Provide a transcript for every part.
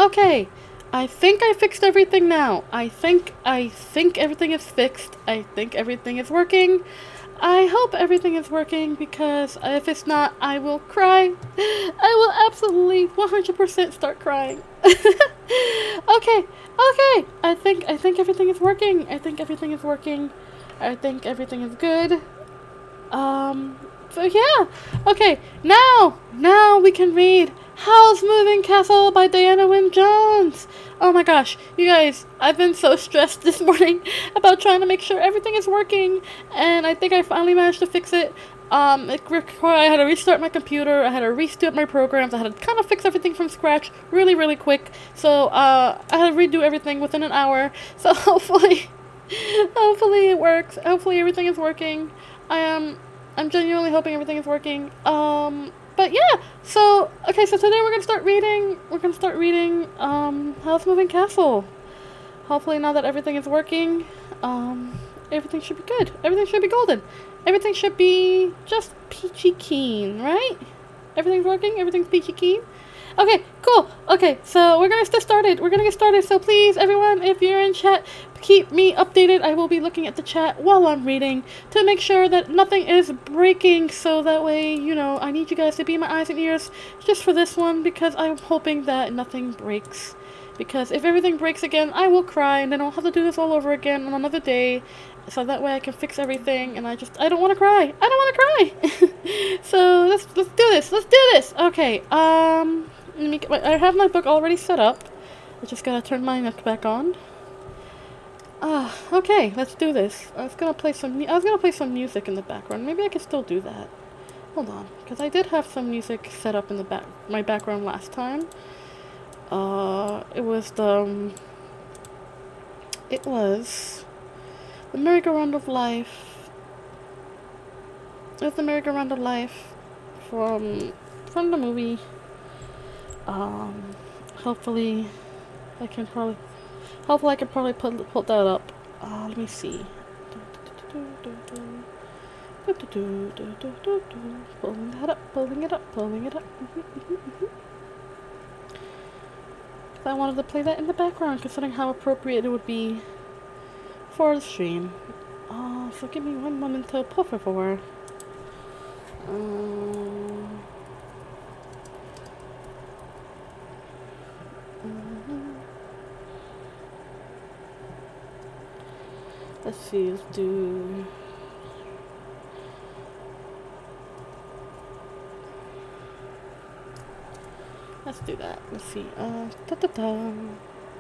Okay. I think I fixed everything now. I think everything is fixed. I think everything is working. I hope everything is working because if it's not, I will cry. I will absolutely 100% start crying. Okay. I think everything is working. I think everything is working. I think everything is good. So yeah. Okay, now we can read Howl's Moving Castle by Diana Wynne Jones. Oh my gosh, you guys, I've been so stressed this morning about trying to make sure everything is working, and I think I finally managed to fix it. I had to restart my computer, I had to restart my programs, I had to kind of fix everything from scratch really quick. So, I had to redo everything within an hour. So hopefully it works. Hopefully everything is working. I'm genuinely hoping everything is working. But yeah, so today we're gonna start reading, Howl's Moving Castle. Hopefully now that everything is working, everything should be good. Everything should be golden. Everything should be just peachy keen, right? Everything's working, everything's peachy keen. Okay, cool. Okay, so we're gonna get started. So please, everyone, if you're in chat, keep me updated. I will be looking at the chat while I'm reading to make sure that nothing is breaking. So that way, I need you guys to be my eyes and ears just for this one because I'm hoping that nothing breaks. Because if everything breaks again, I will cry and then I'll have to do this all over again on another day. So that way I can fix everything, and I don't want to cry. I don't want to cry. So let's do this. Let's do this. Okay. I have my book already set up. I just gotta turn my mic back on. Okay, let's do this. I was gonna play some music in the background. Maybe I can still do that. Hold on, because I did have some music set up in my background last time. It was the merry-go-round of life. It was the merry-go-round of life from the movie. Hopefully I can probably pull that up. Let me see. Pulling it up. I wanted to play that in the background, considering how appropriate it would be for the stream. So give me one moment to por favor. Let's see, let's do... Let's do that. Let's see.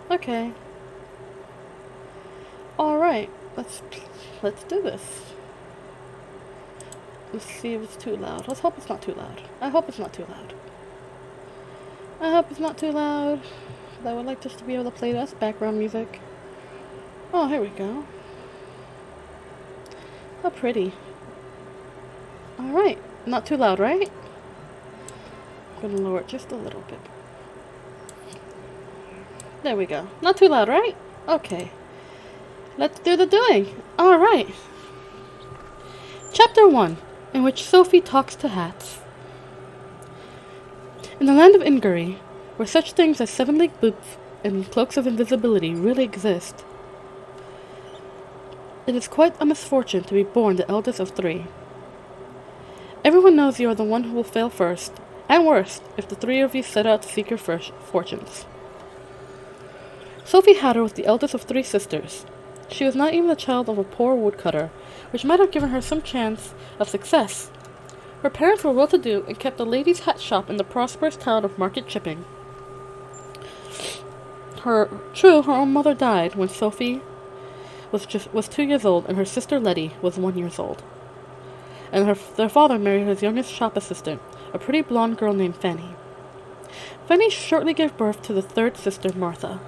Okay. Alright. Let's do this. Let's see if it's too loud. Let's hope it's not too loud. I hope it's not too loud. I would like just to be able to play that as background music. Oh, here we go. How pretty. Alright. Not too loud, right? I'm gonna lower it just a little bit. There we go. Not too loud, right? Okay. Let's do the doing. Alright. Chapter 1, in which Sophie talks to hats. In the land of Ingary, where such things as 7-league boots and cloaks of invisibility really exist, it is quite a misfortune to be born the eldest of 3. Everyone knows you are the one who will fail first, and worst, if the 3 of you set out to seek your fortunes. Sophie Hatter was the eldest of 3 sisters. She was not even the child of a poor woodcutter, which might have given her some chance of success. Her parents were well-to-do and kept a lady's hat shop in the prosperous town of Market Chipping. Her own mother died when Sophie was 2 years old and her sister Letty was 1 year old. And their father married his youngest shop assistant, a pretty blonde girl named Fanny. Fanny shortly gave birth to the 3rd sister, Martha.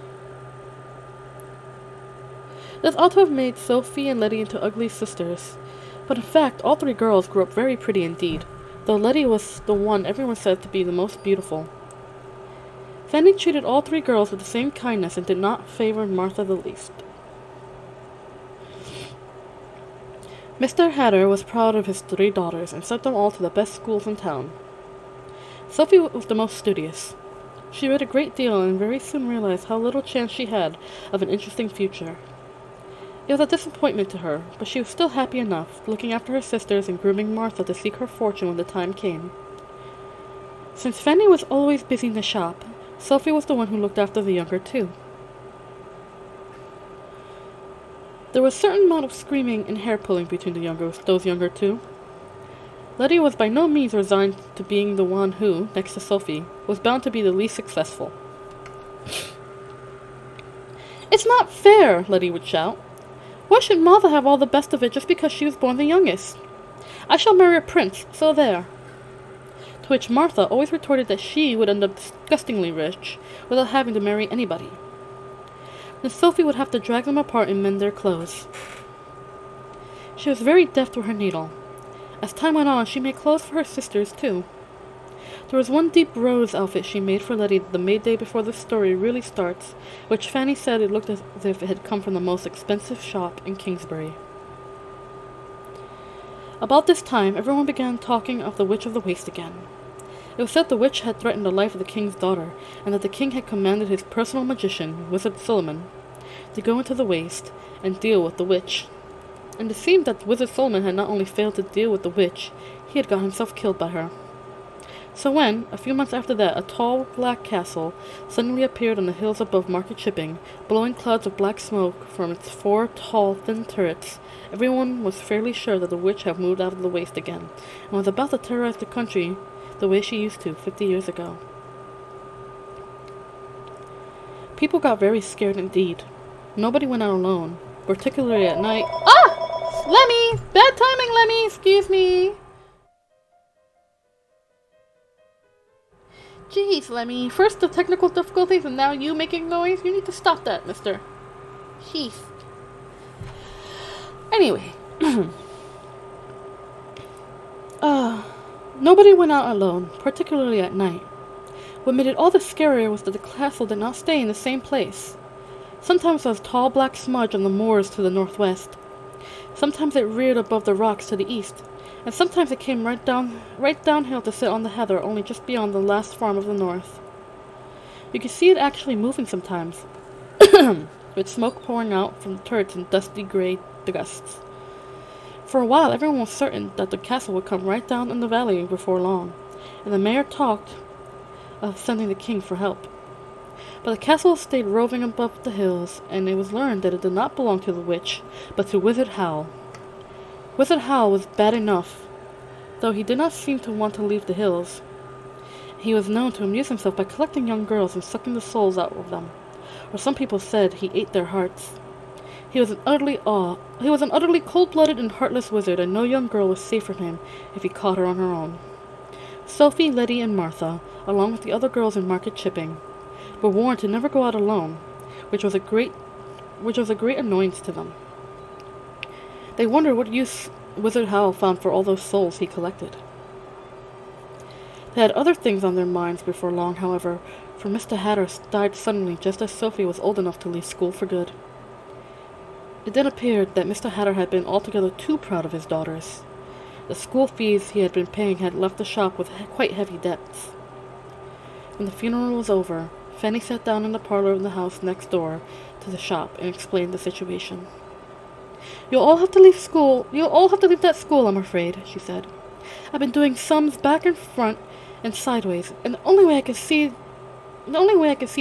This ought to have made Sophie and Letty into ugly sisters, but in fact all 3 girls grew up very pretty indeed, though Letty was the one everyone said to be the most beautiful. Fanny treated all 3 girls with the same kindness and did not favor Martha the least. Mr. Hatter was proud of his 3 daughters and sent them all to the best schools in town. Sophie was the most studious. She read a great deal and very soon realized how little chance she had of an interesting future. It was a disappointment to her, but she was still happy enough, looking after her sisters and grooming Martha to seek her fortune when the time came. Since Fanny was always busy in the shop, Sophie was the one who looked after the younger two. There was a certain amount of screaming and hair-pulling between those younger two. Letty was by no means resigned to being the one who, next to Sophie, was bound to be the least successful. "It's not fair," Letty would shout. "Why should Martha have all the best of it just because she was born the youngest? I shall marry a prince, so there." To which Martha always retorted that she would end up disgustingly rich without having to marry anybody. Then Sophie would have to drag them apart and mend their clothes. She was very deft with her needle. As time went on, she made clothes for her sisters, too. There was one deep rose outfit she made for Letty the May day before the story really starts, which Fanny said it looked as if it had come from the most expensive shop in Kingsbury. About this time, everyone began talking of the Witch of the Waste again. It was said the witch had threatened the life of the king's daughter, and that the king had commanded his personal magician, Wizard Solomon, to go into the waste and deal with the witch. And it seemed that Wizard Solomon had not only failed to deal with the witch, he had got himself killed by her. So when, a few months after that, a tall black castle suddenly appeared on the hills above Market Chipping, blowing clouds of black smoke from its 4 tall, thin turrets, everyone was fairly sure that the witch had moved out of the waste again, and was about to terrorize the country the way she used to 50 years ago. People got very scared indeed. Nobody went out alone, particularly at night. Ah! Lemmy! Bad timing, Lemmy! Excuse me! Jeez, Lemmy. First the technical difficulties and now you making noise? You need to stop that, mister. Jeez. Anyway. Nobody went out alone, particularly at night. What made it all the scarier was that the castle did not stay in the same place. Sometimes there was a tall black smudge on the moors to the northwest. Sometimes it reared above the rocks to the east, and sometimes it came right downhill to sit on the heather only just beyond the last farm of the north. You could see it actually moving sometimes, with smoke pouring out from the turrets in dusty gray gusts. For a while, everyone was certain that the castle would come right down in the valley before long, and the mayor talked of sending the king for help. But the castle stayed roving above the hills, and it was learned that it did not belong to the witch, but to Wizard Howl. Wizard Howl was bad enough, though he did not seem to want to leave the hills. He was known to amuse himself by collecting young girls and sucking the souls out of them, or some people said he ate their hearts. He was an utterly cold-blooded and heartless wizard, and no young girl was safe from him if he caught her on her own. Sophie, Letty, and Martha, along with the other girls in Market Chipping, were warned to never go out alone, which was a great annoyance to them. They wondered what use Wizard Howl found for all those souls he collected. They had other things on their minds before long, however, for Mr. Hatter died suddenly just as Sophie was old enough to leave school for good. It then appeared that Mr. Hatter had been altogether too proud of his daughters. The school fees he had been paying had left the shop with quite heavy debts. When the funeral was over, Fanny sat down in the parlor of the house next door to the shop and explained the situation. You'll all have to leave that school, I'm afraid," she said. "I've been doing sums back and front and sideways, and the only way I can see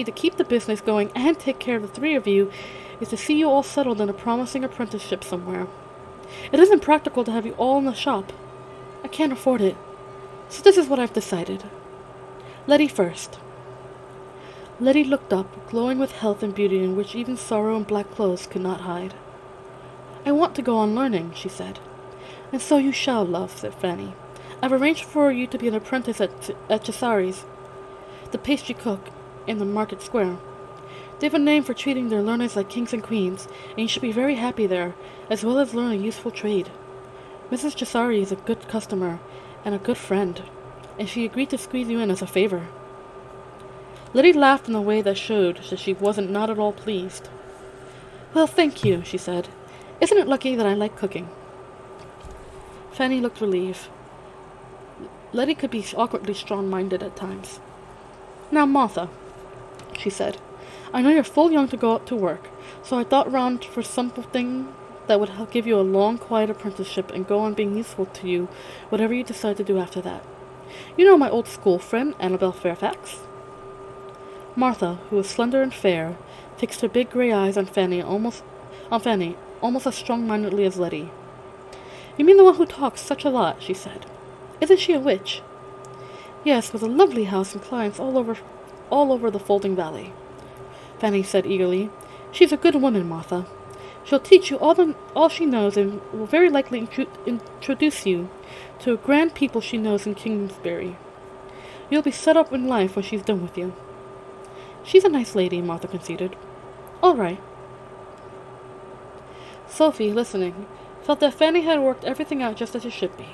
to keep the business going and take care of the 3 of you is to see you all settled in a promising apprenticeship somewhere. It isn't practical to have you all in the shop. I can't afford it. So this is what I've decided. Letty first." Letty looked up, glowing with health and beauty in which even sorrow and black clothes could not hide. "I want to go on learning," she said. "And so you shall, love," said Fanny. "I've arranged for you to be an apprentice at Cesari's, the pastry cook in the market square. They have a name for treating their learners like kings and queens, and you should be very happy there, as well as learn a useful trade. Mrs. Cesari is a good customer and a good friend, and she agreed to squeeze you in as a favor." Letty laughed in a way that showed that she wasn't not at all pleased. "Well, thank you," she said. "Isn't it lucky that I like cooking?" Fanny looked relieved. Letty could be awkwardly strong-minded at times. "Now, Martha, she said. I know you're full young to go out to work, so I thought round for something that would help give you a long, quiet apprenticeship and go on being useful to you, whatever you decide to do after that. You know my old school friend, Annabel Fairfax? Martha, who was slender and fair, fixed her big gray eyes on Fanny almost as strong-mindedly as Letty. You mean the one who talks such a lot, she said. Isn't she a witch? Yes, with a lovely house and clients all over the Folding Valley, Fanny said eagerly. She's a good woman, Martha. She'll teach you all she knows and will very likely introduce you to a grand people she knows in Kingsbury. You'll be set up in life when she's done with you. She's a nice lady, Martha conceded. All right. Sophie, listening, felt that Fanny had worked everything out just as it should be.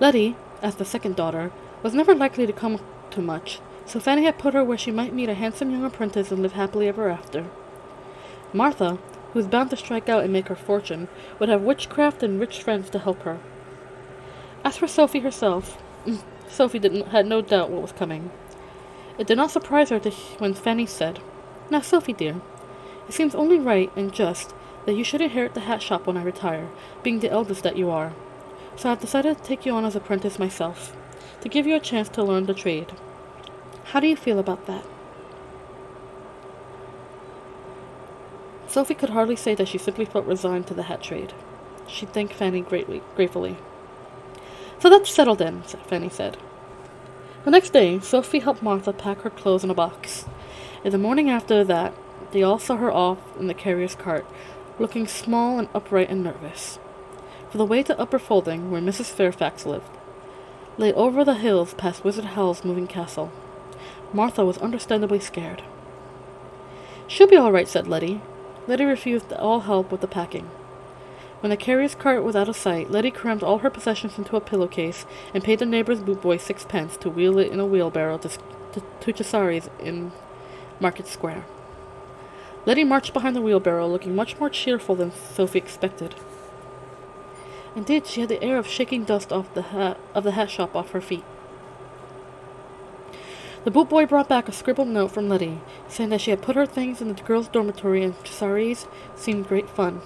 Letty, as the second daughter, was never likely to come to much, so Fanny had put her where she might meet a handsome young apprentice and live happily ever after. Martha, who was bound to strike out and make her fortune, would have witchcraft and rich friends to help her. As for Sophie herself, Sophie had no doubt what was coming. It did not surprise her when Fanny said, Now, Sophie dear, it seems only right and just that you should inherit the hat shop when I retire, being the eldest that you are. So I've decided to take you on as apprentice myself, to give you a chance to learn the trade. How do you feel about that? Sophie could hardly say that she simply felt resigned to the hat trade. She thanked Fanny gratefully. So that's settled then, Fanny said. The next day, Sophie helped Martha pack her clothes in a box. In the morning after that, they all saw her off in the carrier's cart, looking small and upright and nervous. For the way to Upper Folding, where Mrs. Fairfax lived, lay over the hills past Wizard Howl's moving castle. Martha was understandably scared. She'll be all right, said Letty. Letty refused all help with the packing. When the carrier's cart was out of sight, Letty crammed all her possessions into a pillowcase and paid the neighbor's boot boy 6 pence to wheel it in a wheelbarrow to Cesari's in Market Square. Letty marched behind the wheelbarrow, looking much more cheerful than Sophie expected. Indeed, she had the air of shaking dust off the hat shop off her feet. The boot boy brought back a scribbled note from Letty, saying that she had put her things in the girls' dormitory and Cesari's seemed great fun.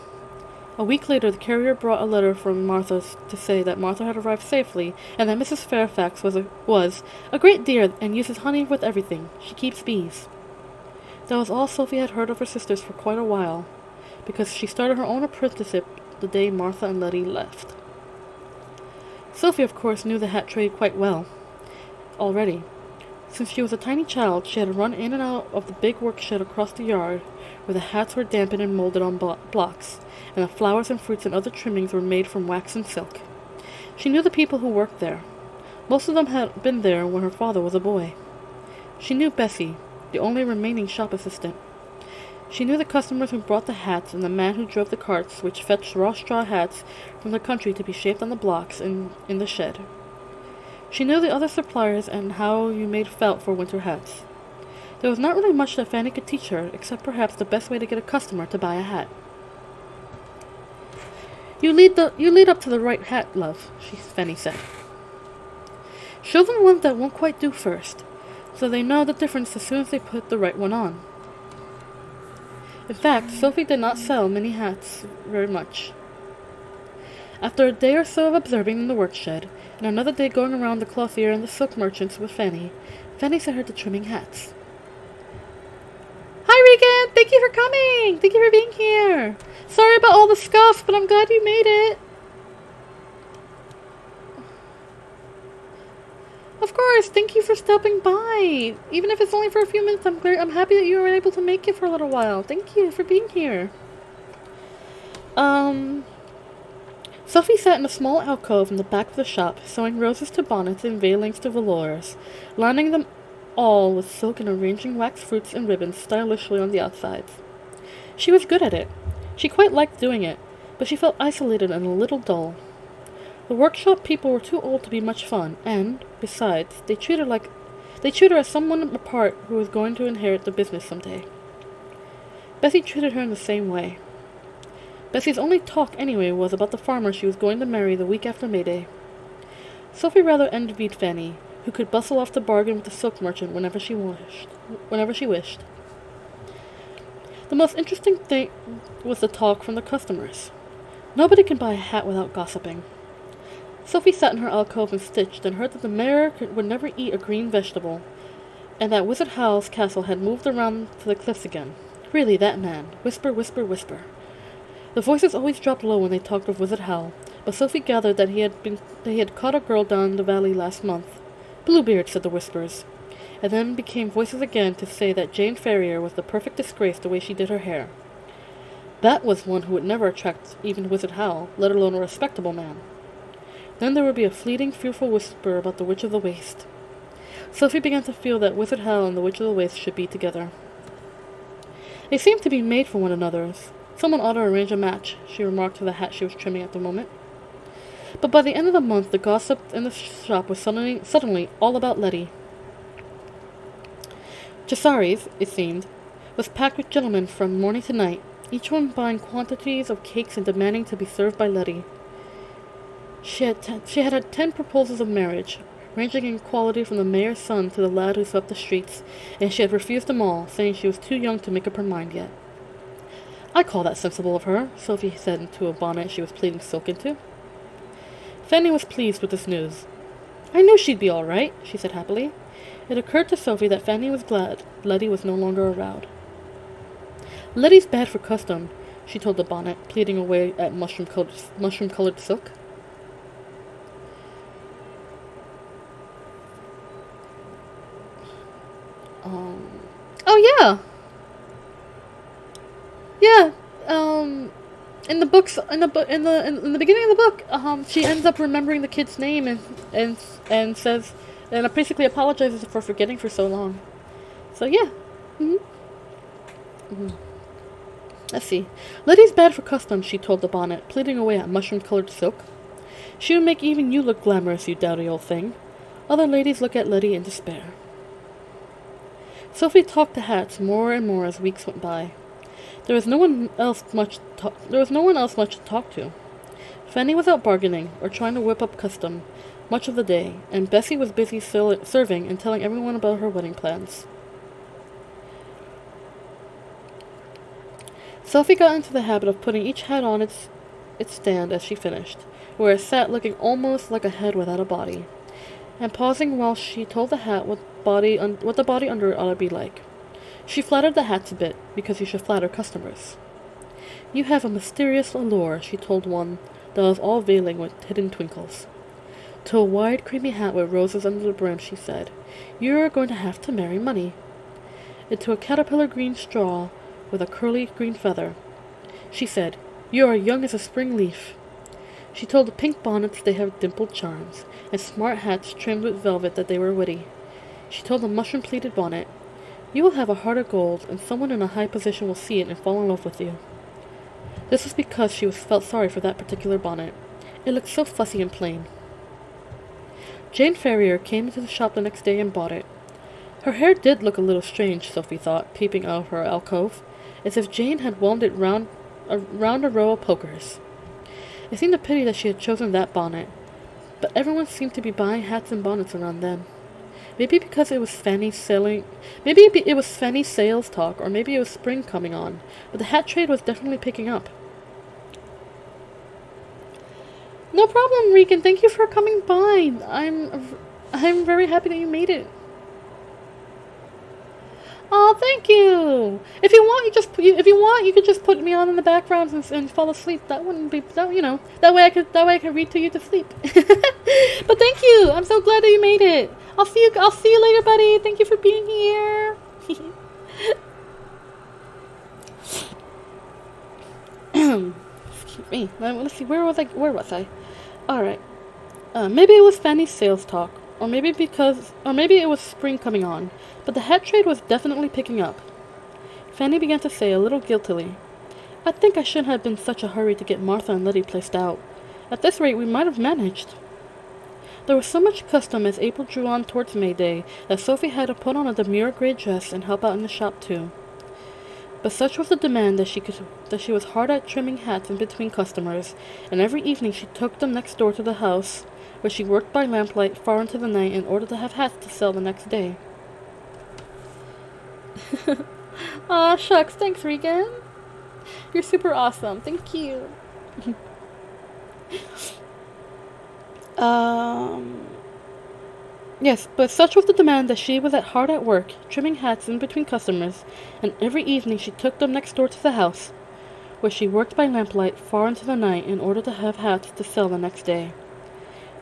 A week later, the carrier brought a letter from Martha to say that Martha had arrived safely, and that Mrs. Fairfax was a great dear and uses honey with everything. She keeps bees. That was all Sophie had heard of her sisters for quite a while, because she started her own apprenticeship the day Martha and Letty left. Sophie, of course, knew the hat trade quite well already. Since she was a tiny child, she had run in and out of the big workshed across the yard, where the hats were dampened and molded on blocks, and the flowers and fruits and other trimmings were made from wax and silk. She knew the people who worked there. Most of them had been there when her father was a boy. She knew Bessie, the only remaining shop assistant. She knew the customers who brought the hats and the man who drove the carts which fetched raw straw hats from the country to be shaped on the blocks in the shed. She knew the other suppliers and how you made felt for winter hats. There was not really much that Fanny could teach her, except perhaps the best way to get a customer to buy a hat. You lead up to the right hat, love, Fanny said. Show them one that won't quite do first, so they know the difference as soon as they put the right one on. In fact, Sophie did not sell many hats very much. After a day or so of observing in the workshed, and another day going around the clothier and the silk merchants with Fanny set her to trimming hats. Hi, Regan! Thank you for coming! Thank you for being here! Sorry about all the scuffs, but I'm glad you made it! Of course, thank you for stopping by. Even if it's only for a few minutes, I'm happy that you were able to make it for a little while. Thank you for being here. Sophie sat in a small alcove in the back of the shop, sewing roses to bonnets and veilings to velours, lining them all with silk and arranging wax fruits and ribbons stylishly on the outsides. She was good at it. She quite liked doing it, but she felt isolated and a little dull. The workshop people were too old to be much fun, and, besides, they treated her as someone apart who was going to inherit the business someday. Bessie treated her in the same way. Bessie's only talk, anyway, was about the farmer she was going to marry the week after May Day. Sophie rather envied Fanny, who could bustle off to bargain with the silk merchant whenever she wished. The most interesting thing was the talk from the customers. Nobody can buy a hat without gossiping. Sophie sat in her alcove and stitched, and heard that the mayor would never eat a green vegetable, and that Wizard Howl's castle had moved around to the cliffs again. Really, that man. Whisper, whisper, whisper. The voices always dropped low when they talked of Wizard Howl, but Sophie gathered that he had caught a girl down in the valley last month. Bluebeard, said the whispers, and then became voices again to say that Jane Ferrier was the perfect disgrace the way she did her hair. That was one who would never attract even Wizard Howl, let alone a respectable man. Then there would be a fleeting, fearful whisper about the Witch of the Waste. Sophie began to feel that Wizard Howl and the Witch of the Waste should be together. They seemed to be made for one another. Someone ought to arrange a match, she remarked to the hat she was trimming at the moment. But by the end of the month, the gossip in the shop was suddenly all about Letty. Cesari's, it seemed, was packed with gentlemen from morning to night, each one buying quantities of cakes and demanding to be served by Letty. She had had 10 proposals of marriage, ranging in quality from the mayor's son to the lad who swept the streets, and she had refused them all, saying she was too young to make up her mind yet. I call that sensible of her, Sophie said into a bonnet she was pleating silk into. Fanny was pleased with this news. I knew she'd be all right, she said happily. It occurred to Sophie that Fanny was glad Letty was no longer around. Letty's bad for custom, she told the bonnet, pleating away at mushroom-colored silk. Oh yeah. Yeah. In the beginning of the book, she ends up remembering the kid's name and says, and basically apologizes for forgetting for so long. So yeah. Let's see. Letty's bad for custom, she told the bonnet, pleating away at mushroom-colored silk. She would make even you look glamorous, you dowdy old thing. Other ladies look at Letty in despair. Sophie talked to hats more and more as weeks went by. There was no one else much to talk to. Fanny was out bargaining, or trying to whip up custom, much of the day, and Bessie was busy serving and telling everyone about her wedding plans. Sophie got into the habit of putting each hat on its stand as she finished, where it sat looking almost like a head without a body, and pausing while she told the hat what the body under it ought to be like. She flattered the hats a bit, because you should flatter customers. You have a mysterious allure, she told one that was all veiling with hidden twinkles. To a wide, creamy hat with roses under the brim, she said, You're going to have to marry money. And to a caterpillar green straw with a curly green feather, she said, You are young as a spring leaf. She told the pink bonnets they have dimpled charms, and smart hats trimmed with velvet that they were witty. She told the mushroom-pleated bonnet, You will have a heart of gold, and someone in a high position will see it and fall in love with you. This was because she felt sorry for that particular bonnet. It looked so fussy and plain. Jane Ferrier came into the shop the next day and bought it. Her hair did look a little strange, Sophie thought, peeping out of her alcove, as if Jane had wound it round a row of pokers. It seemed a pity that she had chosen that bonnet, but everyone seemed to be buying hats and bonnets around then. Maybe because it was Fanny's sales talk, or maybe it was spring coming on, but the hat trade was definitely picking up. No problem, Regan. Thank you for coming by. I'm very happy that you made it. Oh, thank you. If you want, you could just put me on in the background and fall asleep. That wouldn't be that way I could read to you to sleep. But thank you. I'm so glad that you made it. I'll see you later, buddy. Thank you for being here. Excuse me. Let's see. Where was I? All right. Maybe it was Fanny's sales talk, or maybe it was spring coming on, but the hat trade was definitely picking up. Fanny began to say a little guiltily, I think I shouldn't have been in such a hurry to get Martha and Letty placed out. At this rate, we might have managed. There was so much custom as April drew on towards May Day that Sophie had to put on a demure gray dress and help out in the shop too. But such was the demand that she was hard at trimming hats in between customers, and every evening she took them next door to the house where she worked by lamplight far into the night in order to have hats to sell the next day. Aw, shucks, thanks, Regan. You're super awesome. Thank you. Yes, but such was the demand that she was hard at work, trimming hats in between customers, and every evening she took them next door to the house, where she worked by lamplight far into the night in order to have hats to sell the next day.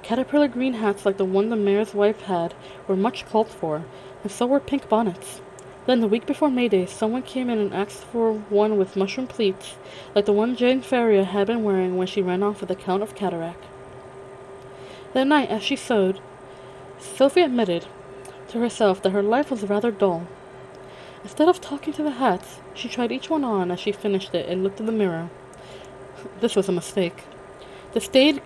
Caterpillar green hats like the one the mayor's wife had were much called for, and so were pink bonnets. Then the week before May Day, someone came in and asked for one with mushroom pleats, like the one Jane Ferrier had been wearing when she ran off with the Count of Cataract. That night, as she sewed, Sophie admitted to herself that her life was rather dull. Instead of talking to the hats, she tried each one on as she finished it and looked in the mirror. This was a mistake. The staid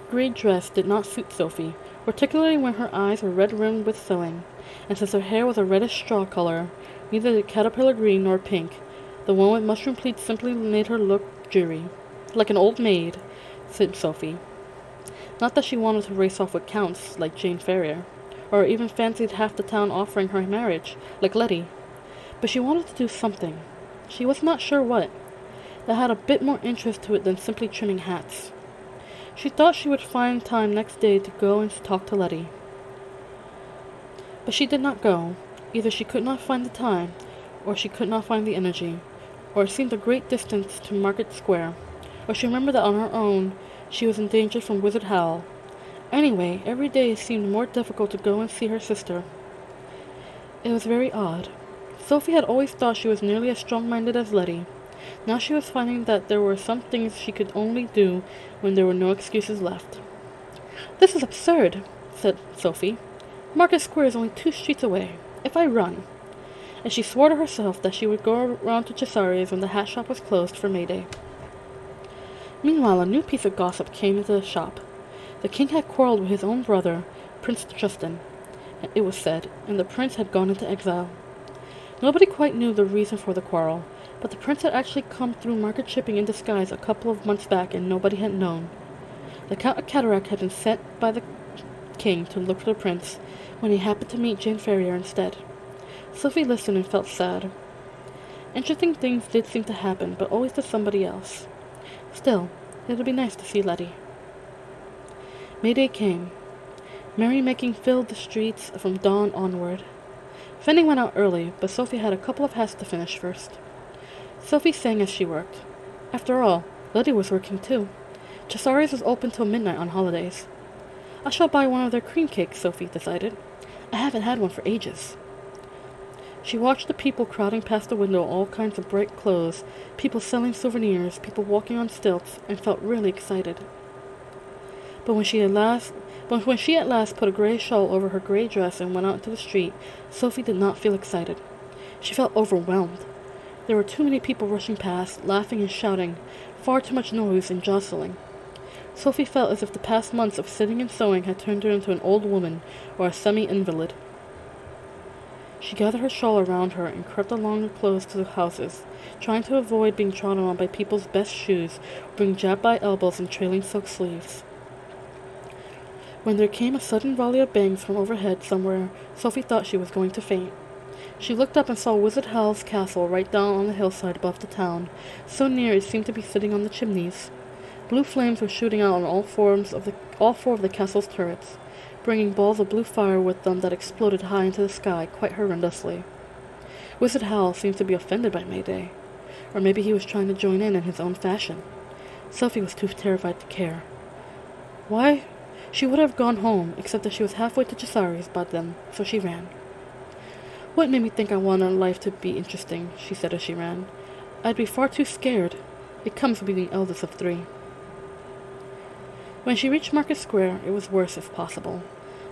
gray dress did not suit Sophie, particularly when her eyes were red-rimmed with sewing, and since her hair was a reddish straw color, neither the caterpillar green nor pink. The one with mushroom pleats simply made her look dreary, like an old maid, said Sophie. Not that she wanted to race off with counts, like Jane Ferrier, or even fancied half the town offering her marriage, like Letty, but she wanted to do something. She was not sure what, that had a bit more interest to it than simply trimming hats. She thought she would find time next day to go and talk to Letty. But she did not go. Either she could not find the time, or she could not find the energy, or it seemed a great distance to Market Square, or she remembered that on her own she was in danger from Wizard Howl. Anyway, every day it seemed more difficult to go and see her sister. It was very odd. Sophie had always thought she was nearly as strong-minded as Letty. Now she was finding that there were some things she could only do when there were no excuses left. "This is absurd," said Sophie. "Market Square is only 2 streets away. If I run..." And she swore to herself that she would go around to Cesari's when the hat shop was closed for May Day. Meanwhile, a new piece of gossip came into the shop. The king had quarreled with his own brother, Prince Tristan, it was said, and the prince had gone into exile. Nobody quite knew the reason for the quarrel, but the prince had actually come through market shipping in disguise a couple of months back, and nobody had known. The Count of Cataract had been sent by the king to look for the prince, when he happened to meet Jane Ferrier instead. Sophie listened and felt sad. Interesting things did seem to happen, but always to somebody else. Still, it would be nice to see Letty. May Day came. Merrymaking filled the streets from dawn onward. Fanny went out early, but Sophie had a couple of hats to finish first. Sophie sang as she worked. After all, Letty was working too. Cesari's was open till midnight on holidays. "I shall buy one of their cream cakes," Sophie decided. "I haven't had one for ages." She watched the people crowding past the window, all kinds of bright clothes, people selling souvenirs, people walking on stilts, and felt really excited. But when she at last put a gray shawl over her gray dress and went out into the street, Sophie did not feel excited. She felt overwhelmed. There were too many people rushing past, laughing and shouting, far too much noise and jostling. Sophie felt as if the past months of sitting and sewing had turned her into an old woman or a semi-invalid. She gathered her shawl around her and crept along the close to the houses, trying to avoid being trodden on by people's best shoes, or being jabbed by elbows and trailing silk sleeves. When there came a sudden volley of bangs from overhead somewhere, Sophie thought she was going to faint. She looked up and saw Wizard Howl's castle right down on the hillside above the town, so near it seemed to be sitting on the chimneys. Blue flames were shooting out on all four of the castle's turrets, bringing balls of blue fire with them that exploded high into the sky quite horrendously. Wizard Howl seemed to be offended by May Day, or maybe he was trying to join in his own fashion. Sophie was too terrified to care. Why? She would have gone home, except that she was halfway to Cesari's by then, so she ran. "What made me think I wanted life to be interesting?" she said as she ran. "I'd be far too scared. It comes with being the eldest of 3. When she reached Market Square, it was worse if possible.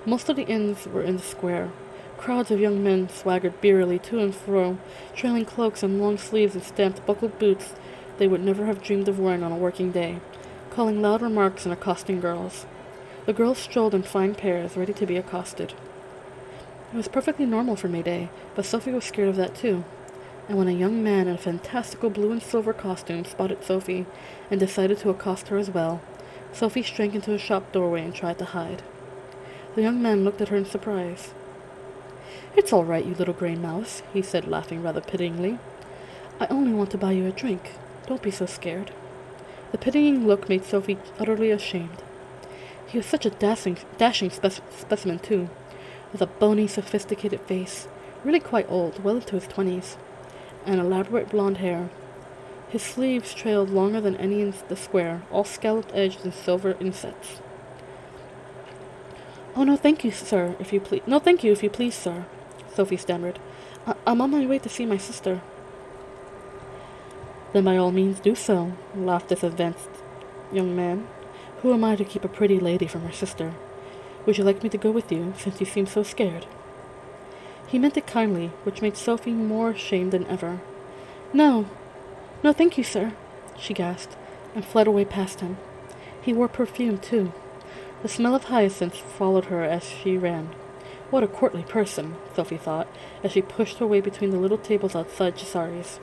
Most of the inns were in the square. Crowds of young men swaggered beerily to and fro, trailing cloaks and long sleeves and stamped buckled boots they would never have dreamed of wearing on a working day, calling loud remarks and accosting girls. The girls strolled in fine pairs, ready to be accosted. It was perfectly normal for May Day, but Sophie was scared of that too. And when a young man in a fantastical blue and silver costume spotted Sophie and decided to accost her as well, Sophie shrank into a shop doorway and tried to hide. The young man looked at her in surprise. "It's all right, you little gray mouse," he said, laughing rather pityingly. "I only want to buy you a drink. Don't be so scared." The pitying look made Sophie utterly ashamed. He was such a dashing specimen, too, with a bony, sophisticated face, really quite old, well into his 20s, and elaborate blonde hair. His sleeves trailed longer than any in the square, all scalloped-edged in silver insets. "Oh, no, thank you, sir, if you please. No, thank you, if you please, sir," Sophie stammered. "I'm on my way to see my sister." "Then by all means do so," laughed this advanced young man. "Who am I to keep a pretty lady from her sister? Would you like me to go with you, since you seem so scared?" He meant it kindly, which made Sophie more ashamed than ever. No, thank you, sir," she gasped, and fled away past him. He wore perfume, too. The smell of hyacinths followed her as she ran. What a courtly person, Sophie thought, as she pushed her way between the little tables outside Cesari's.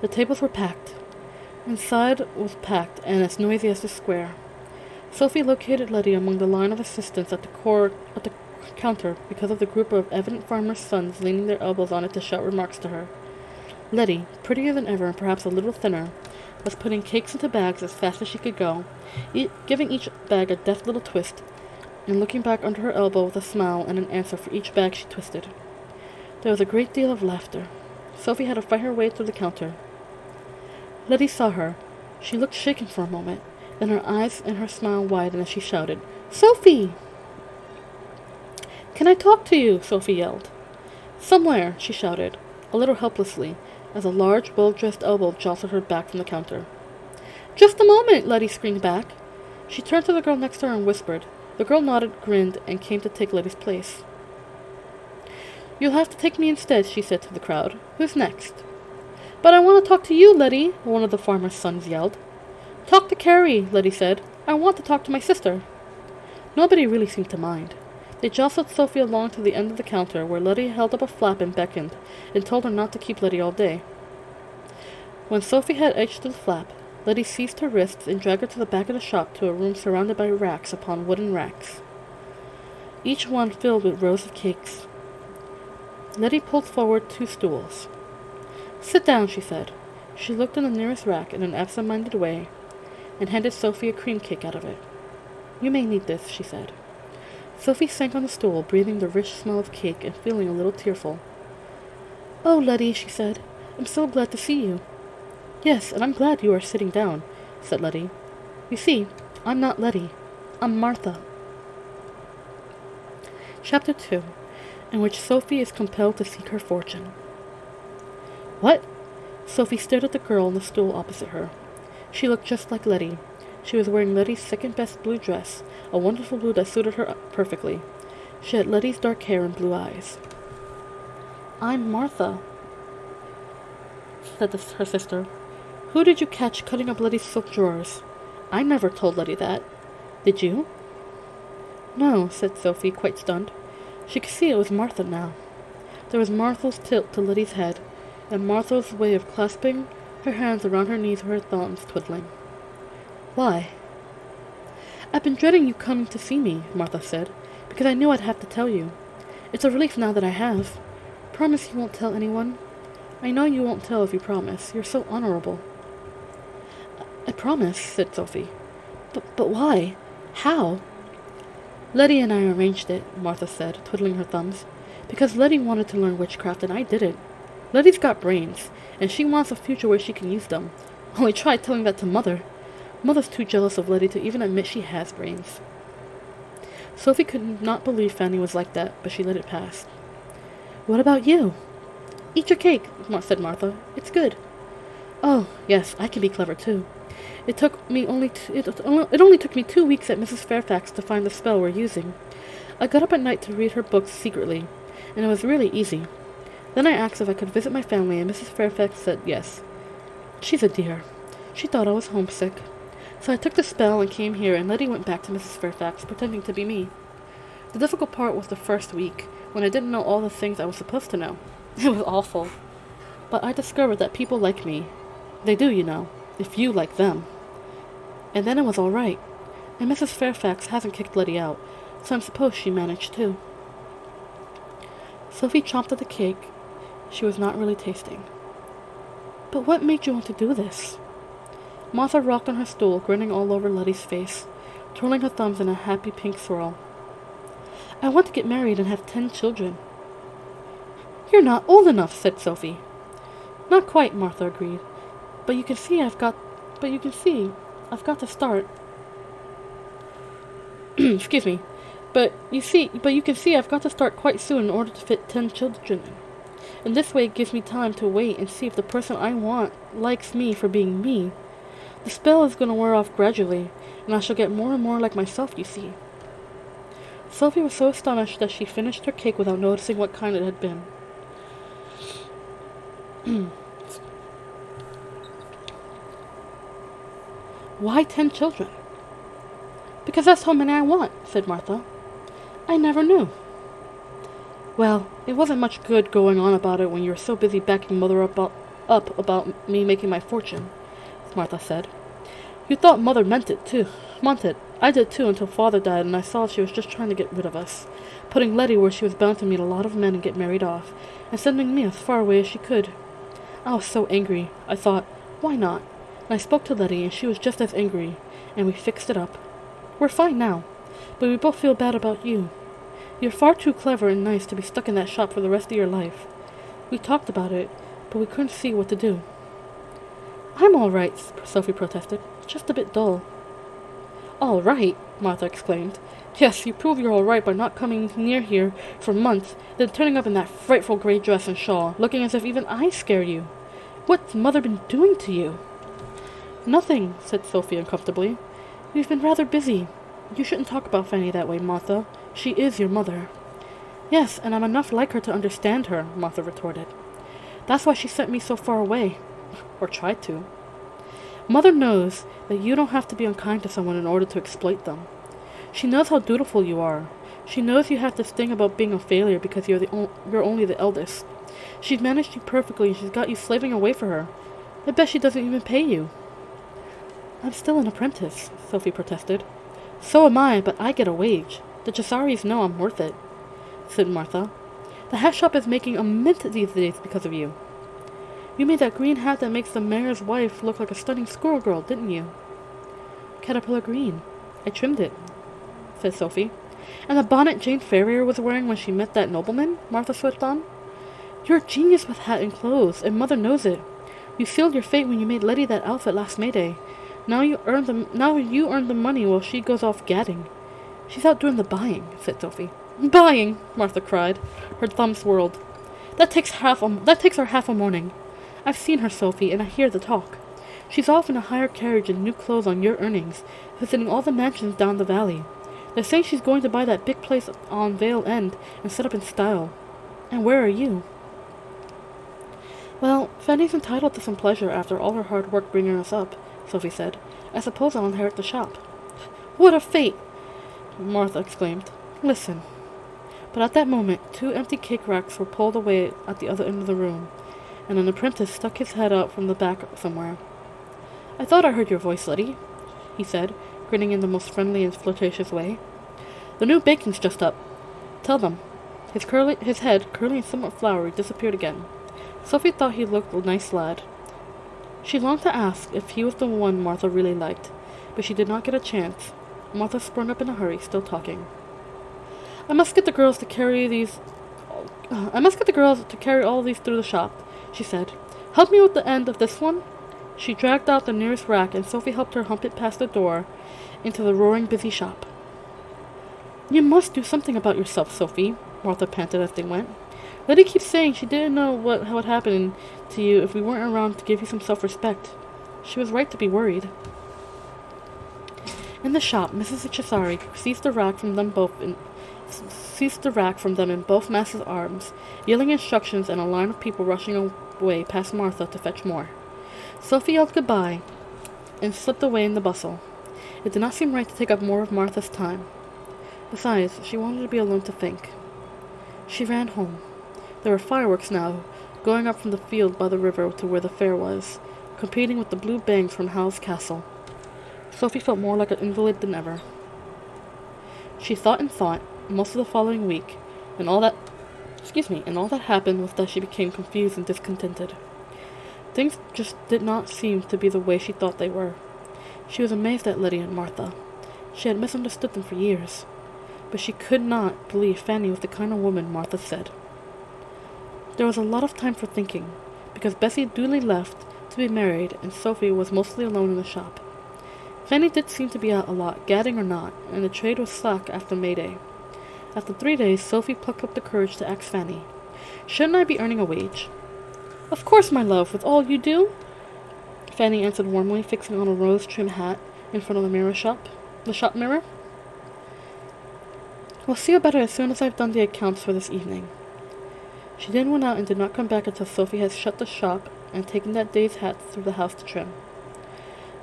The tables were packed. Inside was packed and as noisy as the square. Sophie located Letty among the line of assistants at the counter because of the group of evident farmers' sons leaning their elbows on it to shout remarks to her. Letty, prettier than ever and perhaps a little thinner, was putting cakes into bags as fast as she could go, giving each bag a deft little twist, and looking back under her elbow with a smile and an answer for each bag she twisted. There was a great deal of laughter. Sophie had to fight her way through the counter. Letty saw her. She looked shaken for a moment, then her eyes and her smile widened as she shouted, "Sophie!" "Can I talk to you?" Sophie yelled. "Somewhere," she shouted, a little helplessly, as a large, well-dressed elbow jostled her back from the counter. "Just a moment," Letty screamed back. She turned to the girl next to her and whispered. The girl nodded, grinned, and came to take Letty's place. "You'll have to take me instead," she said to the crowd. "Who's next?" "But I want to talk to you, Letty," one of the farmer's sons yelled. "Talk to Carrie," Letty said. "I want to talk to my sister." Nobody really seemed to mind. They jostled Sophie along to the end of the counter, where Letty held up a flap and beckoned, and told her not to keep Letty all day. When Sophie had edged to the flap, Letty seized her wrists and dragged her to the back of the shop to a room surrounded by racks upon wooden racks, each one filled with rows of cakes. Letty pulled forward 2 stools. "Sit down," she said. She looked in the nearest rack in an absent-minded way, and handed Sophie a cream cake out of it. "You may need this," she said. Sophie sank on the stool, breathing the rich smell of cake and feeling a little tearful. "Oh, Letty," she said, "I'm so glad to see you." "Yes, and I'm glad you are sitting down," said Letty. "You see, I'm not Letty. I'm Martha." Chapter 2, in which Sophie is compelled to seek her fortune. "What?" Sophie stared at the girl on the stool opposite her. She looked just like Letty. She was wearing Letty's second-best blue dress, a wonderful blue that suited her perfectly. She had Letty's dark hair and blue eyes. "I'm Martha," said her sister. "Who did you catch cutting up Letty's silk drawers?" "I never told Letty that. Did you?" "No," said Sophie, quite stunned. She could see it was Martha now. There was Martha's tilt to Letty's head, and Martha's way of clasping her hands around her knees with her thumbs twiddling. "Why?" "I've been dreading you coming to see me," Martha said, "because I knew I'd have to tell you. It's a relief now that I have. Promise you won't tell anyone. I know you won't tell if you promise. You're so honorable." "I promise," said Sophie. But why? How?" "Letty and I arranged it," Martha said, twiddling her thumbs, "because Letty wanted to learn witchcraft and I didn't. Letty's got brains, and she wants a future where she can use them. Only try telling that to Mother. Mother's too jealous of Letty to even admit she has brains." Sophie could not believe Fanny was like that, but she let it pass. "What about you?" "Eat your cake," said Martha. "It's good." "Oh, yes, I can be clever too. It only took me 2 weeks at Mrs. Fairfax to find the spell we're using. I got up at night to read her books secretly, and it was really easy. Then I asked if I could visit my family, and Mrs. Fairfax said yes. She's a dear. She thought I was homesick. So I took the spell and came here, and Letty went back to Mrs. Fairfax, pretending to be me. The difficult part was the first week, when I didn't know all the things I was supposed to know. It was awful. But I discovered that people like me. They do, you know, if you like them. And then it was all right. And Mrs. Fairfax hasn't kicked Letty out, so I'm supposed she managed too. Sophie chomped at the cake she was not really tasting. But what made you want to do this? Martha rocked on her stool, grinning all over Letty's face, twirling her thumbs in a happy pink swirl. I want to get married and have 10 children. You're not old enough, said Sophie. Not quite, Martha agreed. But you can see I've got to start. Excuse me. But you can see I've got to start quite soon in order to fit 10 children in. And this way it gives me time to wait and see if the person I want likes me for being me. The spell is going to wear off gradually, and I shall get more and more like myself, you see. Sophie was so astonished that she finished her cake without noticing what kind it had been. Why 10 children? Because that's how many I want, said Martha. I never knew. Well, it wasn't much good going on about it when you were so busy backing Mother up about me making my fortune, Martha said. You thought Mother meant it. I did too until Father died, and I saw she was just trying to get rid of us, putting Letty where she was bound to meet a lot of men and get married off, and sending me as far away as she could. I was so angry. I thought, why not? And I spoke to Letty, and she was just as angry, and we fixed it up. We're fine now, but we both feel bad about you. You're far too clever and nice to be stuck in that shop for the rest of your life. We talked about it, but we couldn't see what to do. I'm all right, Sophie protested. Just a bit dull. All right, Martha exclaimed. Yes, you prove you're all right by not coming near here for months, then turning up in that frightful gray dress and shawl, looking as if even I scare you. What's Mother been doing to you? Nothing, said Sophie uncomfortably. We've been rather busy. You shouldn't talk about Fanny that way, Martha. She is your mother. Yes, and I'm enough like her to understand her, Martha retorted. That's why she sent me so far away. Or tried to. Mother knows that you don't have to be unkind to someone in order to exploit them. She knows how dutiful you are. She knows you have this thing about being a failure because you're only the eldest. She's managed you perfectly and she's got you slaving away for her. I bet she doesn't even pay you. I'm still an apprentice, Sophie protested. So am I, but I get a wage. The Chesaris know I'm worth it, said Martha. The hat shop is making a mint these days because of you. You made that green hat that makes the mayor's wife look like a stunning squirrel girl, didn't you? Caterpillar green. I trimmed it, said Sophie. And the bonnet Jane Ferrier was wearing when she met that nobleman? Martha swept on. You're a genius with hat and clothes, and Mother knows it. You sealed your fate when you made Letty that outfit last May Day. Now you earn the money while she goes off gadding. She's out doing the buying, said Sophie. Buying, Martha cried. Her thumb swirled. That takes her half a morning. I've seen her, Sophie, and I hear the talk. She's off in a hired carriage and new clothes on your earnings, visiting all the mansions down the valley. They're saying she's going to buy that big place on Vale End and set up in style. And where are you? Well, Fanny's entitled to some pleasure after all her hard work bringing us up, Sophie said. I suppose I'll inherit the shop. What a fate! Martha exclaimed. Listen. But at that moment, 2 empty cake racks were pulled away at the other end of the room, and an apprentice stuck his head out from the back somewhere. I thought I heard your voice, Letty, he said, grinning in the most friendly and flirtatious way. The new baking's just up. Tell them. His head, curly and somewhat floury, disappeared again. Sophie thought he looked a nice lad. She longed to ask if he was the one Martha really liked, but she did not get a chance. Martha sprung up in a hurry, still talking. I must get the girls to carry all these through the shop, she said. Help me with the end of this one. She dragged out the nearest rack, and Sophie helped her hump it past the door into the roaring, busy shop. You must do something about yourself, Sophie, Martha panted as they went. Letty keeps saying she didn't know what would happen to you if we weren't around to give you some self-respect. She was right to be worried. In the shop, Mrs. Cesari seized the rack from them in both Mass's arms, yelling instructions and a line of people rushing away past Martha to fetch more. Sophie yelled goodbye and slipped away in the bustle. It did not seem right to take up more of Martha's time. Besides, she wanted to be alone to think. She ran home. There were fireworks now, going up from the field by the river to where the fair was, competing with the blue bangs from Howl's castle. Sophie felt more like an invalid than ever. She thought and thought, most of the following week, and all that happened was that she became confused and discontented. Things just did not seem to be the way she thought they were. She was amazed at Lydia and Martha. She had misunderstood them for years, but she could not believe Fanny was the kind of woman Martha said. There was a lot of time for thinking, because Bessie duly left to be married, and Sophie was mostly alone in the shop. Fanny did seem to be out a lot, gadding or not, and the trade was slack after May Day. After 3 days, Sophie plucked up the courage to ask Fanny, "Shouldn't I be earning a wage?" "Of course, my love, with all you do," Fanny answered warmly, fixing on a rose-trimmed hat in front of the shop mirror. "We'll see about it as soon as I've done the accounts for this evening." She then went out and did not come back until Sophie had shut the shop and taken that day's hat through the house to trim.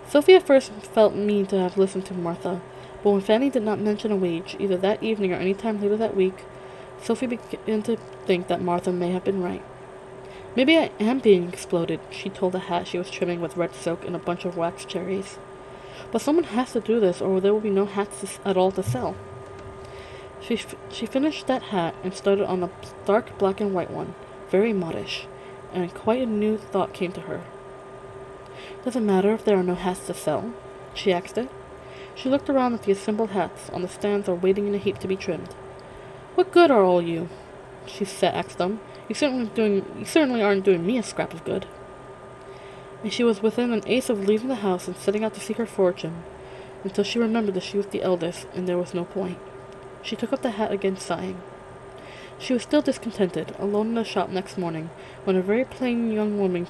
Sophie at first felt mean to have listened to Martha, but when Fanny did not mention a wage, either that evening or any time later that week, Sophie began to think that Martha may have been right. "Maybe I am being exploded," she told the hat she was trimming with red silk and a bunch of wax cherries. "But someone has to do this, or there will be no hats at all to sell." She finished that hat and started on a dark black and white one, very modish, and quite a new thought came to her. "Does it matter if there are no hats to sell?" she asked it. She looked around at the assembled hats on the stands or waiting in a heap to be trimmed. "What good are all you?" she asked them. You certainly aren't doing me a scrap of good." And she was within an ace of leaving the house and setting out to seek her fortune, until she remembered that she was the eldest, and there was no point. She took up the hat again, sighing. She was still discontented, alone in the shop next morning, when a very plain young woman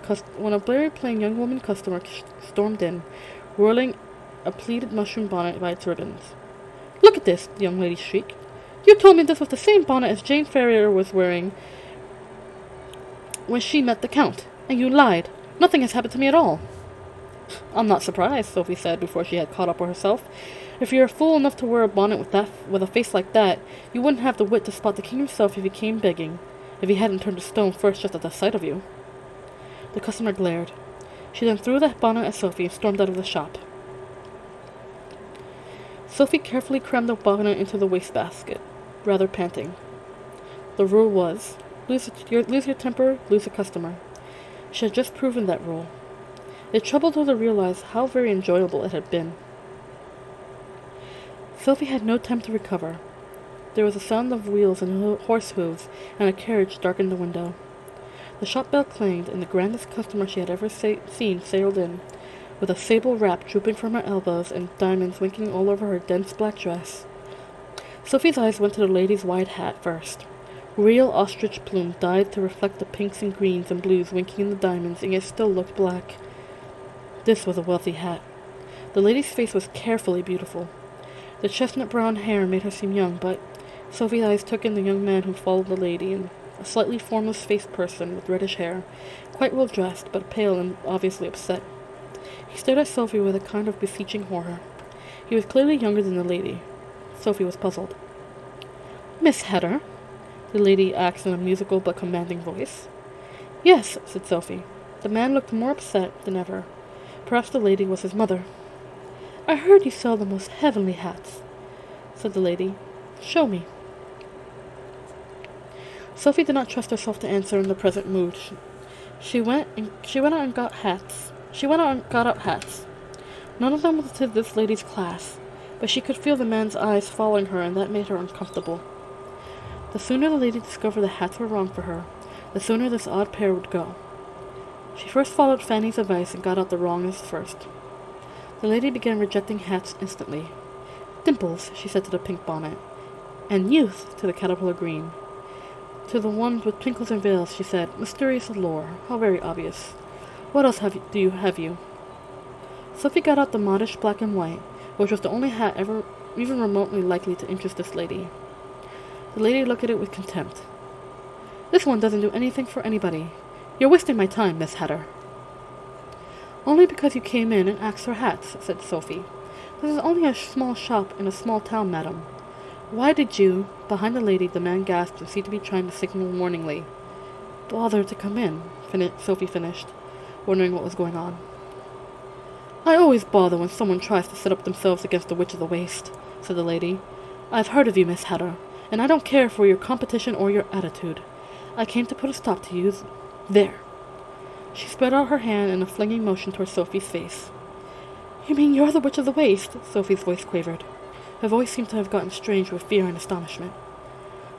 customer stormed in, whirling a pleated mushroom bonnet by its ribbons. "Look at this!" the young lady shrieked. "You told me this was the same bonnet as Jane Ferrier was wearing when she met the Count, and you lied. Nothing has happened to me at all." "I'm not surprised," Sophie said before she had caught up with herself. "If you're a fool enough to wear a bonnet with a face like that, you wouldn't have the wit to spot the king himself if he came begging, if he hadn't turned to stone first just at the sight of you." The customer glared. She then threw the bonnet at Sophie and stormed out of the shop. Sophie carefully crammed the bonnet into the wastebasket, rather panting. The rule was, lose your temper, lose a customer. She had just proven that rule. It troubled her to realize how very enjoyable it had been. Sophie had no time to recover. There was a sound of wheels and horse hooves, and a carriage darkened the window. The shop bell clanged, and the grandest customer she had ever seen sailed in, with a sable wrap drooping from her elbows and diamonds winking all over her dense black dress. Sophie's eyes went to the lady's wide hat first. Real ostrich plume dyed to reflect the pinks and greens and blues winking in the diamonds, and yet still looked black. This was a wealthy hat. The lady's face was carefully beautiful. The chestnut-brown hair made her seem young, but Sophie's eyes took in the young man who followed the lady, and a slightly formless-faced person with reddish hair, quite well-dressed, but pale and obviously upset. He stared at Sophie with a kind of beseeching horror. He was clearly younger than the lady. Sophie was puzzled. "Miss Hatter?" the lady asked in a musical but commanding voice. "Yes," said Sophie. The man looked more upset than ever. Perhaps the lady was his mother. "I heard you sell the most heavenly hats," said the lady. "Show me." Sophie did not trust herself to answer in the present mood. She went out and got out hats. None of them was to this lady's class, but she could feel the man's eyes following her, and that made her uncomfortable. The sooner the lady discovered the hats were wrong for her, the sooner this odd pair would go. She first followed Fanny's advice and got out the wrongest first. The lady began rejecting hats instantly. "Dimples," she said to the pink bonnet, and "youth" to the caterpillar green. To the ones with twinkles and veils, she said, "Mysterious allure, how very obvious. What else have you?" Sophie got out the modish black and white, which was the only hat ever even remotely likely to interest this lady. The lady looked at it with contempt. "This one doesn't do anything for anybody. You're wasting my time, Miss Hatter." "Only because you came in and asked for hats," said Sophie. "This is only a small shop in a small town, madam." "Why did you—" Behind the lady, the man gasped and seemed to be trying to signal warningly. "Bother to come in," Sophie finished, wondering what was going on. "I always bother when someone tries to set up themselves against the Witch of the Waste," said the lady. I've heard of you, Miss Hatter, and I don't care for your competition or your attitude. I came to put a stop to you. There. She spread out her hand in a flinging motion toward Sophie's face. You mean you're the Witch of the Waste? Sophie's voice quavered. Her voice seemed to have gotten strange with fear and astonishment.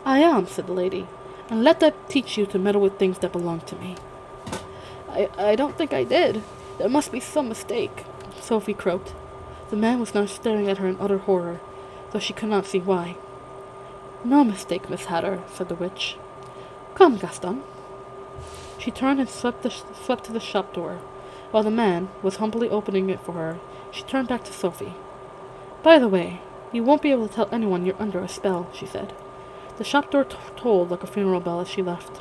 I am, said the lady, and let that teach you to meddle with things that belong to me. I don't think I did. There must be some mistake, Sophie croaked. The man was now staring at her in utter horror, though she could not see why. No mistake, Miss Hatter, said the witch. Come, Gaston. She turned and swept to the shop door. While the man was humbly opening it for her, she turned back to Sophie. By the way, you won't be able to tell anyone you're under a spell, she said. The shop door tolled like a funeral bell as she left.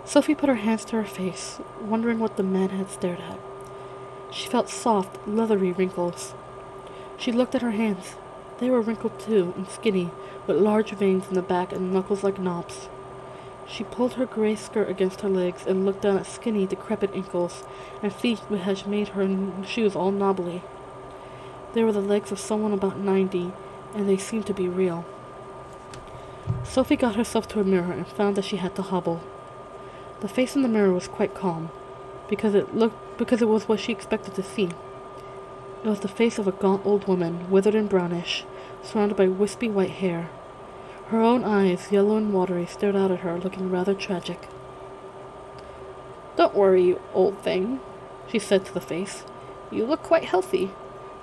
Sophie put her hands to her face, wondering what the man had stared at. She felt soft, leathery wrinkles. She looked at her hands. They were wrinkled too, and skinny, with large veins in the back and knuckles like knobs. She pulled her gray skirt against her legs and looked down at skinny, decrepit ankles and feet which had made her shoes all knobbly. They were the legs of someone about 90, and they seemed to be real. Sophie got herself to a mirror and found that she had to hobble. The face in the mirror was quite calm, because it was what she expected to see. It was the face of a gaunt old woman, withered and brownish, surrounded by wispy white hair. Her own eyes, yellow and watery, stared out at her, looking rather tragic. Don't worry, you old thing, she said to the face. You look quite healthy.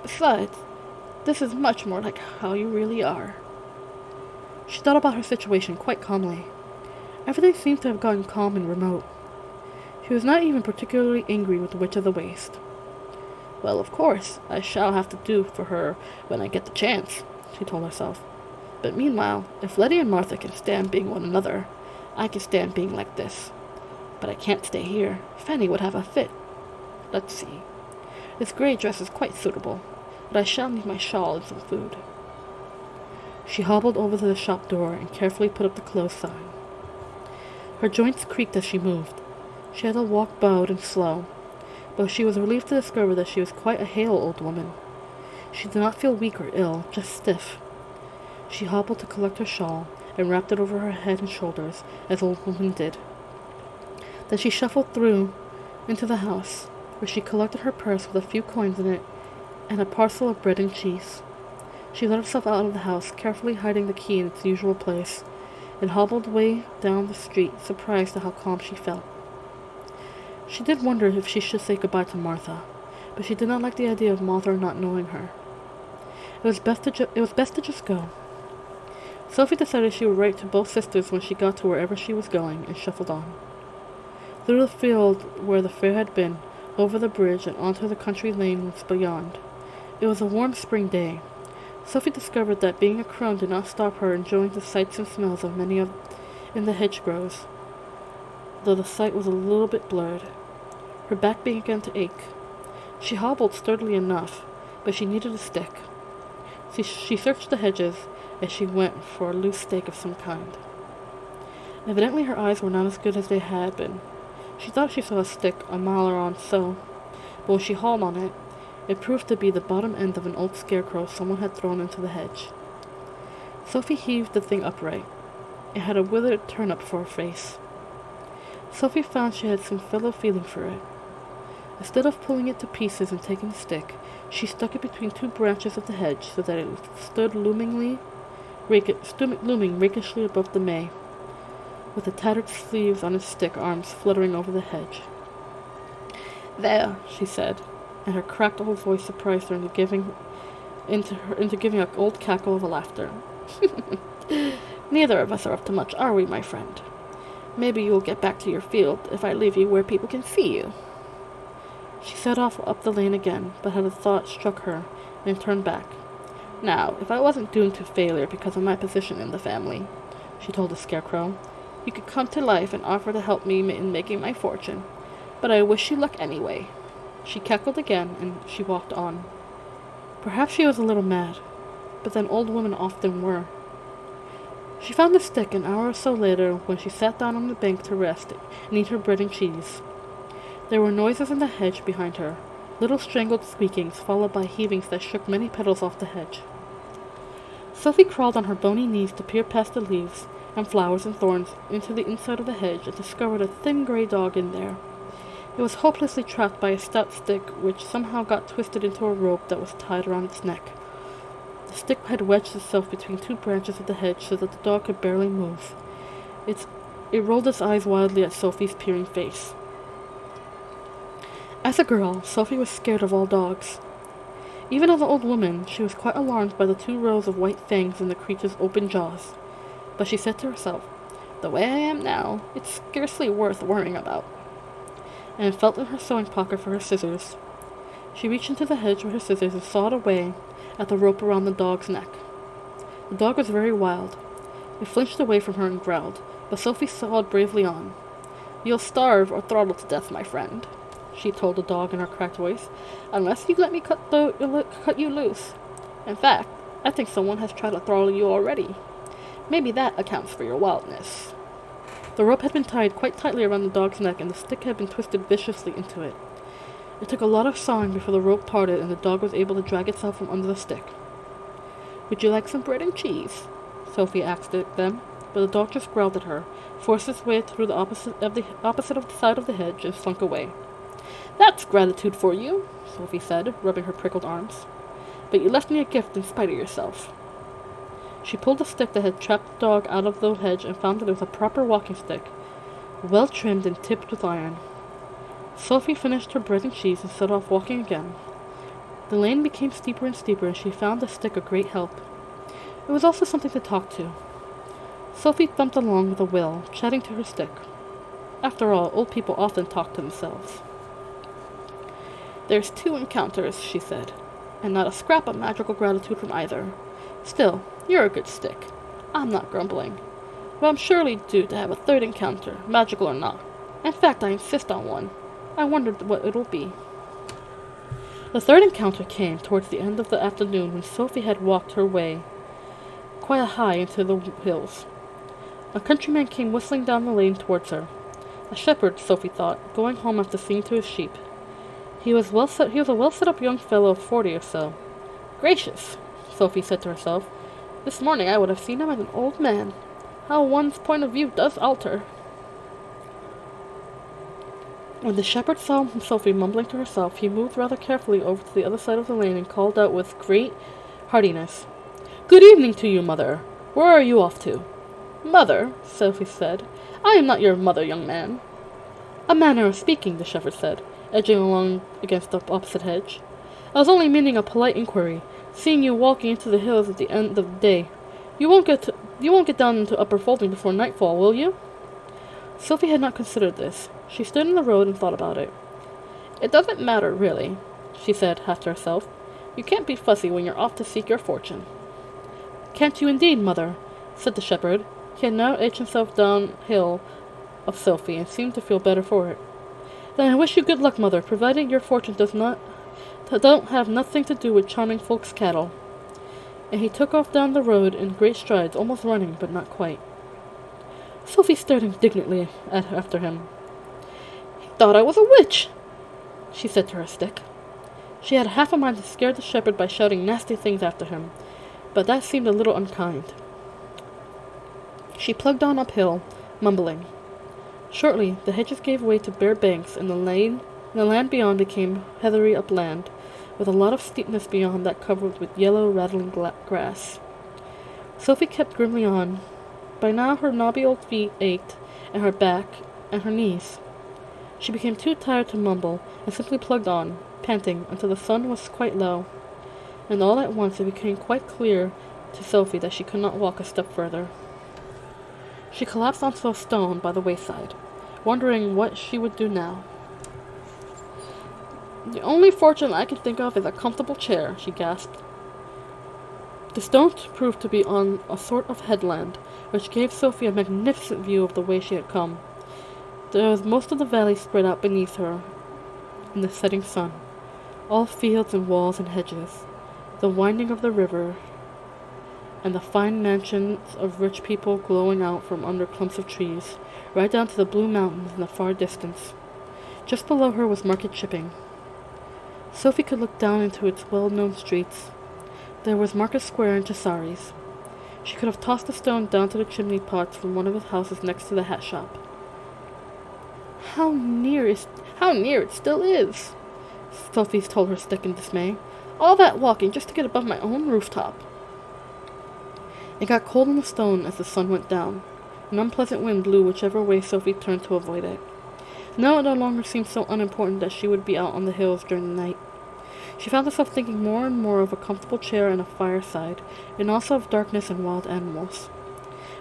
Besides, this is much more like how you really are. She thought about her situation quite calmly. Everything seemed to have gotten calm and remote. She was not even particularly angry with the Witch of the Waste. Well, of course, I shall have to do for her when I get the chance, she told herself. But meanwhile, if Letty and Martha can stand being one another, I can stand being like this. But I can't stay here. Fanny would have a fit. Let's see. This grey dress is quite suitable, but I shall need my shawl and some food. She hobbled over to the shop door and carefully put up the close sign. Her joints creaked as she moved. She had to walk bowed and slow, but she was relieved to discover that she was quite a hale old woman. She did not feel weak or ill, just stiff. She hobbled to collect her shawl and wrapped it over her head and shoulders, as old women did. Then she shuffled through into the house, where she collected her purse with a few coins in it and a parcel of bread and cheese. She let herself out of the house, carefully hiding the key in its usual place, and hobbled away down the street, surprised at how calm she felt. She did wonder if she should say goodbye to Martha, but she did not like the idea of Martha not knowing her. It was best to just go. Sophie decided she would write to both sisters when she got to wherever she was going, and shuffled on. Through the field where the fair had been, over the bridge, and onto the country lanes beyond. It was a warm spring day. Sophie discovered that being a crone did not stop her enjoying the sights and smells of many in the hedgerows, though the sight was a little bit blurred. Her back began to ache. She hobbled sturdily enough, but she needed a stick. She searched the hedges as she went for a loose stake of some kind. Evidently her eyes were not as good as they had been. She thought she saw a stick a mile or so, but when she hauled on it, it proved to be the bottom end of an old scarecrow someone had thrown into the hedge. Sophie heaved the thing upright. It had a withered turnip for a face. Sophie found she had some fellow feeling for it. Instead of pulling it to pieces and taking the stick, she stuck it between two branches of the hedge so that it stood looming rakishly above the May, with the tattered sleeves on its stick arms fluttering over the hedge. There, she said, and her cracked old voice surprised her into giving an old cackle of laughter. Neither of us are up to much, are we, my friend? Maybe you will get back to your field if I leave you where people can see you. She set off up the lane again, but had a thought struck her, and turned back. Now, if I wasn't doomed to failure because of my position in the family, she told the scarecrow, you could come to life and offer to help me in making my fortune. But I wish you luck anyway. She cackled again, and she walked on. Perhaps she was a little mad, but then old women often were. She found the stick an hour or so later when she sat down on the bank to rest and eat her bread and cheese. There were noises in the hedge behind her, little strangled squeakings followed by heavings that shook many petals off the hedge. Sophie crawled on her bony knees to peer past the leaves and flowers and thorns into the inside of the hedge and discovered a thin gray dog in there. It was hopelessly trapped by a stout stick which somehow got twisted into a rope that was tied around its neck. The stick had wedged itself between two branches of the hedge so that the dog could barely move. It rolled its eyes wildly at Sophie's peering face. As a girl, Sophie was scared of all dogs. Even as an old woman, she was quite alarmed by the 2 rows of white fangs in the creature's open jaws. But she said to herself, "The way I am now, it's scarcely worth worrying about," and felt in her sewing pocket for her scissors. She reached into the hedge with her scissors and sawed away at the rope around the dog's neck. The dog was very wild. It flinched away from her and growled, but Sophie sawed bravely on. "You'll starve or throttle to death, my friend," she told the dog in her cracked voice, "unless you let me cut you loose. In fact, I think someone has tried to throttle you already. Maybe that accounts for your wildness." The rope had been tied quite tightly around the dog's neck, and the stick had been twisted viciously into it. It took a lot of sawing before the rope parted and the dog was able to drag itself from under the stick. "Would you like some bread and cheese?" Sophie asked them, but the dog just growled at her, forced its way through the opposite of the side of the hedge, and slunk away. "That's gratitude for you," Sophie said, rubbing her prickled arms. "But you left me a gift in spite of yourself." She pulled the stick that had trapped the dog out of the hedge and found that it was a proper walking stick, well trimmed and tipped with iron. Sophie finished her bread and cheese and set off walking again. The lane became steeper and steeper, and she found the stick a great help. It was also something to talk to. Sophie thumped along with a will, chatting to her stick. After all, old people often talk to themselves. "There's 2 encounters," she said, "and not a scrap of magical gratitude from either. Still, you're a good stick. I'm not grumbling. But I'm surely due to have a 3rd encounter, magical or not. In fact, I insist on one. I wondered what it'll be." The 3rd encounter came towards the end of the afternoon when Sophie had walked her way quite high into the hills. A countryman came whistling down the lane towards her. A shepherd, Sophie thought, going home after seeing to his sheep. He was a well-set-up young fellow of 40 or so. "Gracious," Sophie said to herself, "this morning I would have seen him as an old man. How one's point of view does alter." When the shepherd saw Sophie mumbling to herself, he moved rather carefully over to the other side of the lane and called out with great heartiness, "Good evening to you, mother. Where are you off to?" "Mother," Sophie said, "I am not your mother, young man." "A manner of speaking," the shepherd said, edging along against the opposite hedge. "I was only meaning a polite inquiry, seeing you walking into the hills at the end of the day. You won't get down into Upper Folding before nightfall, will you?" Sophie had not considered this. She stood in the road and thought about it. "It doesn't matter, really," she said, half to herself. "You can't be fussy when you're off to seek your fortune." "Can't you indeed, mother?" said the shepherd. He had now edged himself downhill of Sophie, and seemed to feel better for it. "Then I wish you good luck, mother, provided your fortune don't have nothing to do with charming folks' cattle." And he took off down the road in great strides, almost running, but not quite. Sophie stared indignantly after him. "He thought I was a witch," she said to her stick. She had half a mind to scare the shepherd by shouting nasty things after him, but that seemed a little unkind. She plugged on uphill, mumbling. Shortly, the hedges gave way to bare banks, and the land beyond became heathery upland, with a lot of steepness beyond that covered with yellow, rattling grass. Sophie kept grimly on. By now her knobby old feet ached, and her back, and her knees. She became too tired to mumble, and simply plugged on, panting, until the sun was quite low. And all at once it became quite clear to Sophie that she could not walk a step further. She collapsed onto a stone by the wayside, wondering what she would do now. "The only fortune I can think of is a comfortable chair," she gasped. The stone proved to be on a sort of headland, which gave Sophie a magnificent view of the way she had come. There was most of the valley spread out beneath her in the setting sun, all fields and walls and hedges, the winding of the river, and the fine mansions of rich people glowing out from under clumps of trees, right down to the blue mountains in the far distance. Just below her was Market Shipping. Sophie could look down into its well-known streets. There was Market Square and Cesari's. She could have tossed the stone down to the chimney pots from one of the houses next to the hat shop. How near it still is, Sophie told her stick in dismay. All that walking just to get above my own rooftop. It got cold on the stone as the sun went down. An unpleasant wind blew whichever way Sophie turned to avoid it. Now it no longer seemed so unimportant that she would be out on the hills during the night. She found herself thinking more and more of a comfortable chair and a fireside, and also of darkness and wild animals.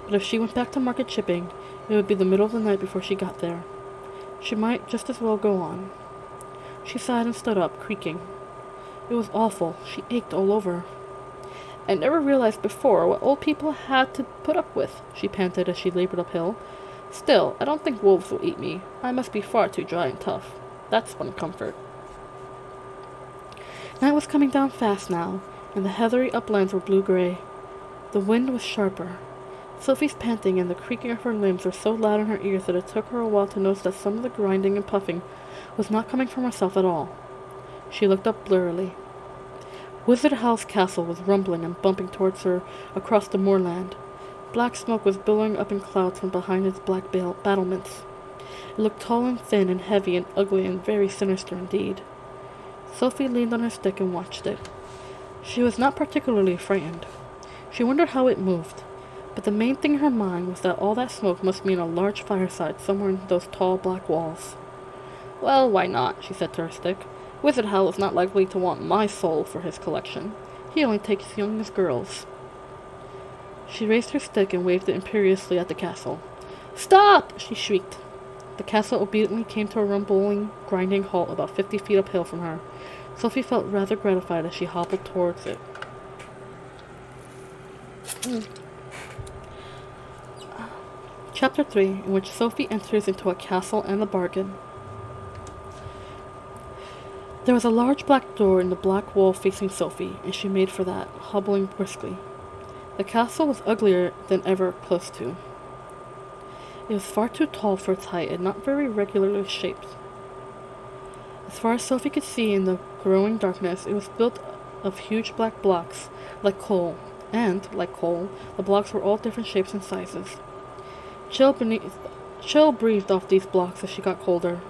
But if she went back to market shipping, it would be the middle of the night before she got there. She might just as well go on. She sighed and stood up, creaking. It was awful. She ached all over. I never realized before what old people had to put up with, she panted as she labored uphill. Still, I don't think wolves will eat me. I must be far too dry and tough. That's one comfort. Night was coming down fast now, and the heathery uplands were blue-gray. The wind was sharper. Sophie's panting and the creaking of her limbs were so loud in her ears that it took her a while to notice that some of the grinding and puffing was not coming from herself at all. She looked up blurrily. Wizard Howl's castle was rumbling and bumping towards her across the moorland. Black smoke was billowing up in clouds from behind its black battlements. It looked tall and thin and heavy and ugly and very sinister indeed. Sophie leaned on her stick and watched it. She was not particularly frightened. She wondered how it moved, but the main thing in her mind was that all that smoke must mean a large fireside somewhere in those tall black walls. Well, why not, she said to her stick. Wizard Howl is not likely to want my soul for his collection. He only takes young as girls. She raised her stick and waved it imperiously at the castle. Stop! She shrieked. The castle obediently came to a rumbling, grinding halt about 50 feet uphill from her. Sophie felt rather gratified as she hobbled towards it. Chapter 3, in which Sophie enters into a castle and a bargain. There was a large black door in the black wall facing Sophie, and she made for that, hobbling briskly. The castle was uglier than ever close to. It was far too tall for its height and not very regularly shaped. As far as Sophie could see in the growing darkness, it was built of huge black blocks, like coal, and, like coal, the blocks were all different shapes and sizes. Chill breathed off these blocks as she got closer,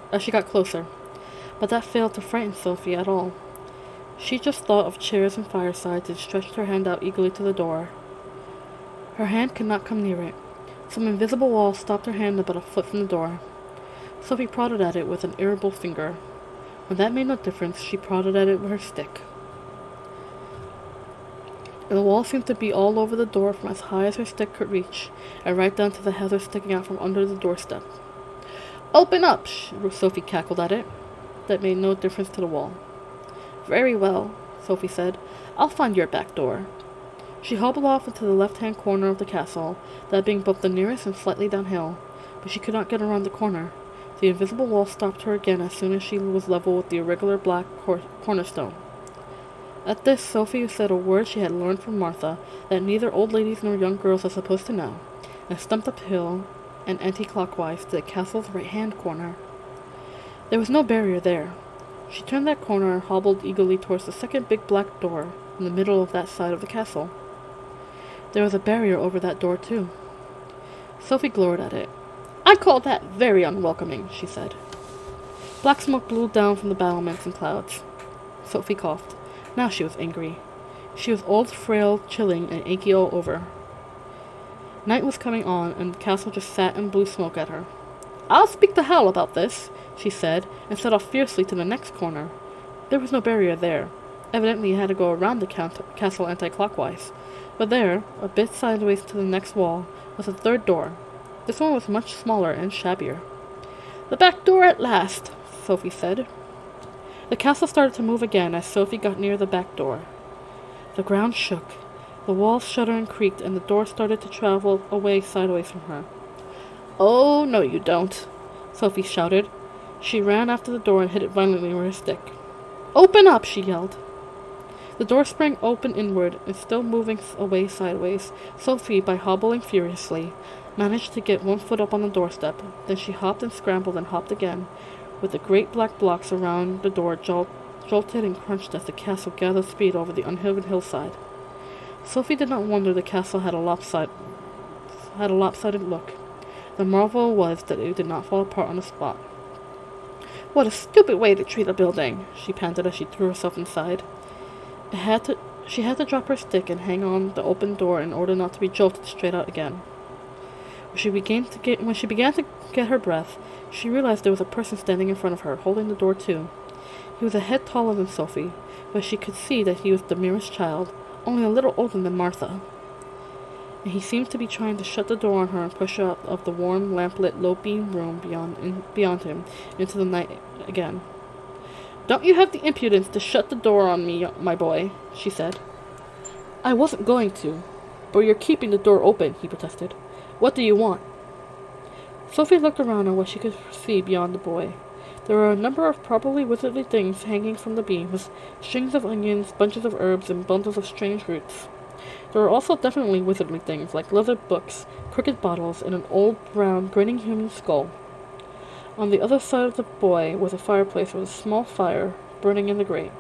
but that failed to frighten Sophie at all. She just thought of chairs and firesides and stretched her hand out eagerly to the door. Her hand could not come near it. Some invisible wall stopped her hand about a foot from the door. Sophie prodded at it with an irritable finger. When that made no difference, she prodded at it with her stick. The wall seemed to be all over the door from as high as her stick could reach, and right down to the heather sticking out from under the doorstep. Open up! Sophie cackled at it. That made no difference to the wall. Very well, Sophie said. I'll find your back door. She hobbled off into the left-hand corner of the castle, that being both the nearest and slightly downhill, but she could not get around the corner. The invisible wall stopped her again as soon as she was level with the irregular black cornerstone. At this, Sophie said a word she had learned from Martha, that neither old ladies nor young girls are supposed to know, and stumped uphill and anti-clockwise to the castle's right-hand corner. There was no barrier there. She turned that corner and hobbled eagerly towards the second big black door in the middle of that side of the castle. There was a barrier over that door, too. Sophie glowered at it. I call that very unwelcoming, she said. Black smoke blew down from the battlements and clouds. Sophie coughed. Now she was angry. She was old, frail, chilling, and achy all over. Night was coming on, and the castle just sat and blew smoke at her. I'll speak to Howl about this, she said, and set off fiercely to the next corner. There was no barrier there. Evidently you had to go around the castle anti-clockwise. But there, a bit sideways to the next wall, was a third door. This one was much smaller and shabbier. The back door at last, Sophie said. The castle started to move again as Sophie got near the back door. The ground shook. The walls shuddered and creaked, and the door started to travel away sideways from her. Oh, no you don't, Sophie shouted. She ran after the door and hit it violently with her stick. Open up, she yelled. The door sprang open inward, and still moving away sideways, Sophie, by hobbling furiously, managed to get one foot up on the doorstep. Then she hopped and scrambled and hopped again, with the great black blocks around the door jolted and crunched as the castle gathered speed over the uneven hillside. Sophie did not wonder the castle had a lopsided look. The marvel was that it did not fall apart on the spot. What a stupid way to treat a building, she panted as she threw herself inside. She had to drop her stick and hang on the open door in order not to be jolted straight out again. When she began to get her breath, she realized there was a person standing in front of her, holding the door too. He was a head taller than Sophie, but she could see that he was the merest child, only a little older than Martha. And he seemed to be trying to shut the door on her and push her out of the warm, lamp-lit, low-beamed room beyond him into the night again. "Don't you have the impudence to shut the door on me, my boy," she said. "I wasn't going to, but you're keeping the door open," he protested. "What do you want?" Sophie looked around on what she could see beyond the boy. There were a number of probably wizardly things hanging from the beams, strings of onions, bunches of herbs, and bundles of strange roots. There were also definitely wizardly things, like leather books, crooked bottles, and an old, brown, grinning human skull. On the other side of the boy was a fireplace with a small fire burning in the grate.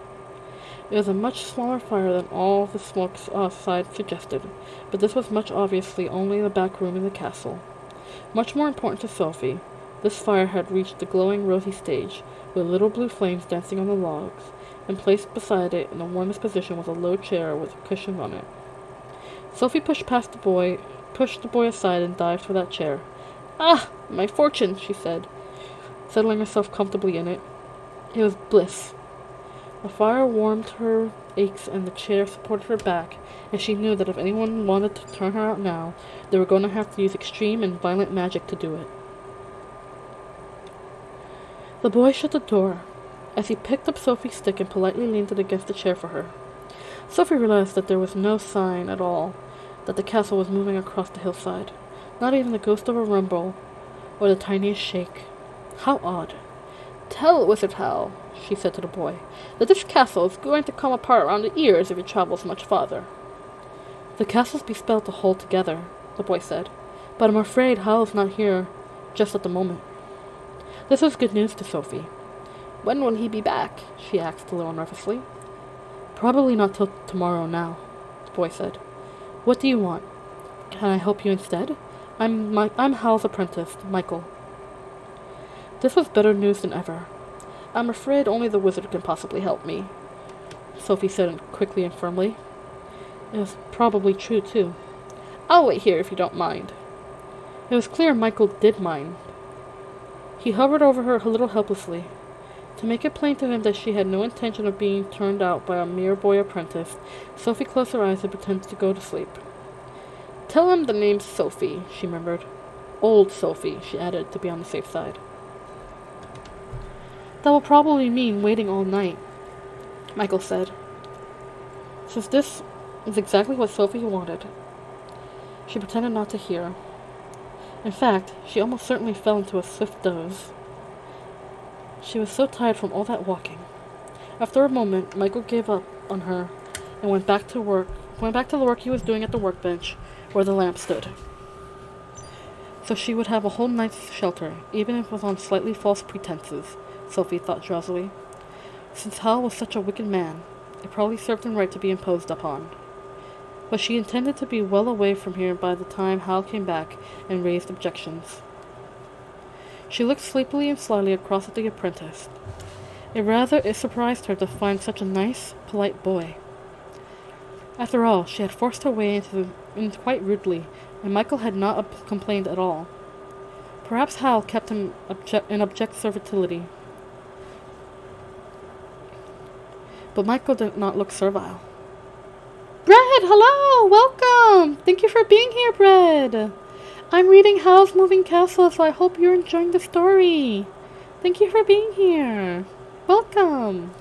It was a much smaller fire than all the smoke outside suggested, but this was much obviously only the back room in the castle. Much more important to Sophie, this fire had reached the glowing rosy stage, with little blue flames dancing on the logs, and placed beside it in the warmest position was a low chair with a cushion on it. Sophie pushed the boy aside and dived for that chair. "Ah, my fortune," she said, settling herself comfortably in it. It was bliss. The fire warmed her aches and the chair supported her back, and she knew that if anyone wanted to turn her out now, they were going to have to use extreme and violent magic to do it. The boy shut the door, as he picked up Sophie's stick and politely leaned it against the chair for her. Sophie realized that there was no sign at all that the castle was moving across the hillside, not even the ghost of a rumble or the tiniest shake. How odd. "Tell Wizard Howl," she said to the boy, "that this castle is going to come apart around the ears if it travels much farther." "The castle's be spelled to hold together," the boy said, "but I'm afraid Howl's not here just at the moment." This was good news to Sophie. "When will he be back?" she asked a little nervously. "Probably not till tomorrow now," the boy said. "What do you want? Can I help you instead? I'm Hal's apprentice, Michael." This was better news than ever. "I'm afraid only the wizard can possibly help me," Sophie said quickly and firmly. It was probably true, too. "I'll wait here if you don't mind." It was clear Michael did mind. He hovered over her a little helplessly. To make it plain to him that she had no intention of being turned out by a mere boy apprentice, Sophie closed her eyes and pretended to go to sleep. "Tell him the name's Sophie," she murmured. "Old Sophie," she added, to be on the safe side. "That will probably mean waiting all night," Michael said. Since this was exactly what Sophie wanted, she pretended not to hear. In fact, she almost certainly fell into a swift doze. She was so tired from all that walking. After a moment, Michael gave up on her and went back to the work he was doing at the workbench where the lamp stood. So she would have a whole night's shelter, even if it was on slightly false pretenses, Sophie thought drowsily. Since Hal was such a wicked man, it probably served him right to be imposed upon. But she intended to be well away from here by the time Hal came back and raised objections. She looked sleepily and slyly across at the apprentice. It surprised her to find such a nice, polite boy. After all, she had forced her way in quite rudely, and Michael had not complained at all. Perhaps Hal kept him in abject servility. But Michael did not look servile. "Bread, hello! Welcome! Thank you for being here, Bread! I'm reading Howl's Moving Castle, so I hope you're enjoying the story. Thank you for being here. Welcome."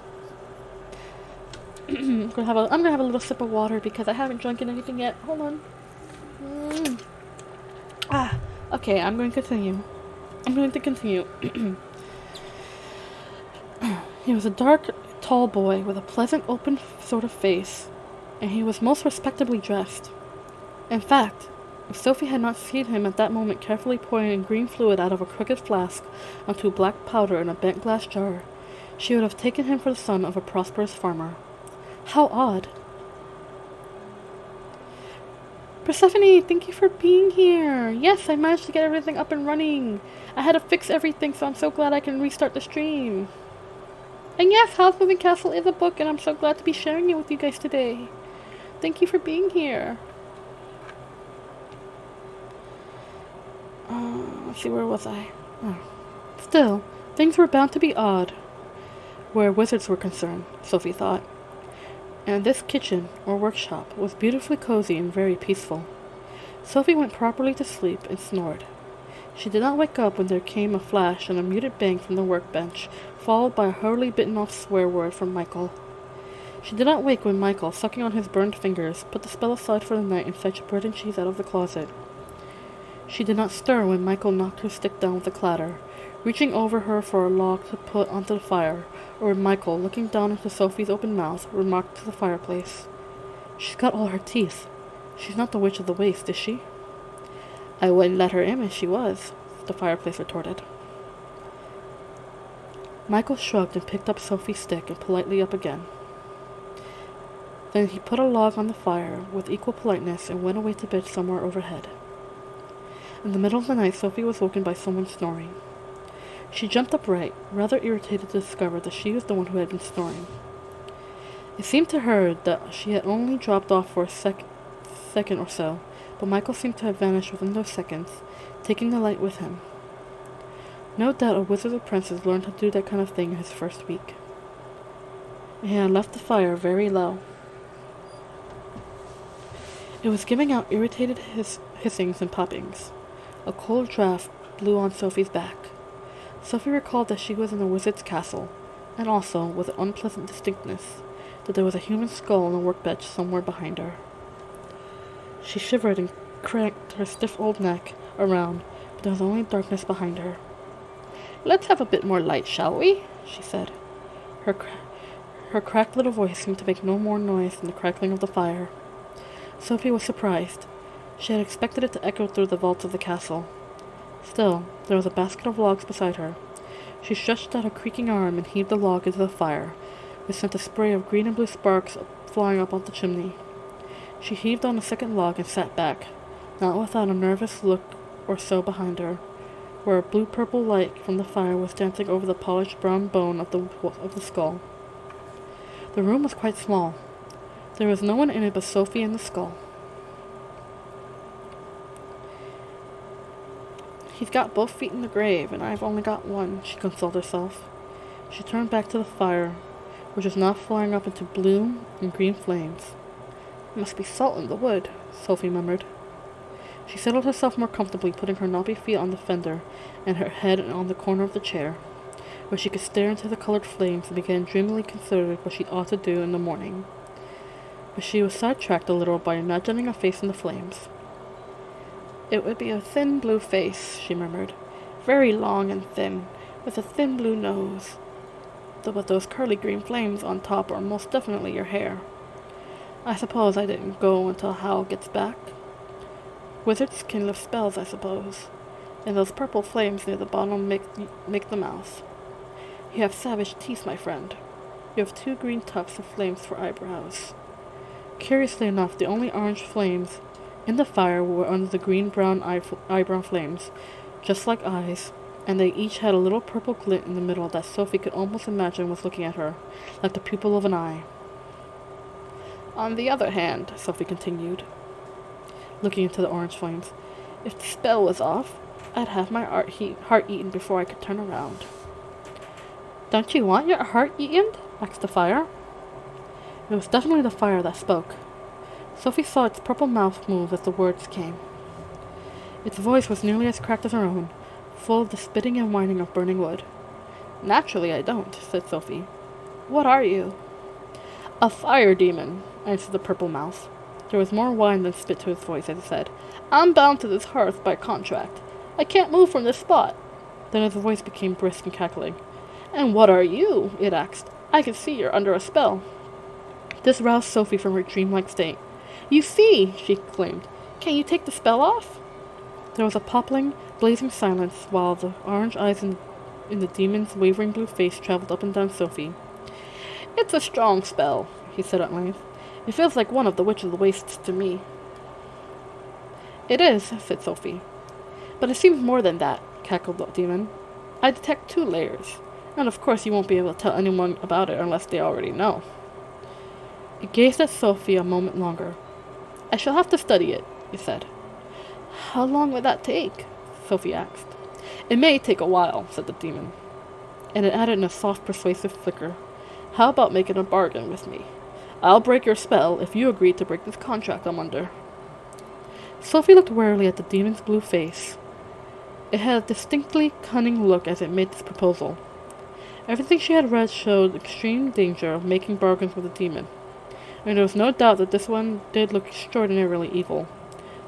I'm gonna have a little sip of water because I haven't drunk anything yet. Hold on. Okay, I'm going to continue. He was a dark, tall boy with a pleasant, open sort of face, and he was most respectably dressed. In fact, if Sophie had not seen him at that moment carefully pouring green fluid out of a crooked flask onto black powder in a bent glass jar, she would have taken him for the son of a prosperous farmer. How odd! Persephone, thank you for being here. Yes, I managed to get everything up and running. I had to fix everything, so I'm so glad I can restart the stream. And yes, Howl's Moving Castle is a book, and I'm so glad to be sharing it with you guys today. Thank you for being here. Let's see, where was I? Oh. Still, things were bound to be odd where wizards were concerned, Sophie thought. And this kitchen, or workshop, was beautifully cozy and very peaceful. Sophie went properly to sleep and snored. She did not wake up when there came a flash and a muted bang from the workbench, followed by a hurriedly bitten-off swear word from Michael. She did not wake when Michael, sucking on his burned fingers, put the spell aside for the night and fetched bread and cheese out of the closet. She did not stir when Michael knocked her stick down with a clatter, reaching over her for a log to put onto the fire, or when Michael, looking down into Sophie's open mouth, remarked to the fireplace, "She's got all her teeth. She's not the Witch of the Waste, is she?" "I wouldn't let her in if she was," the fireplace retorted. Michael shrugged and picked up Sophie's stick and politely up again. Then he put a log on the fire with equal politeness and went away to bed somewhere overhead. In the middle of the night, Sophie was woken by someone snoring. She jumped upright, rather irritated to discover that she was the one who had been snoring. It seemed to her that she had only dropped off for a second or so, but Michael seemed to have vanished within those seconds, taking the light with him. No doubt a wizard's apprentice learned how to do that kind of thing in his first week. He had left the fire very low. It was giving out irritated hissings and poppings. A cold draft blew on Sophie's back. Sophie recalled that she was in a wizard's castle, and also, with an unpleasant distinctness, that there was a human skull on a workbench somewhere behind her. She shivered and cracked her stiff old neck around, but there was only darkness behind her. "Let's have a bit more light, shall we?" she said. Her cracked little voice seemed to make no more noise than the crackling of the fire. Sophie was surprised. She had expected it to echo through the vaults of the castle. Still, there was a basket of logs beside her. She stretched out a creaking arm and heaved the log into the fire, which sent a spray of green and blue sparks flying up on the chimney. She heaved on a second log and sat back, not without a nervous look or so behind her, where a blue-purple light from the fire was dancing over the polished brown bone of the skull. The room was quite small. There was no one in it but Sophie and the skull. "He's got both feet in the grave, and I've only got one," she consoled herself. She turned back to the fire, which was now flaring up into blue and green flames. "It must be salt in the wood," Sophie murmured. She settled herself more comfortably, putting her knobby feet on the fender and her head on the corner of the chair, where she could stare into the colored flames and began dreamily considering what she ought to do in the morning. But she was sidetracked a little by imagining a face in the flames. "It would be a thin blue face," she murmured, "very long and thin, with a thin blue nose. But those curly green flames on top are most definitely your hair. I suppose I didn't go until Howl gets back. Wizards can lift spells, I suppose, and those purple flames near the bottom make the mouth. You have savage teeth, my friend. You have 2 green tufts of flames for eyebrows." Curiously enough, the only orange flames in the fire were under the green-brown eyebrow flames, just like eyes, and they each had a little purple glint in the middle that Sophie could almost imagine was looking at her, like the pupil of an eye. "On the other hand," Sophie continued, looking into the orange flames, "if the spell was off, I'd have my heart eaten before I could turn around." "Don't you want your heart eaten?" asked the fire. It was definitely the fire that spoke. Sophie saw its purple mouth move as the words came. Its voice was nearly as cracked as her own, full of the spitting and whining of burning wood. "Naturally I don't," said Sophie. "What are you?" "A fire demon," answered the purple mouth. There was more whine than spit to his voice as he said, "I'm bound to this hearth by contract. I can't move from this spot." Then his voice became brisk and cackling. "And what are you?" it asked. "I can see you're under a spell." This roused Sophie from her dreamlike state. "You see!" she exclaimed. "Can you take the spell off?" There was a popping, blazing silence while the orange eyes in the demon's wavering blue face traveled up and down Sophie. "It's a strong spell," he said at length. "It feels like one of the Witch of the Wastes to me." It is, said Sophie. But it seems more than that, cackled the demon. I detect 2 layers, and of course you won't be able to tell anyone about it unless they already know. He gazed at Sophie a moment longer. I shall have to study it, he said. How long would that take? Sophie asked. It may take a while, said the demon. And it added in a soft, persuasive flicker. How about making a bargain with me? I'll break your spell if you agree to break this contract I'm under. Sophie looked warily at the demon's blue face. It had a distinctly cunning look as it made this proposal. Everything she had read showed extreme danger of making bargains with a demon, and there was no doubt that this one did look extraordinarily evil.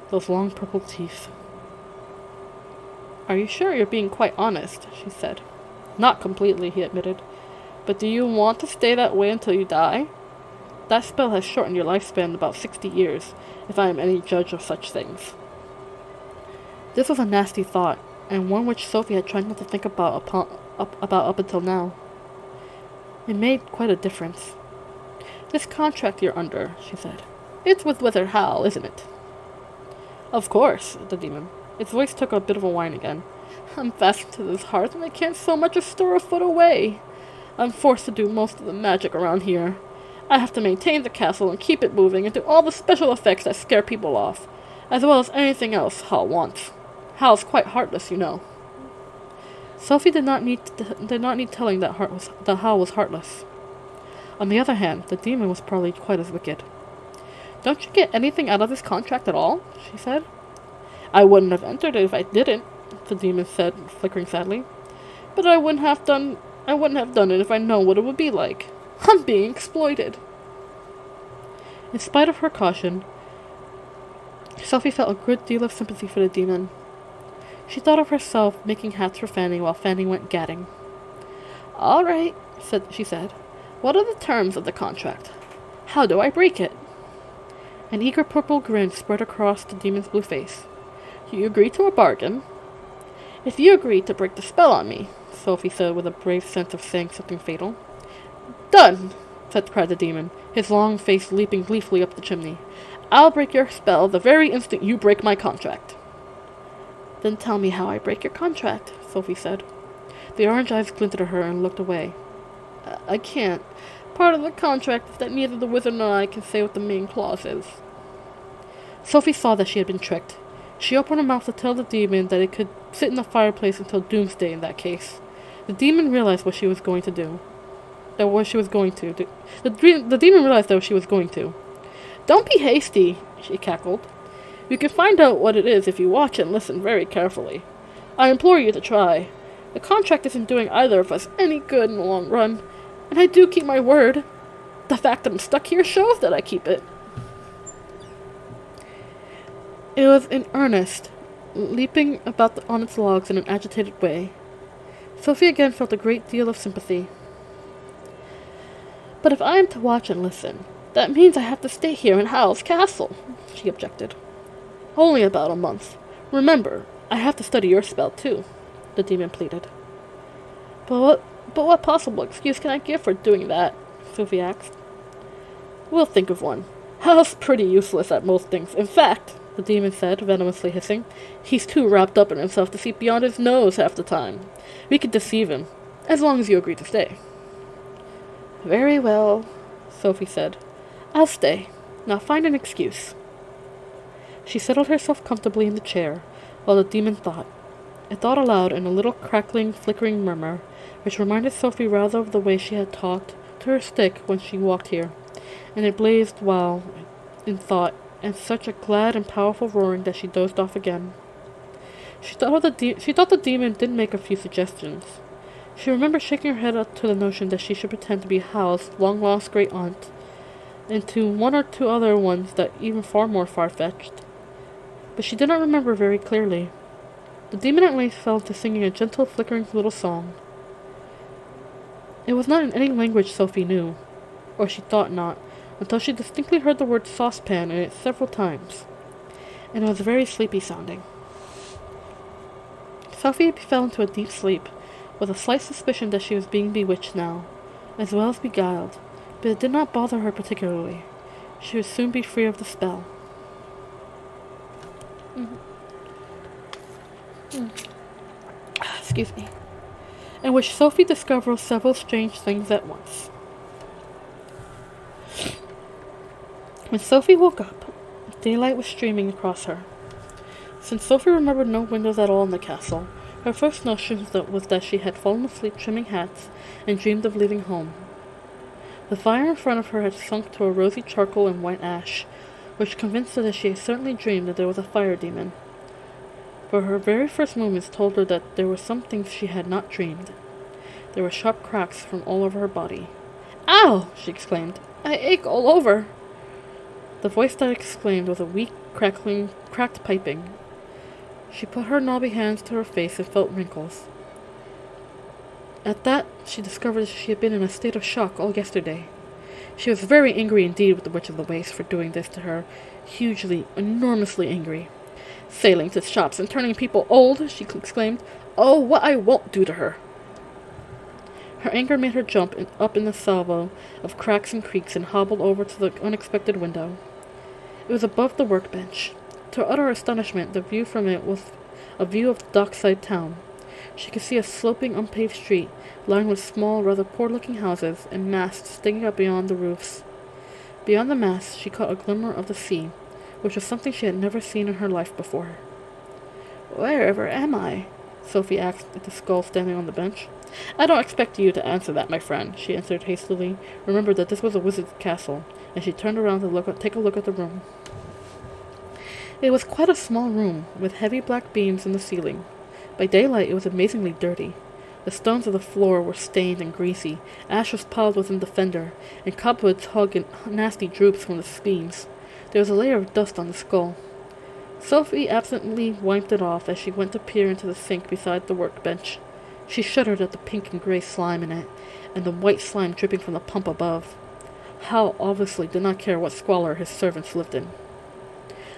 Those long purple teeth. Are you sure you're being quite honest? She said. Not completely, he admitted. But do you want to stay that way until you die? That spell has shortened your lifespan about 60 years, if I am any judge of such things. This was a nasty thought, and one which Sophie had tried not to think about up until now. It made quite a difference. This contract you're under, she said. It's with Wizard Howl, isn't it? Of course, the demon. Its voice took a bit of a whine again. I'm fastened to this hearth, and I can't so much as stir a foot away. I'm forced to do most of the magic around here. I have to maintain the castle and keep it moving and do all the special effects that scare people off, as well as anything else Howl wants. Howl's quite heartless, you know. Sophie did not need telling that Howl was heartless. On the other hand, the demon was probably quite as wicked. Don't you get anything out of this contract at all? She said. I wouldn't have entered it if I didn't, the demon said, flickering sadly. But I wouldn't have done it if I known what it would be like. I'm being exploited. In spite of her caution, Sophie felt a good deal of sympathy for the demon. She thought of herself making hats for Fanny while Fanny went gadding. All right, she said. What are the terms of the contract? How do I break it? An eager purple grin spread across the demon's blue face. You agree to a bargain? If you agree to break the spell on me, Sophie said with a brave sense of saying something fatal. Done, cried the demon, his long face leaping gleefully up the chimney. I'll break your spell the very instant you break my contract. Then tell me how I break your contract, Sophie said. The orange eyes glinted at her and looked away. I can't. Part of the contract is that neither the wizard nor I can say what the main clause is. Sophie saw that she had been tricked. She opened her mouth to tell the demon that it could sit in the fireplace until doomsday in that case. The demon realized what she was going to do. The demon realized that she was going to. Don't be hasty, she cackled. You can find out what it is if you watch and listen very carefully. I implore you to try. The contract isn't doing either of us any good in the long run, and I do keep my word. The fact that I'm stuck here shows that I keep it. It was in earnest, leaping about on its logs in an agitated way. Sophie again felt a great deal of sympathy. But if I am to watch and listen, that means I have to stay here in Howl's castle, she objected. Only about a month. Remember, I have to study your spell too, the demon pleaded. But what possible excuse can I give for doing that? Sophie asked. We'll think of one. Howl's pretty useless at most things. In fact, the demon said, venomously hissing, he's too wrapped up in himself to see beyond his nose half the time. We could deceive him, as long as you agree to stay. Very well, Sophie said. I'll stay. Now find an excuse. She settled herself comfortably in the chair, while the demon thought. It thought aloud in a little crackling, flickering murmur, which reminded Sophie rather of the way she had talked to her stick when she walked here, and it blazed while in thought, and such a glad and powerful roaring that she dozed off again. She thought the demon did make a few suggestions. She remembered shaking her head up to the notion that she should pretend to be Howl's long-lost great-aunt, and to one or two other ones that even far more far-fetched. But she did not remember very clearly. The demon at length fell to singing a gentle, flickering little song. It was not in any language Sophie knew, or she thought not, until she distinctly heard the word saucepan in it several times, and it was very sleepy-sounding. Sophie fell into a deep sleep, with a slight suspicion that she was being bewitched now, as well as beguiled, but it did not bother her particularly. She would soon be free of the spell. Excuse me. In which Sophie discovers several strange things at once. When Sophie woke up, daylight was streaming across her. Since Sophie remembered no windows at all in the castle, her first notion was that she had fallen asleep trimming hats and dreamed of leaving home. The fire in front of her had sunk to a rosy charcoal and white ash, which convinced her that she had certainly dreamed that there was a fire demon. But her very first moments told her that there were some things she had not dreamed. There were sharp cracks from all over her body. "Ow!" she exclaimed. "I ache all over." The voice that exclaimed was a weak, cracked piping. She put her knobby hands to her face and felt wrinkles. At that, she discovered she had been in a state of shock all yesterday. She was very angry indeed with the Witch of the Waste for doing this to her. Hugely, enormously angry. "Sailing to shops and turning people old," she exclaimed. "Oh, what I won't do to her!" Her anger made her jump up in the salvo of cracks and creaks and hobbled over to the unexpected window. It was above the workbench. To her utter astonishment, the view from it was a view of the dockside town. She could see a sloping, unpaved street, lined with small, rather poor-looking houses, and masts sticking up beyond the roofs. Beyond the masts, she caught a glimmer of the sea, which was something she had never seen in her life before. "Wherever am I?" Sophie asked at the skull standing on the bench. "I don't expect you to answer that, my friend," she answered hastily, remembered that this was a wizard's castle, and she turned around to take a look at the room. It was quite a small room, with heavy black beams in the ceiling. By daylight it was amazingly dirty. The stones of the floor were stained and greasy, ash was piled within the fender, and cobwebs hung in nasty droops from the beams. There was a layer of dust on the skull. Sophie absently wiped it off as she went to peer into the sink beside the workbench. She shuddered at the pink and gray slime in it, and the white slime dripping from the pump above. Howl obviously did not care what squalor his servants lived in.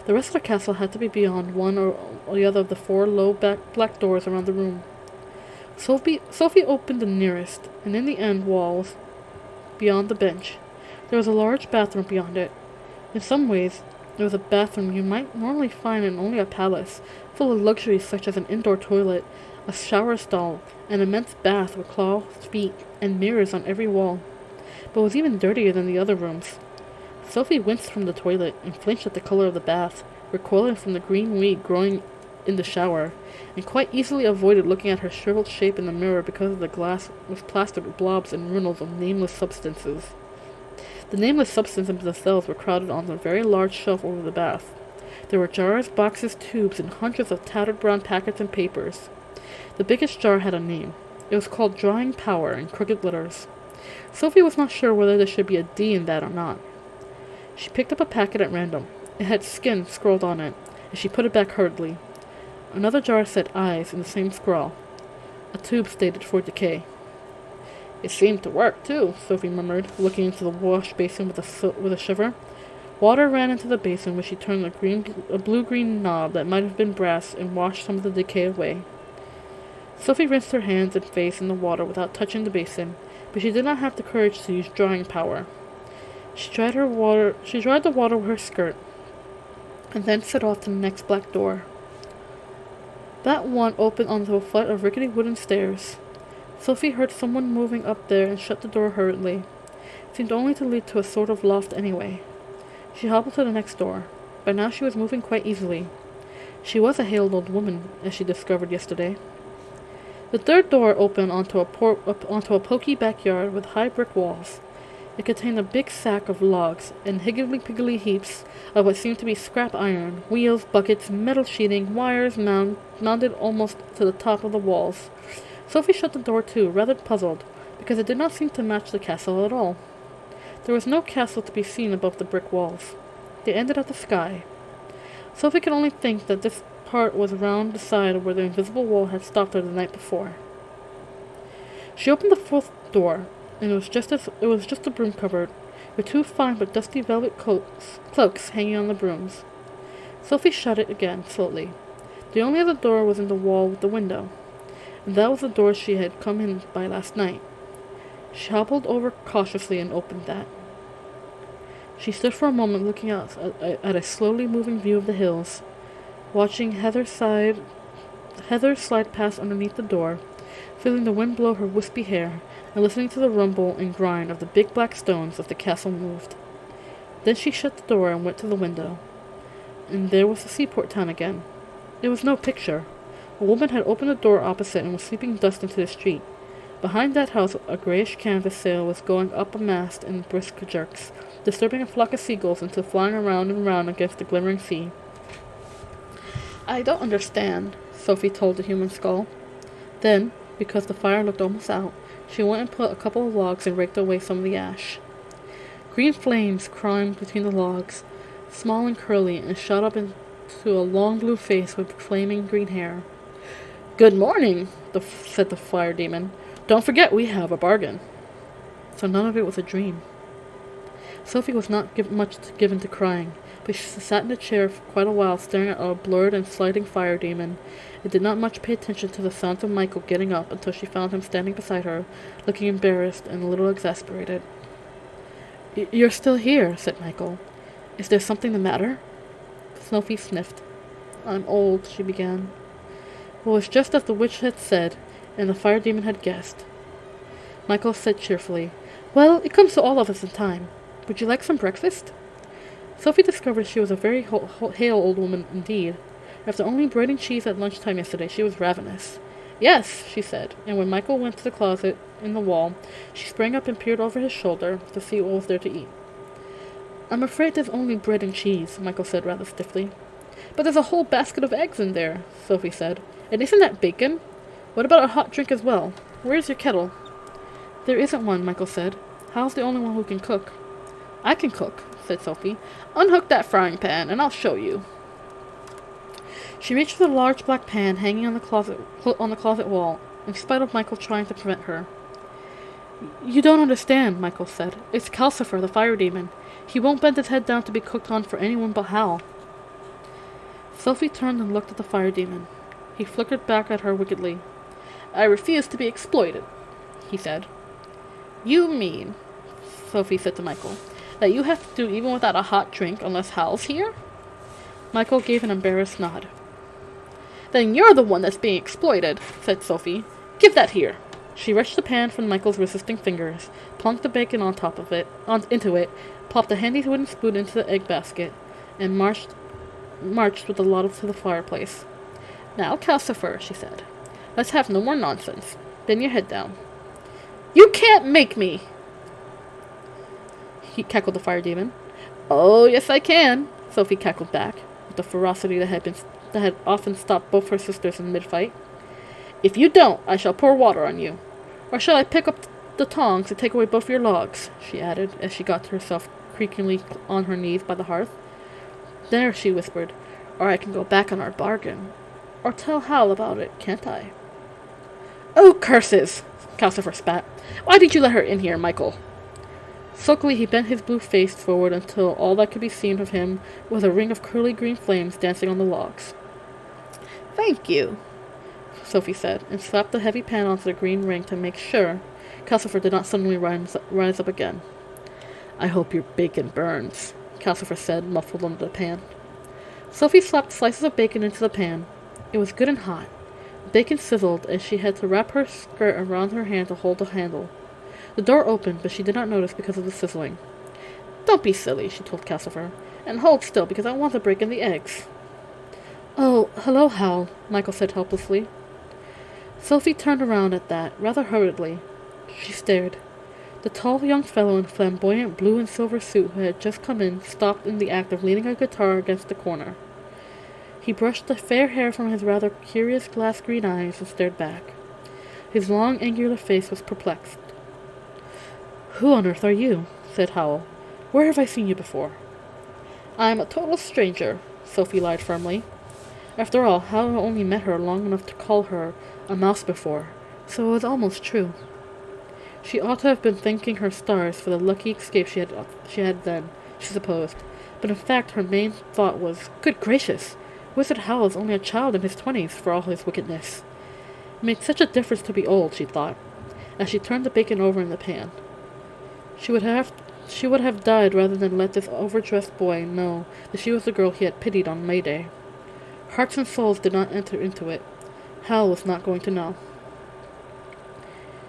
The rest of the castle had to be beyond one or the other of the 4 low black doors around the room. Sophie opened the nearest, and in the end walls, beyond the bench, there was a large bathroom beyond it. In some ways, it was a bathroom you might normally find in only a palace, full of luxuries such as an indoor toilet, a shower stall, an immense bath with cloth feet, and mirrors on every wall, but was even dirtier than the other rooms. Sophie winced from the toilet and flinched at the color of the bath, recoiling from the green weed growing in the shower, and quite easily avoided looking at her shriveled shape in the mirror because the glass was plastered with blobs and riddles of nameless substances. The nameless substances themselves were crowded on a very large shelf over the bath. There were jars, boxes, tubes, and hundreds of tattered brown packets and papers. The biggest jar had a name. It was called Drawing Power in crooked letters. Sophie was not sure whether there should be a D in that or not. She picked up a packet at random. It had skin scrawled on it, and she put it back hurriedly. Another jar said eyes in the same scrawl. A tube stated for decay. "It seemed to work, too," Sophie murmured, looking into the wash basin with a shiver. Water ran into the basin when she turned a blue-green knob that might have been brass and washed some of the decay away. Sophie rinsed her hands and face in the water without touching the basin, but she did not have the courage to use drawing power. She dried the water with her skirt, and then set off to the next black door. That one opened onto a flight of rickety wooden stairs. Sophie heard someone moving up there and shut the door hurriedly. It seemed only to lead to a sort of loft anyway. She hobbled to the next door. By now she was moving quite easily. She was a hale old woman, as she discovered yesterday. The third door opened onto a poky backyard with high brick walls. It contained a big sack of logs and higgledy-piggledy heaps of what seemed to be scrap iron, wheels, buckets, metal sheeting, wires mounted almost to the top of the walls. Sophie shut the door too, rather puzzled, because it did not seem to match the castle at all. There was no castle to be seen above the brick walls. They ended at the sky. Sophie could only think that this part was round the side where the invisible wall had stopped her the night before. She opened the 4th door, and it was just a broom cupboard, with 2 fine but dusty velvet cloaks hanging on the brooms. Sophie shut it again, slowly. The only other door was in the wall with the window, and that was the door she had come in by last night. She hobbled over cautiously and opened that. She stood for a moment looking out at a slowly moving view of the hills. watching Heather slide past underneath the door, feeling the wind blow her wispy hair, and listening to the rumble and grind of the big black stones as the castle moved. Then she shut the door and went to the window. And there was the seaport town again. It was no picture. A woman had opened the door opposite and was sweeping dust into the street. Behind that house, a grayish canvas sail was going up a mast in brisk jerks, disturbing a flock of seagulls into flying around and round against the glimmering sea. "I don't understand," Sophie told the human skull. Then, because the fire looked almost out, she went and put a couple of logs and raked away some of the ash. Green flames climbed between the logs, small and curly, and shot up into a long blue face with flaming green hair. "Good morning," said the fire demon. "Don't forget we have a bargain." So none of it was a dream. Sophie was not much given to crying, but she sat in a chair for quite a while staring at a blurred and sliding fire demon, and did not much pay attention to the sounds of Michael getting up until she found him standing beside her, looking embarrassed and a little exasperated. "You're still here," said Michael. "Is there something the matter?" Sophie sniffed. "I'm old," she began. It was just as the witch had said, and the fire demon had guessed. Michael said cheerfully, "Well, it comes to all of us in time. Would you like some breakfast?" Sophie discovered she was a very hale old woman indeed. After only bread and cheese at lunchtime yesterday, she was ravenous. "Yes," she said, and when Michael went to the closet in the wall, she sprang up and peered over his shoulder to see what was there to eat. "I'm afraid there's only bread and cheese," Michael said rather stiffly. "But there's a whole basket of eggs in there," Sophie said. "And isn't that bacon? What about a hot drink as well? Where's your kettle?" "There isn't one," Michael said. "Hal's the only one who can cook." "I can cook," said Sophie. "Unhook that frying pan, and I'll show you." She reached for the large black pan hanging on the closet wall, in spite of Michael trying to prevent her. "You don't understand," Michael said. "It's Calcifer, the fire demon. He won't bend his head down to be cooked on for anyone but Howl." Sophie turned and looked at the fire demon. He flickered back at her wickedly. "I refuse to be exploited," he said. "You mean," Sophie said to Michael, "that you have to do even without a hot drink unless Howl's here?" Michael gave an embarrassed nod. "Then you're the one that's being exploited," said Sophie. "Give that here." She wrenched the pan from Michael's resisting fingers, plunked the bacon on top of it, into it, popped a handy wooden spoon into the egg basket, and marched with the lot to the fireplace. "Now, Calcifer," she said, "let's have no more nonsense. Bend your head down." "You can't make me!" cackled the fire demon. "Oh, yes I can," Sophie cackled back, with the ferocity that had often stopped both her sisters in mid-fight. "If you don't, I shall pour water on you. Or shall I pick up the tongs and take away both your logs?" she added, as she got herself creakingly on her knees by the hearth. "There," she whispered, "or I can go back on our bargain. Or tell Howl about it, can't I?" "Oh, curses!" Calcifer spat. "Why did you let her in here, Michael?" Sulkily he bent his blue face forward until all that could be seen of him was a ring of curly green flames dancing on the logs. "Thank you," Sophie said, and slapped the heavy pan onto the green ring to make sure Calcifer did not suddenly rise up again. "I hope your bacon burns," Calcifer said, muffled under the pan. Sophie slapped slices of bacon into the pan. It was good and hot. The bacon sizzled, and she had to wrap her skirt around her hand to hold the handle. The door opened, but she did not notice because of the sizzling. "Don't be silly," she told Calcifer, "and hold still because I want to break in the eggs." "Oh, hello, Howl," Michael said helplessly. Sophie turned around at that, rather hurriedly. She stared. The tall young fellow in flamboyant blue and silver suit who had just come in stopped in the act of leaning a guitar against the corner. He brushed the fair hair from his rather curious glass-green eyes and stared back. His long, angular face was perplexed. "Who on earth are you?" said Howl. "Where have I seen you before?" "I'm a total stranger," Sophie lied firmly. After all, Howl had only met her long enough to call her a mouse before, so it was almost true. She ought to have been thanking her stars for the lucky escape she had then, she supposed, but in fact her main thought was, "Good gracious! Wizard Howl is only a child in his 20s, for all his wickedness." It made such a difference to be old, she thought, as she turned the bacon over in the pan. She would have died rather than let this overdressed boy know that she was the girl he had pitied on May Day. Hearts and souls did not enter into it. Howl was not going to know.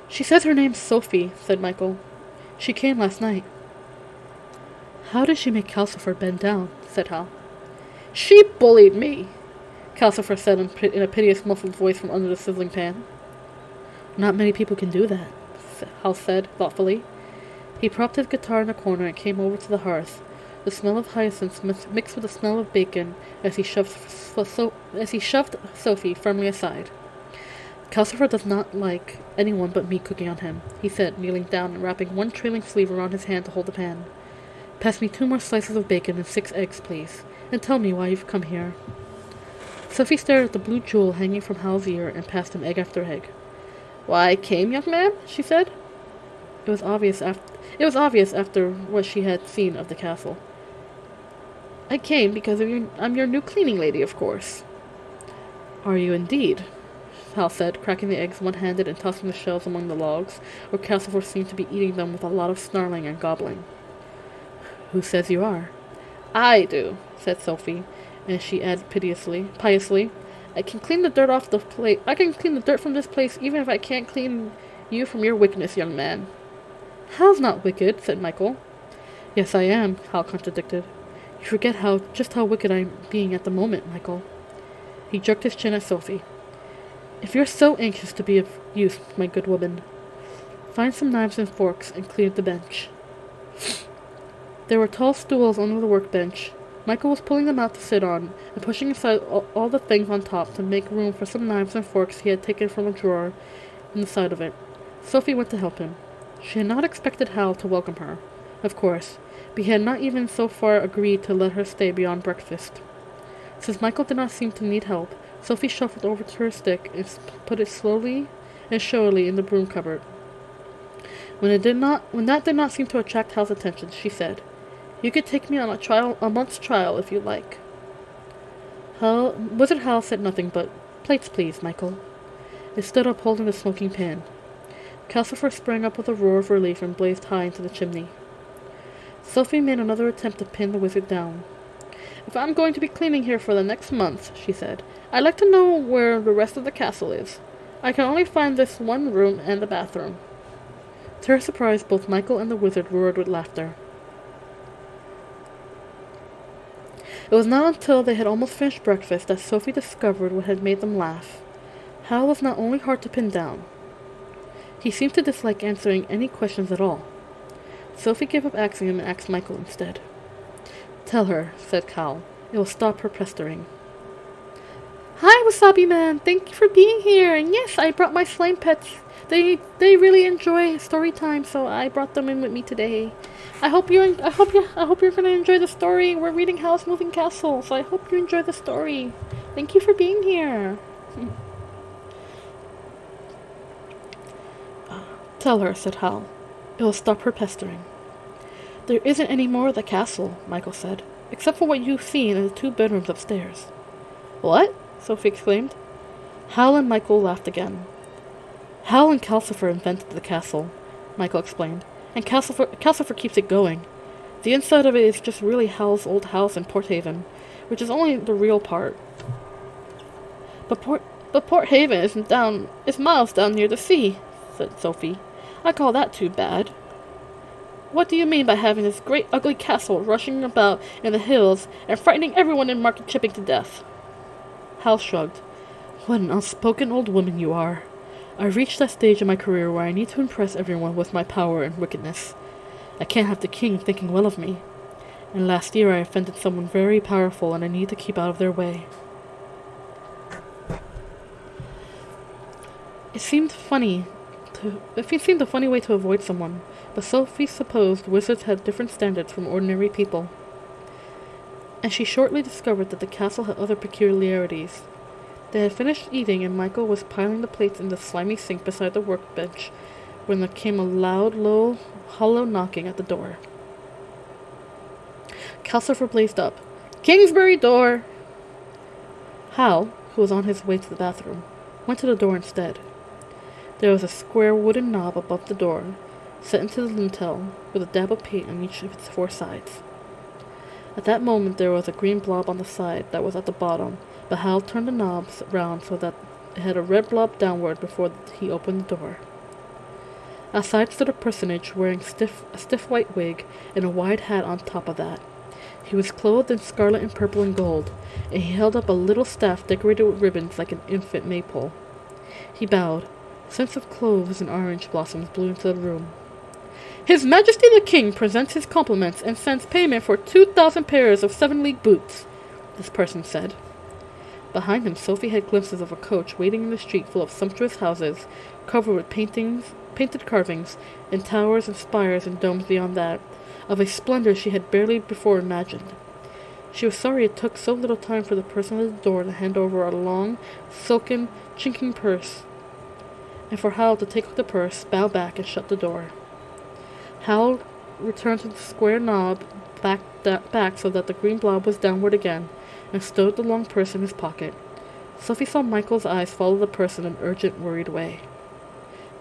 She says her name's Sophie, said Michael. She came last night. How did she make Calcifer bend down? Said Howl. She bullied me, Calcifer said in a piteous, muffled voice from under the sizzling pan. Not many people can do that, Howl said, thoughtfully. He propped his guitar in a corner and came over to the hearth, the smell of hyacinths mixed with the smell of bacon as he shoved Sophie firmly aside. Calcifer does not like anyone but me cooking on him, he said, kneeling down and wrapping one trailing sleeve around his hand to hold the pan. Pass me 2 more slices of bacon and 6 eggs, please, and tell me why you've come here. Sophie stared at the blue jewel hanging from Howl's ear and passed him egg after egg. Why I came, young man? She said. It was obvious after what she had seen of the castle. I came because I'm your new cleaning lady, of course. Are you indeed? Howl said, cracking the eggs one-handed and tossing the shells among the logs, where Calcifer seemed to be eating them with a lot of snarling and gobbling. Who says you are? I do, said Sophie, and she added piously, I can clean the dirt off the plate. I can clean the dirt from this place, even if I can't clean you from your wickedness, young man. Howl's not wicked, said Michael. Yes, I am, Howl contradicted. You forget just how wicked I'm being at the moment, Michael. He jerked his chin at Sophie. If you're so anxious to be of use, my good woman, find some knives and forks and clear the bench. There were tall stools under the workbench. Michael was pulling them out to sit on, and pushing aside all the things on top to make room for some knives and forks he had taken from a drawer in the side of it. Sophie went to help him. She had not expected Howl to welcome her, of course, but he had not even so far agreed to let her stay beyond breakfast. Since Michael did not seem to need help, Sophie shuffled over to her stick and put it slowly and showily in the broom cupboard. When that did not seem to attract Howl's attention, she said, You could take me on a month's trial if you like. Wizard Howl said nothing but, Plates, please, Michael. He stood up holding the smoking pan. Calcifer sprang up with a roar of relief and blazed high into the chimney. Sophie made another attempt to pin the wizard down. If I'm going to be cleaning here for the next month, she said, I'd like to know where the rest of the castle is. I can only find this one room and the bathroom. To her surprise, both Michael and the wizard roared with laughter. It was not until they had almost finished breakfast that Sophie discovered what had made them laugh. Howl was not only hard to pin down. He seemed to dislike answering any questions at all. Sophie gave up asking him and asked Michael instead. Tell her, said Howl. It will stop her pestering. Hi, Wasabi Man. Thank you for being here. And yes, I brought my slime pets. They really enjoy story time, so I brought them in with me today. I hope you're gonna enjoy the story. We're reading Howl's Moving Castle, so I hope you enjoy the story. Thank you for being here. Tell her, said Howl. It will stop her pestering. There isn't any more of the castle, Michael said, except for what you've seen in the 2 bedrooms upstairs. What? Sophie exclaimed. Howl and Michael laughed again. Howl and Calcifer invented the castle, Michael explained, and Calcifer keeps it going. The inside of it is just really Howl's old house in Port Haven, which is only the real part. But Port Haven is miles down near the sea, said Sophie. I call that too bad. What do you mean by having this great ugly castle rushing about in the hills and frightening everyone in Market Chipping to death? Howl shrugged. What an unspoken old woman you are. I've reached that stage in my career where I need to impress everyone with my power and wickedness. I can't have the king thinking well of me. And last year I offended someone very powerful and I need to keep out of their way. It seemed a funny way to avoid someone, but Sophie supposed wizards had different standards from ordinary people. And she shortly discovered that the castle had other peculiarities. They had finished eating, and Michael was piling the plates in the slimy sink beside the workbench when there came a loud, low, hollow knocking at the door. Calcifer blazed up. Kingsbury door! Howl, who was on his way to the bathroom, went to the door instead. There was a square wooden knob above the door, set into the lintel, with a dab of paint on each of its 4 sides. At that moment there was a green blob on the side that was at the bottom, but Hal turned the knobs round so that it had a red blob downward before he opened the door. Outside stood a personage wearing a stiff white wig and a wide hat on top of that. He was clothed in scarlet and purple and gold, and he held up a little staff decorated with ribbons like an infant maypole. He bowed. Scents of cloves and orange blossoms blew into the room. "His Majesty the King presents his compliments and sends payment for 2,000 pairs of 7-league boots," this person said. Behind him, Sophie had glimpses of a coach waiting in the street full of sumptuous houses, covered with painted carvings, and towers and spires and domes beyond that, of a splendor she had barely before imagined. She was sorry it took so little time for the person at the door to hand over a long, silken, chinking purse, and for Hal to take the purse, bow back, and shut the door. Hal returned to the square knob back so that the green blob was downward again, and stowed the long purse in his pocket. Sophie saw Michael's eyes follow the purse in an urgent, worried way.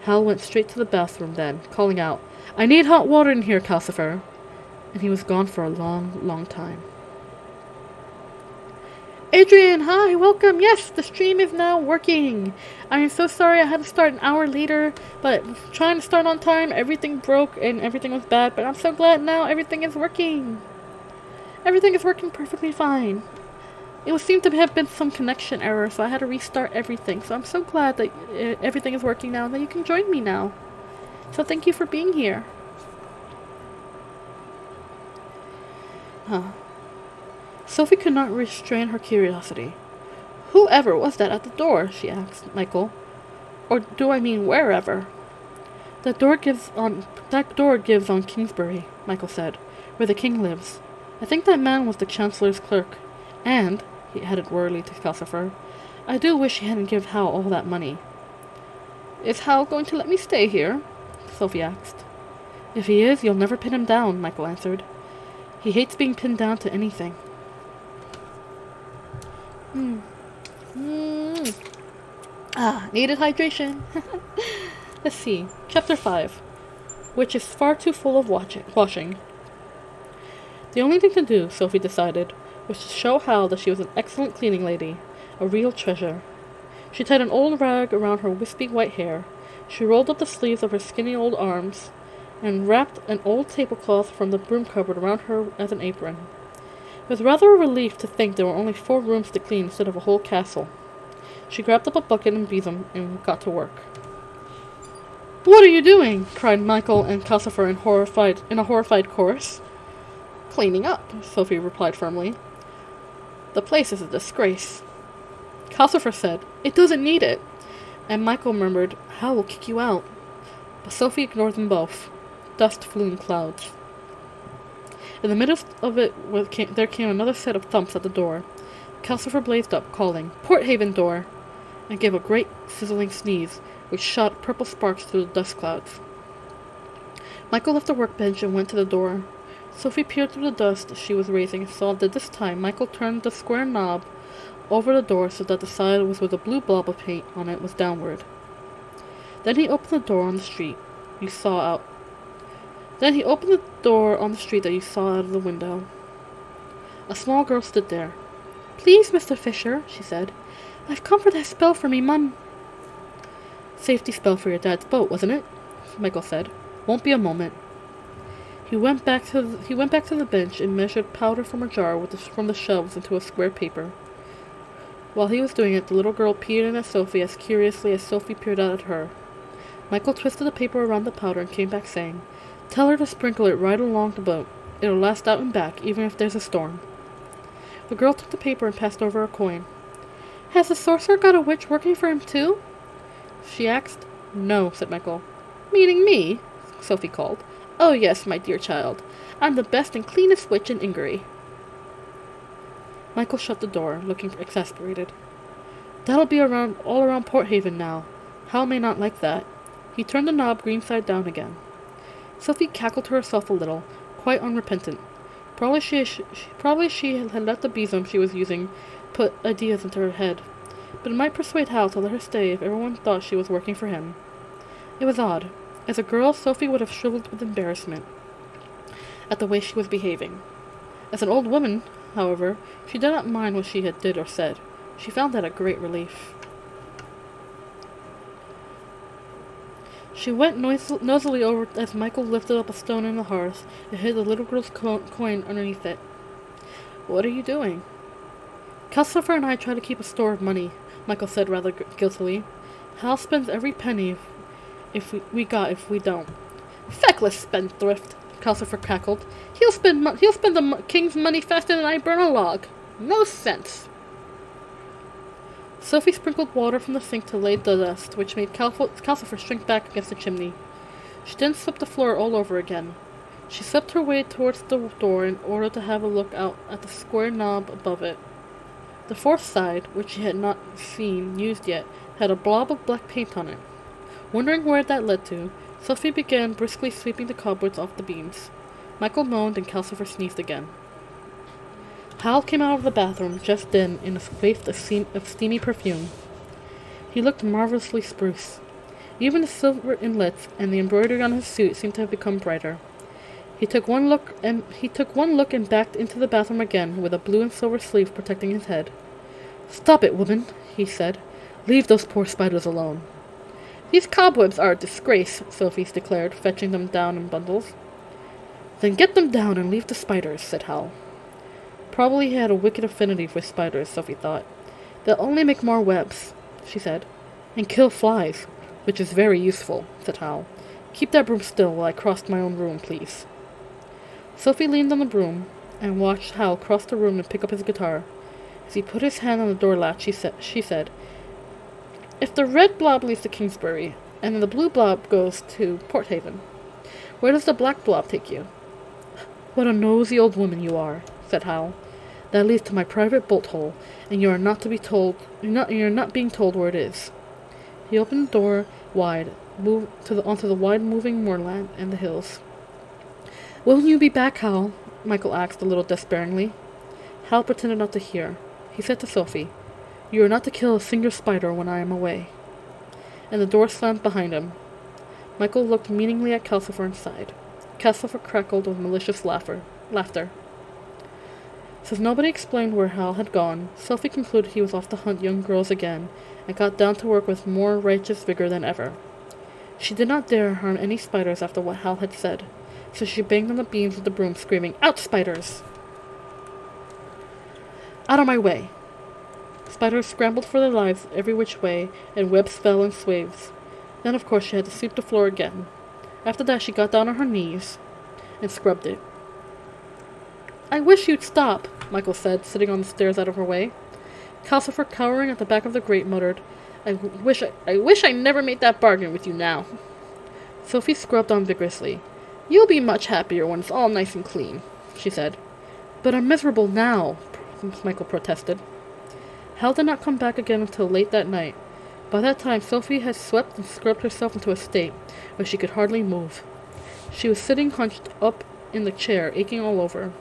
Hal went straight to the bathroom then, calling out, "I need hot water in here, Calcifer," and he was gone for a long, long time. "Adrian, hi, welcome. Yes, the stream is now working. I am so sorry I had to start an hour later, but trying to start on time, everything broke and everything was bad, but I'm so glad now everything is working. Everything is working perfectly fine. It seemed to have been some connection error, so I had to restart everything. So I'm so glad that everything is working now and that you can join me now. So thank you for being here." Sophie could not restrain her curiosity. "Whoever was that at the door?" she asked Michael. "Or do I mean wherever?" That door gives on Kingsbury," Michael said, "where the king lives. I think that man was the Chancellor's clerk. And," he added worriedly to Calcifer, "I do wish he hadn't given Howl all that money." "Is Howl going to let me stay here?" Sophie asked. "If he is, you'll never pin him down," Michael answered. "He hates being pinned down to anything." Needed hydration. Let's see. Chapter 5. Which is far too full of washing. The only thing to do, Sophie decided, was to show Hal that she was an excellent cleaning lady, a real treasure. She tied an old rag around her wispy white hair. She rolled up the sleeves of her skinny old arms, and wrapped an old tablecloth from the broom cupboard around her as an apron. It was rather a relief to think there were only 4 rooms to clean instead of a whole castle. She grabbed up a bucket and besom and got to work. "What are you doing?" cried Michael and Calcifer in a horrified chorus. "Cleaning up," Sophie replied firmly. "The place is a disgrace." Calcifer said, "It doesn't need it." And Michael murmured, "Hal will kick you out." But Sophie ignored them both. Dust flew in clouds. In the middle of it there came another set of thumps at the door. Calcifer blazed up, calling, "Porthaven door!" and gave a great sizzling sneeze, which shot purple sparks through the dust clouds. Michael left the workbench and went to the door. Sophie peered through the dust she was raising and saw that this time Michael turned the square knob over the door so that the side with a blue blob of paint on it was downward. Then he opened the door on the street that you saw out of the window. A small girl stood there. "Please, Mr. Fisher," she said. "I've come for that spell for me mum." "Safety spell for your dad's boat, wasn't it?" Michael said. "Won't be a moment." He went back to the bench and measured powder from a jar from the shelves into a square paper. While he was doing it, the little girl peered in at Sophie as curiously as Sophie peered out at her. Michael twisted the paper around the powder and came back saying, "Tell her to sprinkle it right along the boat. It'll last out and back, even if there's a storm." The girl took the paper and passed over a coin. "Has the sorcerer got a witch working for him too?" she asked. "No," said Michael. "Meaning me?" Sophie called. "Oh yes, my dear child. I'm the best and cleanest witch in Ingary." Michael shut the door, looking exasperated. "That'll be all around Porthaven now. Hal may not like that." He turned the knob green side down again. Sophie cackled to herself a little, quite unrepentant. Probably she had let the besom she was using put ideas into her head, but it might persuade Hal to let her stay if everyone thought she was working for him. It was odd. As a girl, Sophie would have shriveled with embarrassment at the way she was behaving. As an old woman, however, she did not mind what she had did or said. She found that a great relief. She went nosily over as Michael lifted up a stone in the hearth and hid the little girl's coin underneath it. "What are you doing?" "Calcifer and I try to keep a store of money," Michael said rather guiltily. "Hal spends every penny if we don't." "Feckless spendthrift," Calcifer cackled. He'll spend the king's money faster than I burn a log. No sense." Sophie sprinkled water from the sink to lay the dust, which made Calcifer shrink back against the chimney. She then swept the floor all over again. She swept her way towards the door in order to have a look out at the square knob above it. The fourth side, which she had not seen used yet, had a blob of black paint on it. Wondering where that led to, Sophie began briskly sweeping the cobwebs off the beams. Michael moaned and Calcifer sneezed again. Howl came out of the bathroom just then in a waft of steamy perfume. He looked marvelously spruce. Even the silver inlets and the embroidery on his suit seemed to have become brighter. He took one look and backed into the bathroom again with a blue and silver sleeve protecting his head. "Stop it, woman," he said. "Leave those poor spiders alone." "These cobwebs are a disgrace," Sophie declared, fetching them down in bundles. "Then get them down and leave the spiders," said Howl. Probably he had a wicked affinity for spiders, Sophie thought. "They'll only make more webs," she said. "And kill flies, which is very useful," said Howl. "Keep that broom still while I cross my own room, please." Sophie leaned on the broom and watched Howl cross the room and pick up his guitar. As he put his hand on the door latch, she said, "If the red blob leaves to Kingsbury, and the blue blob goes to Porthaven, where does the black blob take you?" "What a nosy old woman you are," said Howl. "That leads to my private bolt hole, and you are not to be told. You're not being told where it is." He opened the door wide, onto the wide moving moorland and the hills. "Will you be back, Howl?" Michael asked a little despairingly. Howl pretended not to hear. He said to Sophie, "You are not to kill a single spider when I am away." And the door slammed behind him. Michael looked meaningly at Calcifer and sighed. Calcifer crackled with malicious laughter. Since nobody explained where Hal had gone, Sophie concluded he was off to hunt young girls again, and got down to work with more righteous vigor than ever. She did not dare harm any spiders after what Hal had said, so she banged on the beams with the broom, screaming, "Out, spiders! Out of my way!" Spiders scrambled for their lives every which way, and webs fell in swaves. Then, of course, she had to sweep the floor again. After that, she got down on her knees and scrubbed it. "I wish you'd stop," Michael said, sitting on the stairs out of her way. Calcifer, cowering at the back of the grate, muttered, I wish I never made that bargain with you now." Sophie scrubbed on vigorously. "You'll be much happier when it's all nice and clean," she said. "But I'm miserable now," Michael protested. Hal did not come back again until late that night. By that time, Sophie had swept and scrubbed herself into a state where she could hardly move. She was sitting hunched up in the chair, aching all over.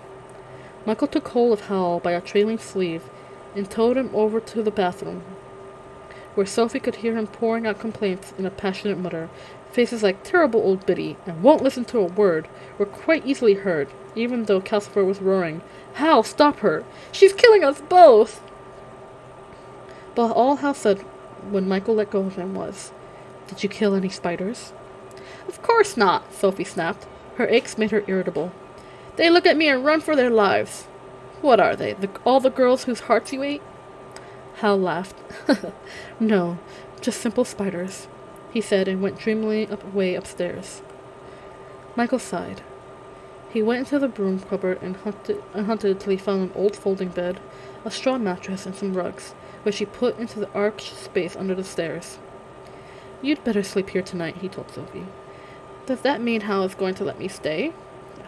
Michael took hold of Howl by a trailing sleeve and towed him over to the bathroom, where Sophie could hear him pouring out complaints in a passionate mutter. Faces like "terrible old Biddy" and "won't listen to a word" were quite easily heard, even though Calcifer was roaring, "Hal, stop her! She's killing us both!" But all Hal said when Michael let go of him was, "Did you kill any spiders?" "Of course not," Sophie snapped. Her aches made her irritable. "They look at me and run for their lives. What are they, all the girls whose hearts you ate?" Hal laughed. "No, just simple spiders," he said, and went dreamily away upstairs. Michael sighed. He went into the broom cupboard and hunted till he found an old folding bed, a straw mattress, and some rugs, which he put into the arched space under the stairs. "You'd better sleep here tonight," he told Sophie. "Does that mean Hal is going to let me stay?"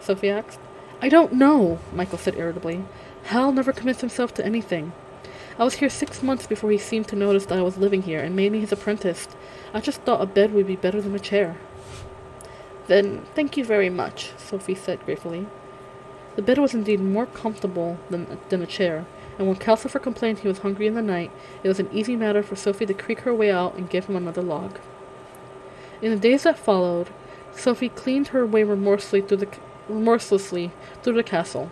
Sophie asked. "I don't know," Michael said irritably. "Hal never commits himself to anything. I was here 6 months before he seemed to notice that I was living here and made me his apprentice. I just thought a bed would be better than a chair." "Then thank you very much," Sophie said gratefully. The bed was indeed more comfortable than a chair, and when Calcifer complained he was hungry in the night, it was an easy matter for Sophie to creak her way out and give him another log. In the days that followed, Sophie cleaned her way remorselessly through the castle.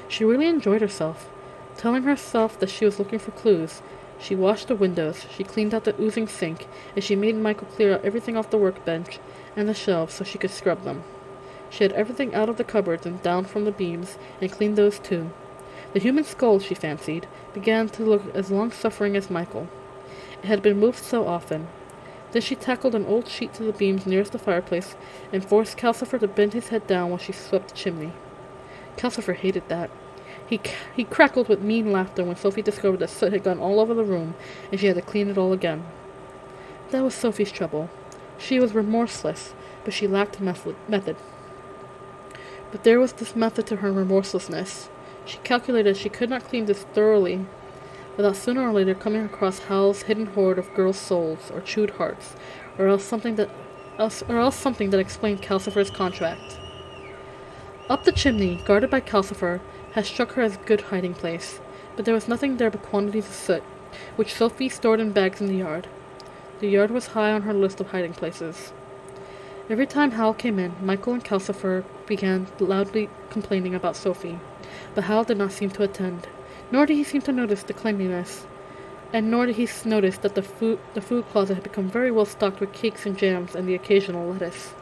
She really enjoyed herself, telling herself that she was looking for clues, She washed the windows, she cleaned out the oozing sink, and she made Michael clear out everything off the workbench and the shelves so she could scrub them. She had everything out of the cupboards and down from the beams, and cleaned those too. The human skull, she fancied, began to look as long-suffering as Michael. It had been moved so often. Then she tackled an old sheet to the beams nearest the fireplace, and forced Calcifer to bend his head down while she swept the chimney. Calcifer hated that. He crackled with mean laughter when Sophie discovered that soot had gone all over the room, and she had to clean it all again. That was Sophie's trouble. She was remorseless, but she lacked method. But there was this method to her remorselessness. She calculated she could not clean this thoroughly without sooner or later coming across Howl's hidden hoard of girls' souls or chewed hearts, or else something that explained Calcifer's contract. Up the chimney, guarded by Calcifer, had struck her as a good hiding place, but there was nothing there but quantities of soot, which Sophie stored in bags in the yard. The yard was high on her list of hiding places. Every time Howl came in, Michael and Calcifer began loudly complaining about Sophie, but Howl did not seem to attend, nor did he seem to notice the cleanliness, and nor did he notice that the food closet had become very well stocked with cakes and jams and the occasional lettuce.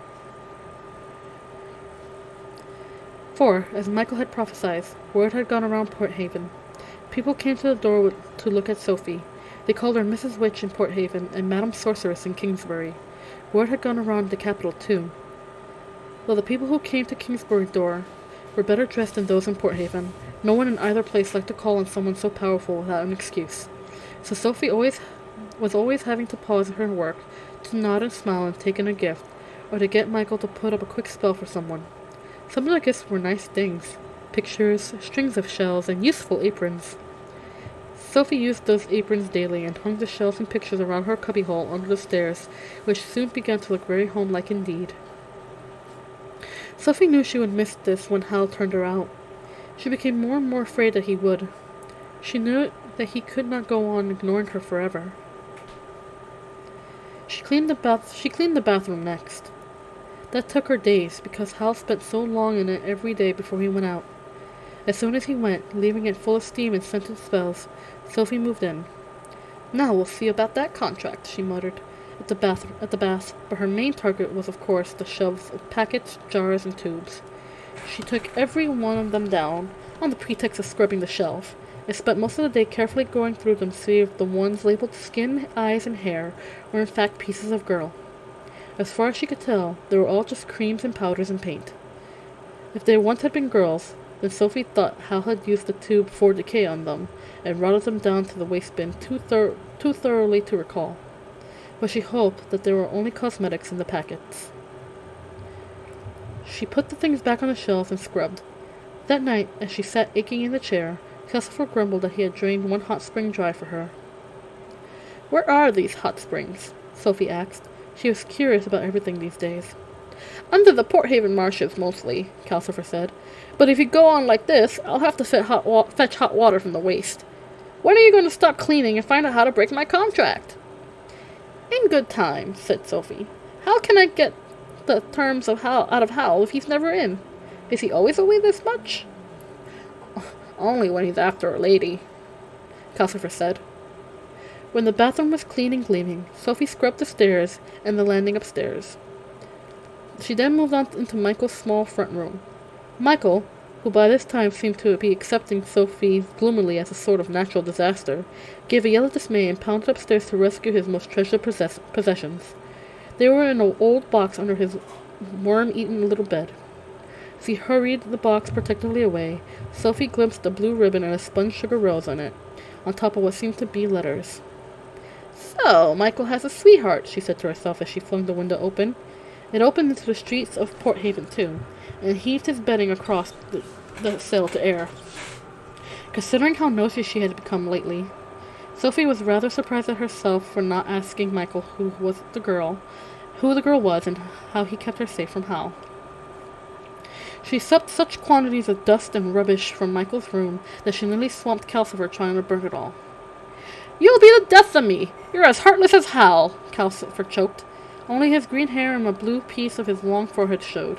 For, as Michael had prophesied, word had gone around Port Haven. People came to the door to look at Sophie. They called her Mrs. Witch in Port Haven and Madam Sorceress in Kingsbury. Word had gone around the capital, too. Though the people who came to Kingsbury door were better dressed than those in Port Haven, no one in either place liked to call on someone so powerful without an excuse. So Sophie was always having to pause her work to nod and smile and take in a gift, or to get Michael to put up a quick spell for someone. Some of the gifts were nice things: pictures, strings of shells, and useful aprons. Sophie used those aprons daily and hung the shells and pictures around her cubbyhole under the stairs, which soon began to look very homelike indeed. Sophie knew she would miss this when Howl turned her out. She became more and more afraid that he would. She knew that he could not go on ignoring her forever. She cleaned the bathroom next. That took her days, because Howl spent so long in it every day before he went out. As soon as he went, leaving it full of steam and scented smells, Sophie moved in. "Now we'll see about that contract," she muttered at the bath, but her main target was, of course, the shelves of packets, jars, and tubes. She took every one of them down, on the pretext of scrubbing the shelf, and spent most of the day carefully going through them to see if the ones labeled skin, eyes, and hair were in fact pieces of girl. As far as she could tell, they were all just creams and powders and paint. If they once had been girls, then Sophie thought Hal had used the tube for decay on them, and rotted them down to the waste bin too thoroughly to recall. But she hoped that there were only cosmetics in the packets. She put the things back on the shelves and scrubbed. That night, as she sat aching in the chair, Calcifer grumbled that he had drained one hot spring dry for her. "Where are these hot springs?" Sophie asked. She was curious about everything these days. "Under the Port Haven marshes, mostly," Calcifer said. "But if you go on like this, I'll have to fetch hot water from the waste. When are you going to stop cleaning and find out how to break my contract?" "In good time," said Sophie. "How can I get the terms of out of Howl if he's never in? Is he always away this much?" "Only when he's after a lady," Calcifer said. When the bathroom was clean and gleaming, Sophie scrubbed the stairs and the landing upstairs. She then moved on into Michael's small front room. Michael, who by this time seemed to be accepting Sophie gloomily as a sort of natural disaster, gave a yell of dismay and pounded upstairs to rescue his most treasured possessions. They were in an old box under his worm-eaten little bed. As he hurried the box protectively away, Sophie glimpsed a blue ribbon and a spun sugar rose on it, on top of what seemed to be letters. "So, Michael has a sweetheart," she said to herself as she flung the window open. It opened into the streets of Port Haven, too, and heaved his bedding across the sill to air. Considering how nosy she had become lately, Sophie was rather surprised at herself for not asking Michael who the girl was and how he kept her safe from Howl. She swept such quantities of dust and rubbish from Michael's room that she nearly swamped Calcifer trying to burn it all. "You'll be the death of me! You're as heartless as Howl!" Calcifer choked. Only his green hair and a blue piece of his long forehead showed.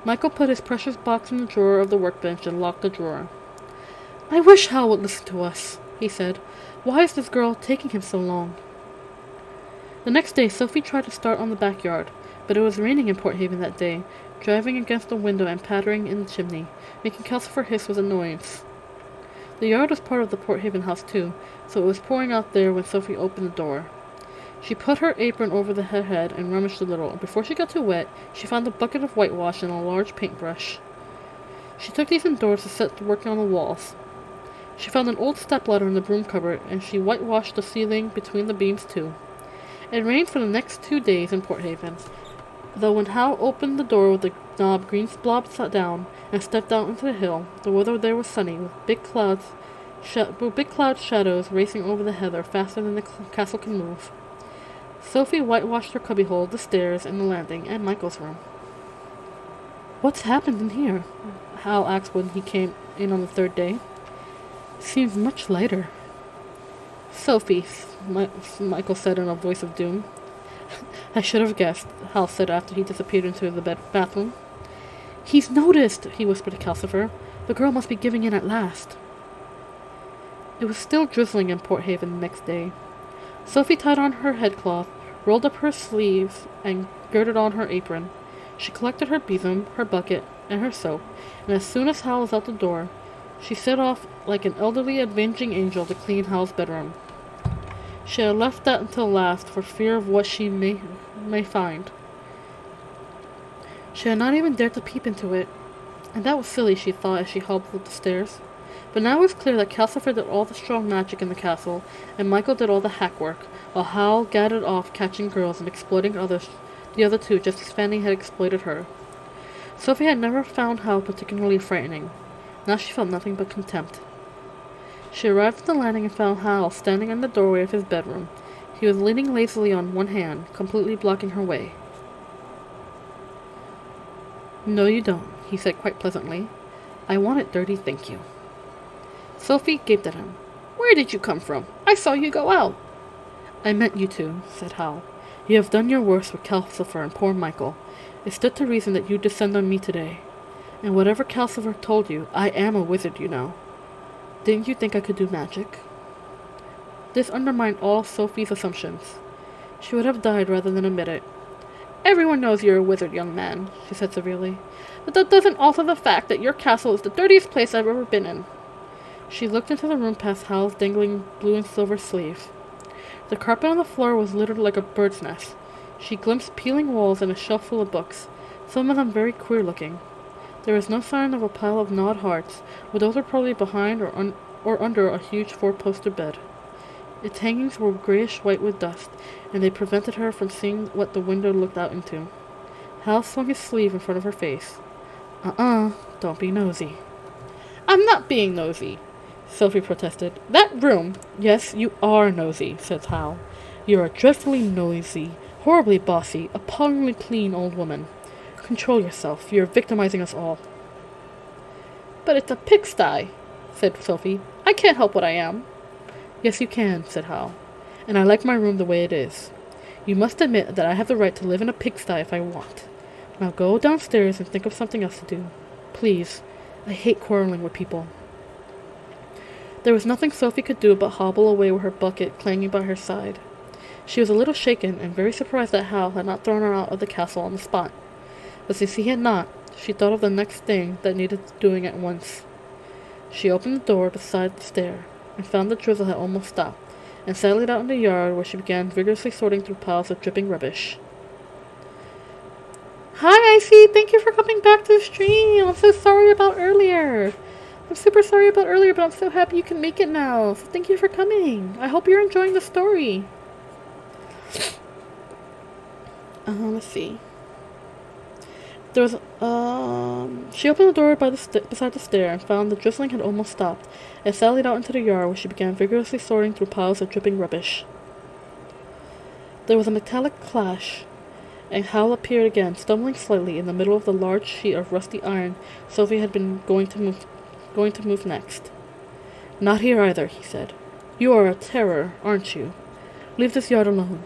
Michael put his precious box in the drawer of the workbench and locked the drawer. "I wish Howl would listen to us," he said. Why is this girl taking him so long? The next day, Sophie tried to start on the backyard, but it was raining in Port Haven that day, driving against the window and pattering in the chimney, making Calcifer hiss with annoyance. The yard was part of the Port Haven house too, so it was pouring out there when Sophie opened the door. She put her apron over her head and rummaged a little, and before she got too wet, she found a bucket of whitewash and a large paintbrush. She took these indoors to set to working on the walls. She found an old stepladder in the broom cupboard, and she whitewashed the ceiling between the beams too. It rained for the next 2 days in Port Haven, though when Howl opened the door with the knob, green blob sat down and stepped out into the hill. The weather there was sunny, with big cloud shadows racing over the heather faster than the castle can move. Sophie whitewashed her cubbyhole, the stairs, and the landing, and Michael's room. "What's happened in here?" Hal asked when he came in on the 3rd day. "Seems much lighter." "Sophie," Michael said in a voice of doom. "I should have guessed," Hal said after he disappeared into the bathroom. "He's noticed," he whispered to Calcifer. "The girl must be giving in at last." It was still drizzling in Port Haven the next day. Sophie tied on her headcloth, rolled up her sleeves, and girded on her apron. She collected her besom, her bucket, and her soap, and as soon as Hal was out the door, she set off like an elderly avenging angel to clean Hal's bedroom. She had left that until last for fear of what she may find. She had not even dared to peep into it, and that was silly, she thought as she hobbled up the stairs. But now it was clear that Calcifer did all the strong magic in the castle, and Michael did all the hack work, while Howl gadded off catching girls and exploiting the other two just as Fanny had exploited her. Sophie had never found Howl particularly frightening. Now she felt nothing but contempt. She arrived at the landing and found Howl standing in the doorway of his bedroom. He was leaning lazily on one hand, completely blocking her way. "No, you don't," he said quite pleasantly. "I want it dirty, thank you." Sophie gaped at him. "Where did you come from? I saw you go out." "I meant you two," said Howl. "You have done your worst with Calcifer and poor Michael. It stood to reason that you'd descend on me today. And whatever Calcifer told you, I am a wizard, you know. Didn't you think I could do magic?" This undermined all Sophie's assumptions. She would have died rather than admit it. "Everyone knows you're a wizard, young man," she said severely. "But that doesn't alter the fact that your castle is the dirtiest place I've ever been in." She looked into the room past Hal's dangling blue and silver sleeve. The carpet on the floor was littered like a bird's nest. She glimpsed peeling walls and a shelf full of books, some of them very queer-looking. There was no sign of a pile of gnawed hearts, but those were probably behind or under a huge 4-poster bed. Its hangings were grayish-white with dust, and they prevented her from seeing what the window looked out into. Hal swung his sleeve in front of her face. Don't be nosy." "I'm not being nosy," Sophie protested. "That room—" "Yes, you are nosy," said Hal. "You're a dreadfully noisy, horribly bossy, appallingly clean old woman. Control yourself. You're victimizing us all." "But it's a pigsty," said Sophie. "I can't help what I am." "Yes, you can," said Hal. "And I like my room the way it is. You must admit that I have the right to live in a pigsty if I want. Now go downstairs and think of something else to do. Please. I hate quarreling with people." There was nothing Sophie could do but hobble away with her bucket clanging by her side. She was a little shaken and very surprised that Hal had not thrown her out of the castle on the spot. But since he had not, she thought of the next thing that needed doing at once. She opened the door beside the stair and found the drizzle had almost stopped, and sallied out in the yard where she began vigorously sorting through piles of dripping rubbish. "Hi, Icy! Thank you for coming back to the stream! I'm so sorry about earlier! I'm super sorry about earlier, but I'm so happy you can make it now. So thank you for coming. I hope you're enjoying the story." Let's see. There was, she opened the door beside the stair and found the drizzling had almost stopped, and sallied out into the yard where she began vigorously sorting through piles of dripping rubbish. There was a metallic clash, and Howl appeared again, stumbling slightly in the middle of the large sheet of rusty iron Sophie had been going to move next. "Not here either," he said. "You are a terror, aren't you? Leave this yard alone.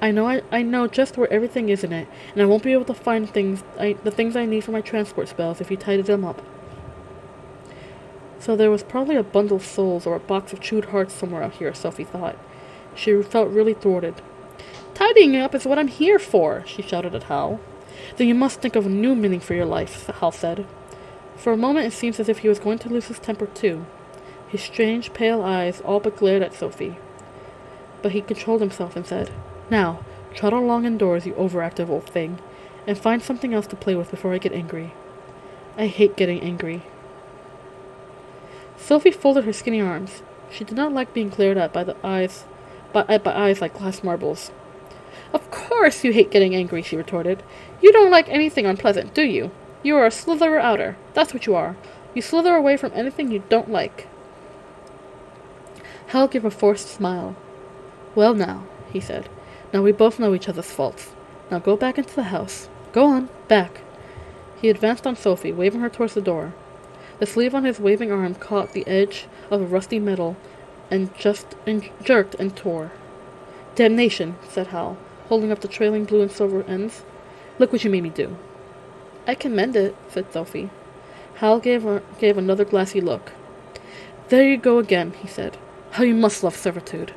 I know just where everything is in it, and I won't be able to find the things I need for my transport spells if you tidy them up." So there was probably a bundle of souls or a box of chewed hearts somewhere out here, Sophie thought. She felt really thwarted. Tidying up is what I'm here for, she shouted at Howl. Then you must think of a new meaning for your life, Howl said. For a moment it seemed as if he was going to lose his temper too. His strange, pale eyes all but glared at Sophie. But he controlled himself and said, Now, trot along indoors, you overactive old thing, and find something else to play with before I get angry. I hate getting angry. Sophie folded her skinny arms. She did not like being glared at by eyes like glass marbles. Of course you hate getting angry, she retorted. You don't like anything unpleasant, do you? You are a slitherer outer. That's what you are. You slither away from anything you don't like. Hal gave a forced smile. Well now, he said. Now we both know each other's faults. Now go back into the house. Go on, back. He advanced on Sophie, waving her towards the door. The sleeve on his waving arm caught the edge of a rusty metal and jerked and tore. Damnation, said Hal, holding up the trailing blue and silver ends. Look what you made me do. I can mend it, said Sophie. Hal gave another glassy look. There you go again, he said. How you must love servitude.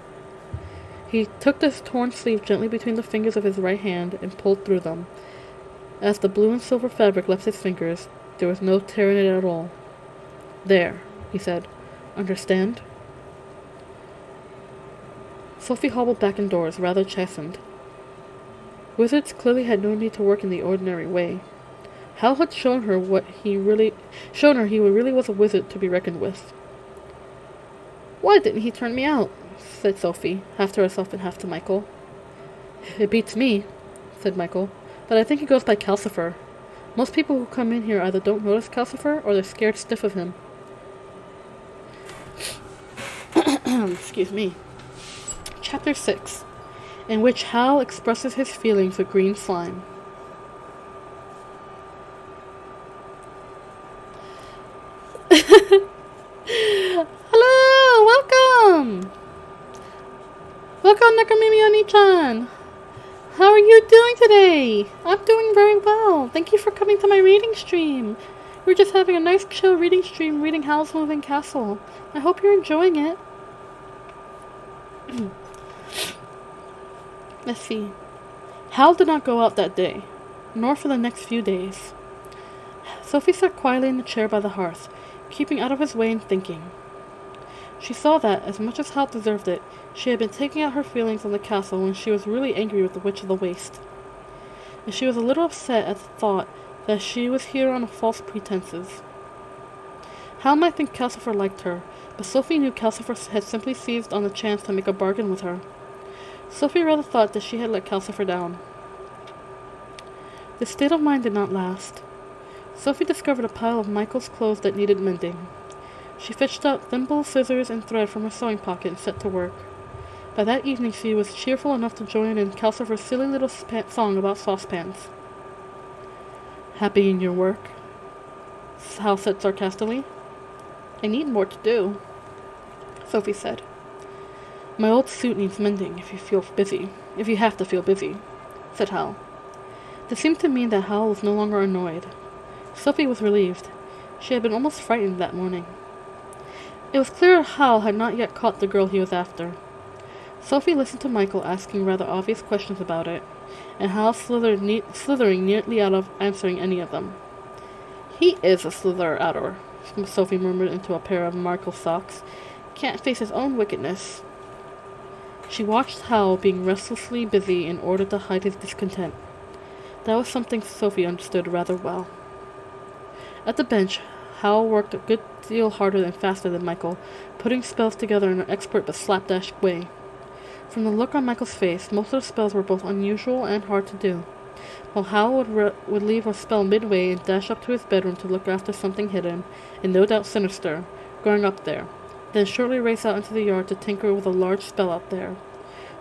He took the torn sleeve gently between the fingers of his right hand and pulled through them. As the blue and silver fabric left his fingers, there was no tear in it at all. There, he said. Understand? Sophie hobbled back indoors, rather chastened. Wizards clearly had no need to work in the ordinary way. Hal had shown her he really was a wizard to be reckoned with. Why didn't he turn me out? Said Sophie, half to herself and half to Michael. It beats me, said Michael, but I think he goes by Calcifer. Most people who come in here either don't notice Calcifer or they're scared stiff of him. Excuse me. Chapter 6, in which Hal expresses his feelings for green slime. Hello, welcome! Welcome, Nakamimi Oni-chan! How are you doing today? I'm doing very well. Thank you for coming to my reading stream. We're just having a nice chill reading stream reading Howl's Moving Castle. I hope you're enjoying it. Let's see. Hal did not go out that day, nor for the next few days. Sophie sat quietly in the chair by the hearth, keeping out of his way and thinking. She saw that, as much as Hal deserved it, she had been taking out her feelings on the castle when she was really angry with the Witch of the Waste. And she was a little upset at the thought that she was here on false pretenses. Hal might think Calcifer liked her, but Sophie knew Calcifer had simply seized on the chance to make a bargain with her. Sophie rather thought that she had let Calcifer down. This state of mind did not last. Sophie discovered a pile of Michael's clothes that needed mending. She fetched out thimble, scissors, and thread from her sewing pocket and set to work. By that evening she was cheerful enough to join in Calcifer's silly little song about saucepans. Happy in your work? Hal said sarcastically. I need more to do, Sophie said. My old suit needs mending if you have to feel busy, said Hal. This seemed to mean that Hal was no longer annoyed. Sophie was relieved. She had been almost frightened that morning. It was clear Hal had not yet caught the girl he was after. Sophie listened to Michael asking rather obvious questions about it, and Hal slithering neatly out of answering any of them. He is a slitherer outer, Sophie murmured into a pair of Michael's socks. Can't face his own wickedness. She watched Hal being restlessly busy in order to hide his discontent. That was something Sophie understood rather well. At the bench, Hal worked a good deal harder and faster than Michael, putting spells together in an expert but slapdash way. From the look on Michael's face, most of the spells were both unusual and hard to do, while Hal would leave a spell midway and dash up to his bedroom to look after something hidden, and no doubt sinister, growing up there, then shortly race out into the yard to tinker with a large spell out there.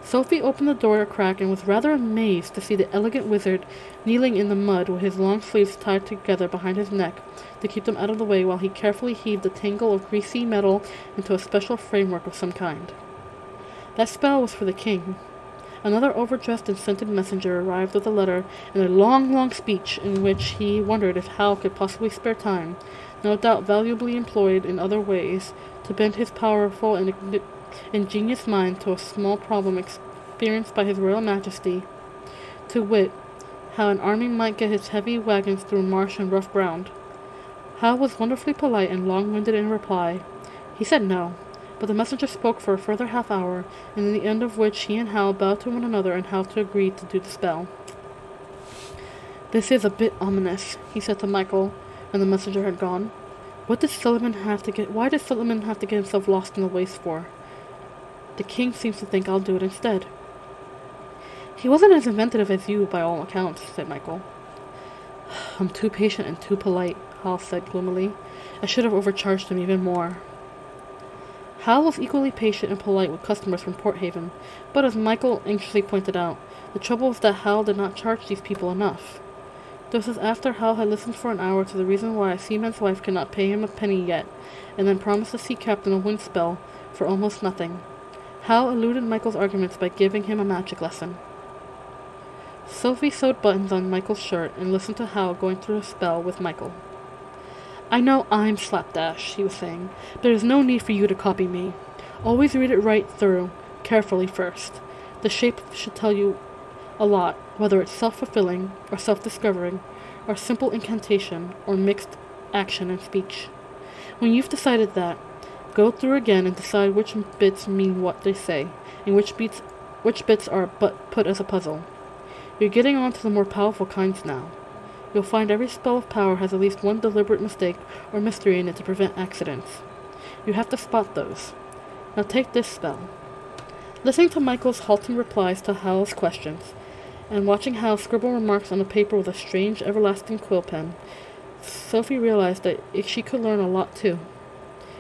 Sophie opened the door a crack and was rather amazed to see the elegant wizard kneeling in the mud with his long sleeves tied together behind his neck to keep them out of the way while he carefully heaved a tangle of greasy metal into a special framework of some kind. That spell was for the king. Another overdressed and scented messenger arrived with a letter and a long, long speech in which he wondered if Hal could possibly spare time no doubt valuably employed in other ways, to bend his powerful and ingenious mind to a small problem experienced by His Royal Majesty, to wit, how an army might get its heavy wagons through marsh and rough ground. Howl was wonderfully polite and long-winded in reply. He said no, but the messenger spoke for a further half-hour, and in the end of which he and Howl bowed to one another and Howl to agree to do the spell. "This is a bit ominous," he said to Michael, when the messenger had gone. Why does Solomon have to get himself lost in the waste for? The king seems to think I'll do it instead. He wasn't as inventive as you, by all accounts, said Michael. I'm too patient and too polite, Howl said gloomily. I should have overcharged him even more. Howl was equally patient and polite with customers from Port Haven, but as Michael anxiously pointed out, the trouble was that Howl did not charge these people enough. This was after Howl had listened for an hour to the reason why a seaman's wife could not pay him a penny yet, and then promised the sea captain a wind spell for almost nothing. Howl eluded Michael's arguments by giving him a magic lesson. Sophie sewed buttons on Michael's shirt and listened to Howl going through a spell with Michael. I know I'm slapdash, he was saying. There is no need for you to copy me. Always read it right through, carefully first. The shape should tell you a lot, whether it's self-fulfilling, or self-discovering, or simple incantation, or mixed action and speech. When you've decided that, go through again and decide which bits mean what they say, and which bits are but put as a puzzle. You're getting on to the more powerful kinds now. You'll find every spell of power has at least one deliberate mistake or mystery in it to prevent accidents. You have to spot those. Now take this spell. Listening to Michael's halting replies to Howl's questions, and watching Howl scribble remarks on the paper with a strange, everlasting quill pen, Sophie realized that she could learn a lot too.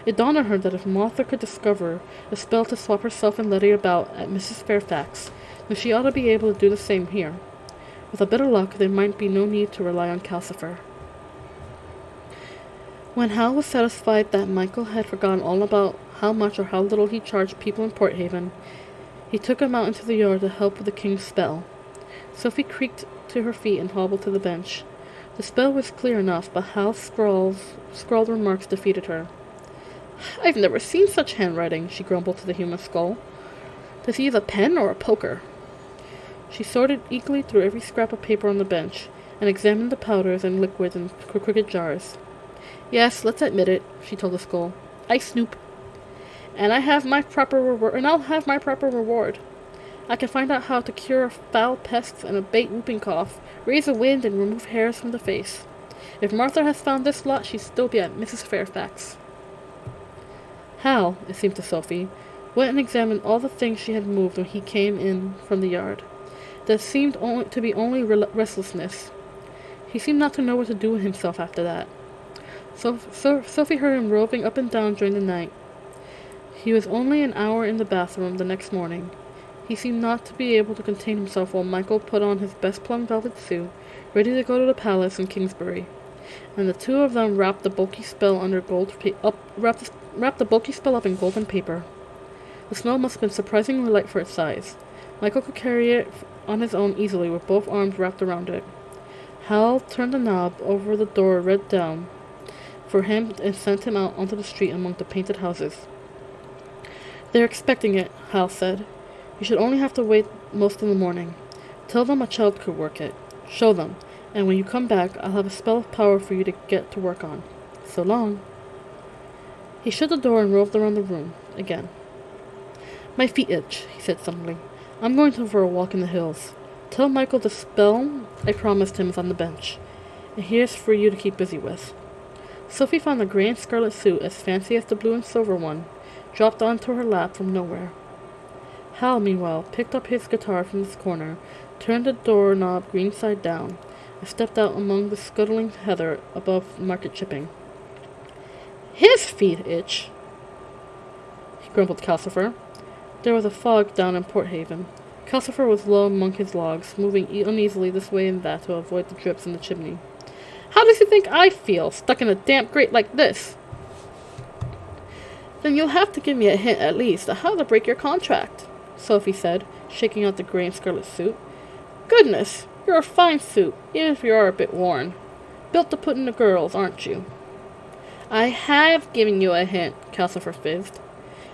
It dawned on her that if Martha could discover a spell to swap herself and Letty about at Mrs. Fairfax, then she ought to be able to do the same here. With a bit of luck, there might be no need to rely on Calcifer. When Howl was satisfied that Michael had forgotten all about how much or how little he charged people in Port Haven, he took him out into the yard to help with the king's spell. Sophie creaked to her feet and hobbled to the bench. The spell was clear enough, but Howl's scrawled remarks defeated her. I've never seen such handwriting, she grumbled to the human skull. Does he use a pen or a poker? She sorted eagerly through every scrap of paper on the bench, and examined the powders and liquids in crooked jars. Yes, let's admit it, she told the skull. I snoop. And I'll have my proper reward. I can find out how to cure foul pests and abate whooping cough, raise the wind, and remove hairs from the face. If Martha has found this lot, she'd still be at Mrs. Fairfax. Howl, it seemed to Sophie, went and examined all the things she had moved when he came in from the yard. There seemed to be only restlessness. He seemed not to know what to do with himself after that. Sophie heard him roving up and down during the night. He was only an hour in the bathroom the next morning. He seemed not to be able to contain himself while Michael put on his best plum velvet suit, ready to go to the palace in Kingsbury, and the two of them wrapped the bulky spell up in golden paper. The spell must have been surprisingly light for its size. Michael could carry it on his own easily with both arms wrapped around it. Howl turned the knob over the door, read down for him, and sent him out onto the street among the painted houses. They're expecting it, Howl said. You should only have to wait most of the morning. Tell them a child could work it. Show them, and when you come back, I'll have a spell of power for you to get to work on. So long. He shut the door and roved around the room again. My feet itch, he said suddenly. I'm going for a walk in the hills. Tell Michael the spell I promised him is on the bench, and here's for you to keep busy with. Sophie found the gray and scarlet suit, as fancy as the blue and silver one, dropped onto her lap from nowhere. Howl, meanwhile, picked up his guitar from its corner, turned the doorknob green side down, and stepped out among the scuttling heather above Market Chipping. His feet itch, grumbled Calcifer. There was a fog down in Port Haven. Calcifer was low among his logs, moving uneasily this way and that to avoid the drips in the chimney. How does he think I feel, stuck in a damp grate like this? Then you'll have to give me a hint at least of how to break your contract, Sophie said, shaking out the grey and scarlet suit. Goodness, you're a fine suit, even if you are a bit worn. Built to put in the girls, aren't you? I have given you a hint, Calcifer fizzed.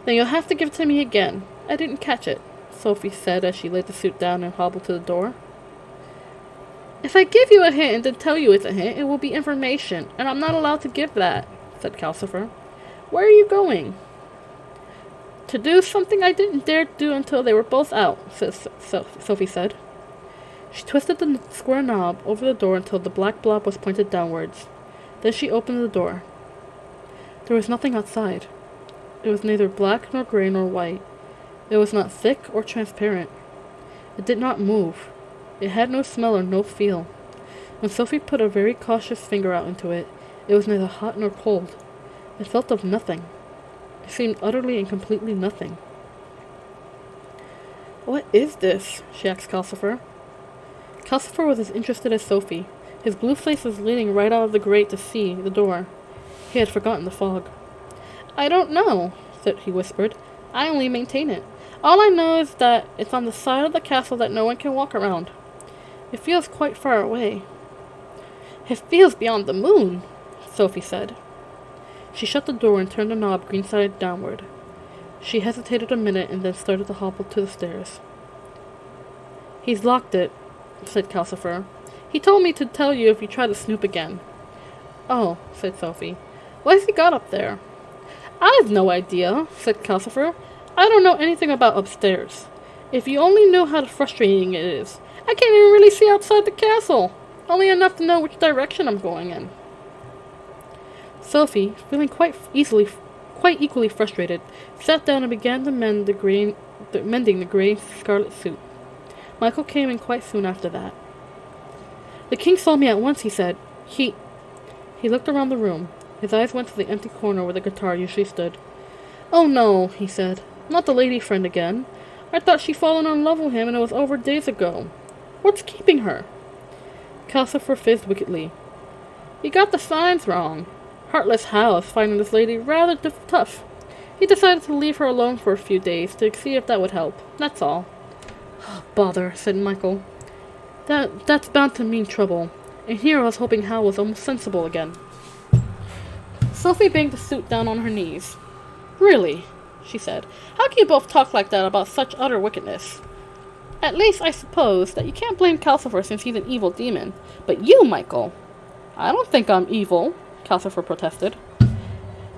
Then you'll have to give it to me again. I didn't catch it, Sophie said as she laid the suit down and hobbled to the door. If I give you a hint and then tell you it's a hint, it will be information, and I'm not allowed to give that, said Calcifer. Where are you going? To do something I didn't dare do until they were both out, Sophie said. She twisted the square knob over the door until the black blob was pointed downwards. Then she opened the door. There was nothing outside. It was neither black nor gray nor white. It was not thick or transparent. It did not move. It had no smell or no feel. When Sophie put a very cautious finger out into it, it was neither hot nor cold. It felt of nothing. It seemed utterly and completely nothing. What is this? She asked Calcifer. Calcifer was as interested as Sophie. His blue face was leaning right out of the grate to see the door. He had forgotten the fog. I don't know, he whispered. I only maintain it. All I know is that it's on the side of the castle that no one can walk around. It feels quite far away. It feels beyond the moon, Sophie said. She shut the door and turned the knob green-sided downward. She hesitated a minute and then started to hobble to the stairs. He's locked it, said Calcifer. He told me to tell you if you try to snoop again. Oh, said Sophie. What has he got up there? I have no idea, said Calcifer. I don't know anything about upstairs. If you only knew how frustrating it is. I can't even really see outside the castle. Only enough to know which direction I'm going in. Sophie, feeling quite equally frustrated, sat down and began to mending the gray scarlet suit. Michael came in quite soon after that. The king saw me at once, he said. He looked around the room. His eyes went to the empty corner where the guitar usually stood. Oh no, he said. Not the lady friend again. I thought she'd fallen in love with him and it was over days ago. What's keeping her? Calcifer fizzed wickedly. You got the signs wrong. Heartless Howl is finding this lady rather tough. He decided to leave her alone for a few days to see if that would help. That's all. Bother, said Michael. That's bound to mean trouble. And here I was hoping Howl was almost sensible again. Sophie banged the suit down on her knees. Really, she said, how can you both talk like that about such utter wickedness? At least I suppose that you can't blame Calcifer since he's an evil demon. But you, Michael! I don't think I'm evil, Calcifer protested.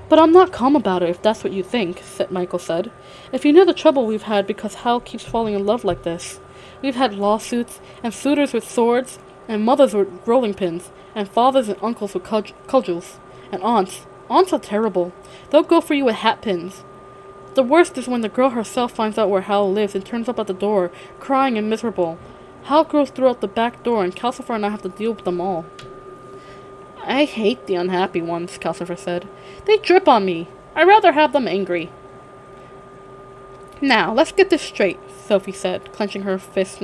But I'm not calm about it if that's what you think, Michael said. If you knew the trouble we've had because Howl keeps falling in love like this. We've had lawsuits, and suitors with swords, and mothers with rolling pins, and fathers and uncles with cudgels, and aunts. Aunts are terrible. They'll go for you with hat pins. The worst is when the girl herself finds out where Howl lives and turns up at the door, crying and miserable. Howl goes through out the back door, and Calcifer and I have to deal with them all. I hate the unhappy ones, Calcifer said. They drip on me. I'd rather have them angry. Now, let's get this straight, Sophie said, clenching her fists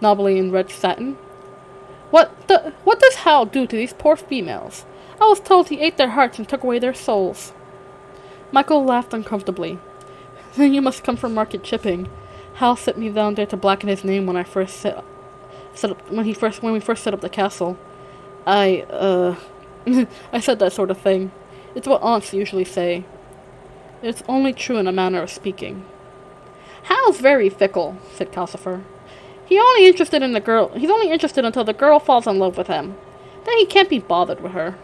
knobbly in red satin. What does Howl do to these poor females? I was told he ate their hearts and took away their souls. Michael laughed uncomfortably. Then you must come from market chipping. Howl set me down there to blacken his name when we first set up the castle. I said that sort of thing. It's what aunts usually say. It's only true in a manner of speaking. Howl's very fickle, said Calcifer. He's only interested until the girl falls in love with him. Then he can't be bothered with her.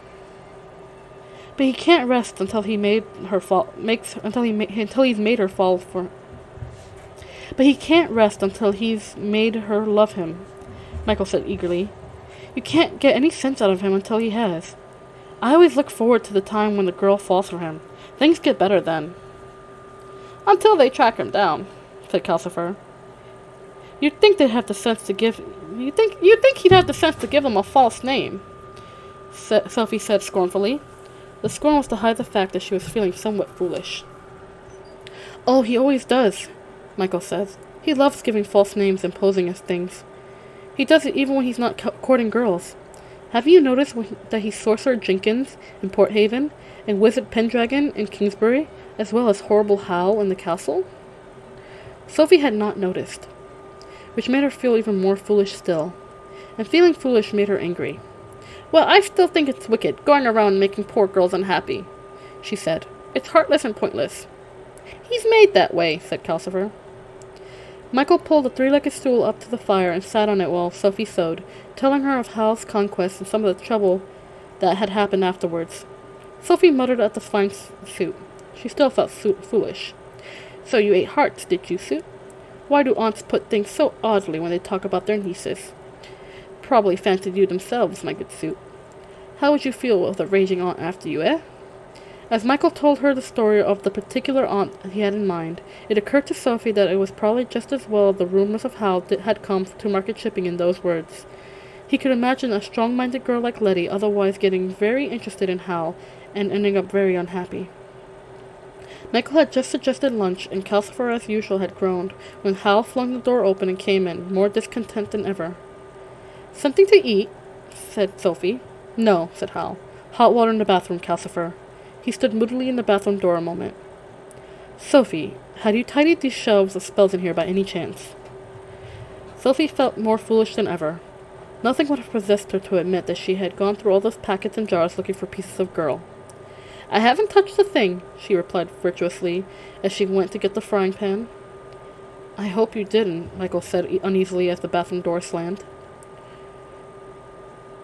But he can't rest until he's made her fall for. But he can't rest until he's made her love him, Michael said eagerly. You can't get any sense out of him until he has. I always look forward to the time when the girl falls for him. Things get better then. Until they track him down, said Calcifer. You'd think he'd have the sense to give them a false name, Sophie said scornfully. The scorn was to hide the fact that she was feeling somewhat foolish. Oh, he always does, Michael says. He loves giving false names and posing as things. He does it even when he's not courting girls. Have you noticed that he's Sorcerer Jenkins in Porthaven, and Wizard Pendragon in Kingsbury, as well as Horrible Howl in the castle? Sophie had not noticed, which made her feel even more foolish still, and feeling foolish made her angry. Well, I still think it's wicked, going around making poor girls unhappy. she said. It's heartless and pointless. He's made that way, said Calcifer. Michael pulled a three-legged stool up to the fire and sat on it while Sophie sewed, telling her of Howl's conquest and some of the trouble that had happened afterwards. Sophie muttered at the fine suit. She still felt foolish. So you ate hearts, did you, Suit? Why do aunts put things so oddly when they talk about their nieces? Probably fancied you themselves, my good Suit. How would you feel with a raging aunt after you, eh? As Michael told her the story of the particular aunt he had in mind, it occurred to Sophie that it was probably just as well the rumors of Howl had come to market shipping in those words. He could imagine a strong-minded girl like Letty otherwise getting very interested in Howl and ending up very unhappy. Michael had just suggested lunch, and Calcifer, as usual, had groaned when Howl flung the door open and came in, more discontent than ever. Something to eat, said Sophie. No, said Howl. Hot water in the bathroom, Calcifer. He stood moodily in the bathroom door a moment. Sophie, had you tidied these shelves of spells in here by any chance? Sophie felt more foolish than ever. Nothing would have possessed her to admit that she had gone through all those packets and jars looking for pieces of girl. I haven't touched a thing, she replied virtuously, as she went to get the frying pan. I hope you didn't, Michael said uneasily as the bathroom door slammed.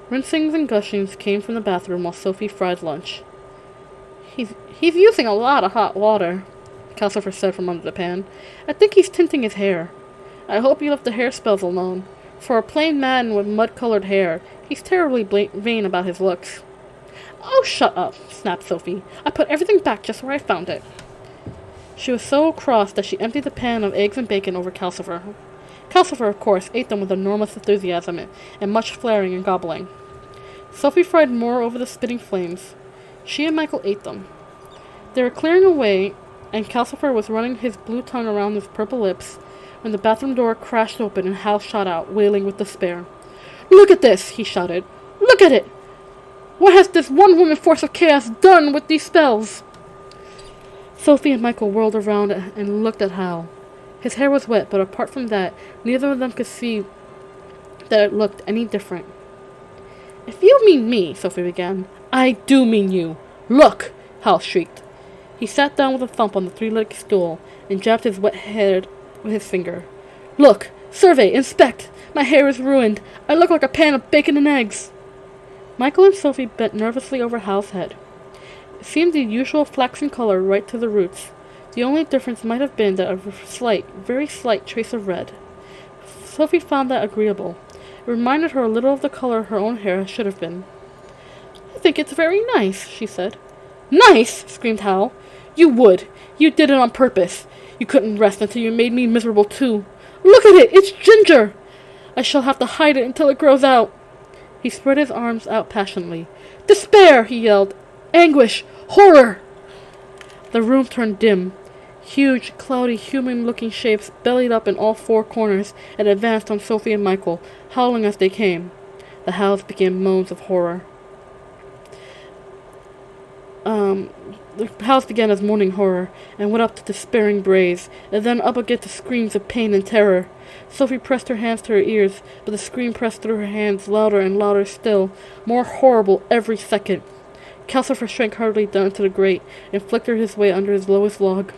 Rinsings and gushings came from the bathroom while Sophie fried lunch. He's using a lot of hot water, Calcifer said from under the pan. I think he's tinting his hair. I hope you left the hair spells alone. For a plain man with mud-colored hair, he's terribly vain about his looks. Oh, shut up, snapped Sophie. I put everything back just where I found it. She was so cross that she emptied the pan of eggs and bacon over Calcifer. Calcifer, of course, ate them with enormous enthusiasm and much flaring and gobbling. Sophie fried more over the spitting flames. She and Michael ate them. They were clearing away, and Calcifer was running his blue tongue around his purple lips, when the bathroom door crashed open and Hal shot out, wailing with despair. Look at this, he shouted. Look at it! What has this one-woman force of chaos done with these spells? Sophie and Michael whirled around and looked at Hal. His hair was wet, but apart from that, neither of them could see that it looked any different. If you mean me, Sophie began. I do mean you. Look! Hal shrieked. He sat down with a thump on the three-legged stool and jabbed his wet head with his finger. Look! Survey! Inspect! My hair is ruined. I look like a pan of bacon and eggs. Michael and Sophie bent nervously over Hal's head. It seemed the usual flaxen color right to the roots. The only difference might have been that a slight, very slight trace of red. Sophie found that agreeable. It reminded her a little of the color her own hair should have been. I think it's very nice, she said. Nice! Screamed Hal. You would. You did it on purpose. You couldn't rest until you made me miserable too. Look at it! It's ginger! I shall have to hide it until it grows out. He spread his arms out passionately. Despair! He yelled. Anguish! Horror! The room turned dim. Huge, cloudy, human-looking shapes bellied up in all four corners and advanced on Sophie and Michael, howling as they came. The howls became moans of horror. The howls began as moaning horror, and went up to despairing brays, and then up again to screams of pain and terror. Sophie pressed her hands to her ears, but the scream pressed through her hands louder and louder still, more horrible every second. Calcifer shrank hardly down to the grate, and flickered his way under his lowest log.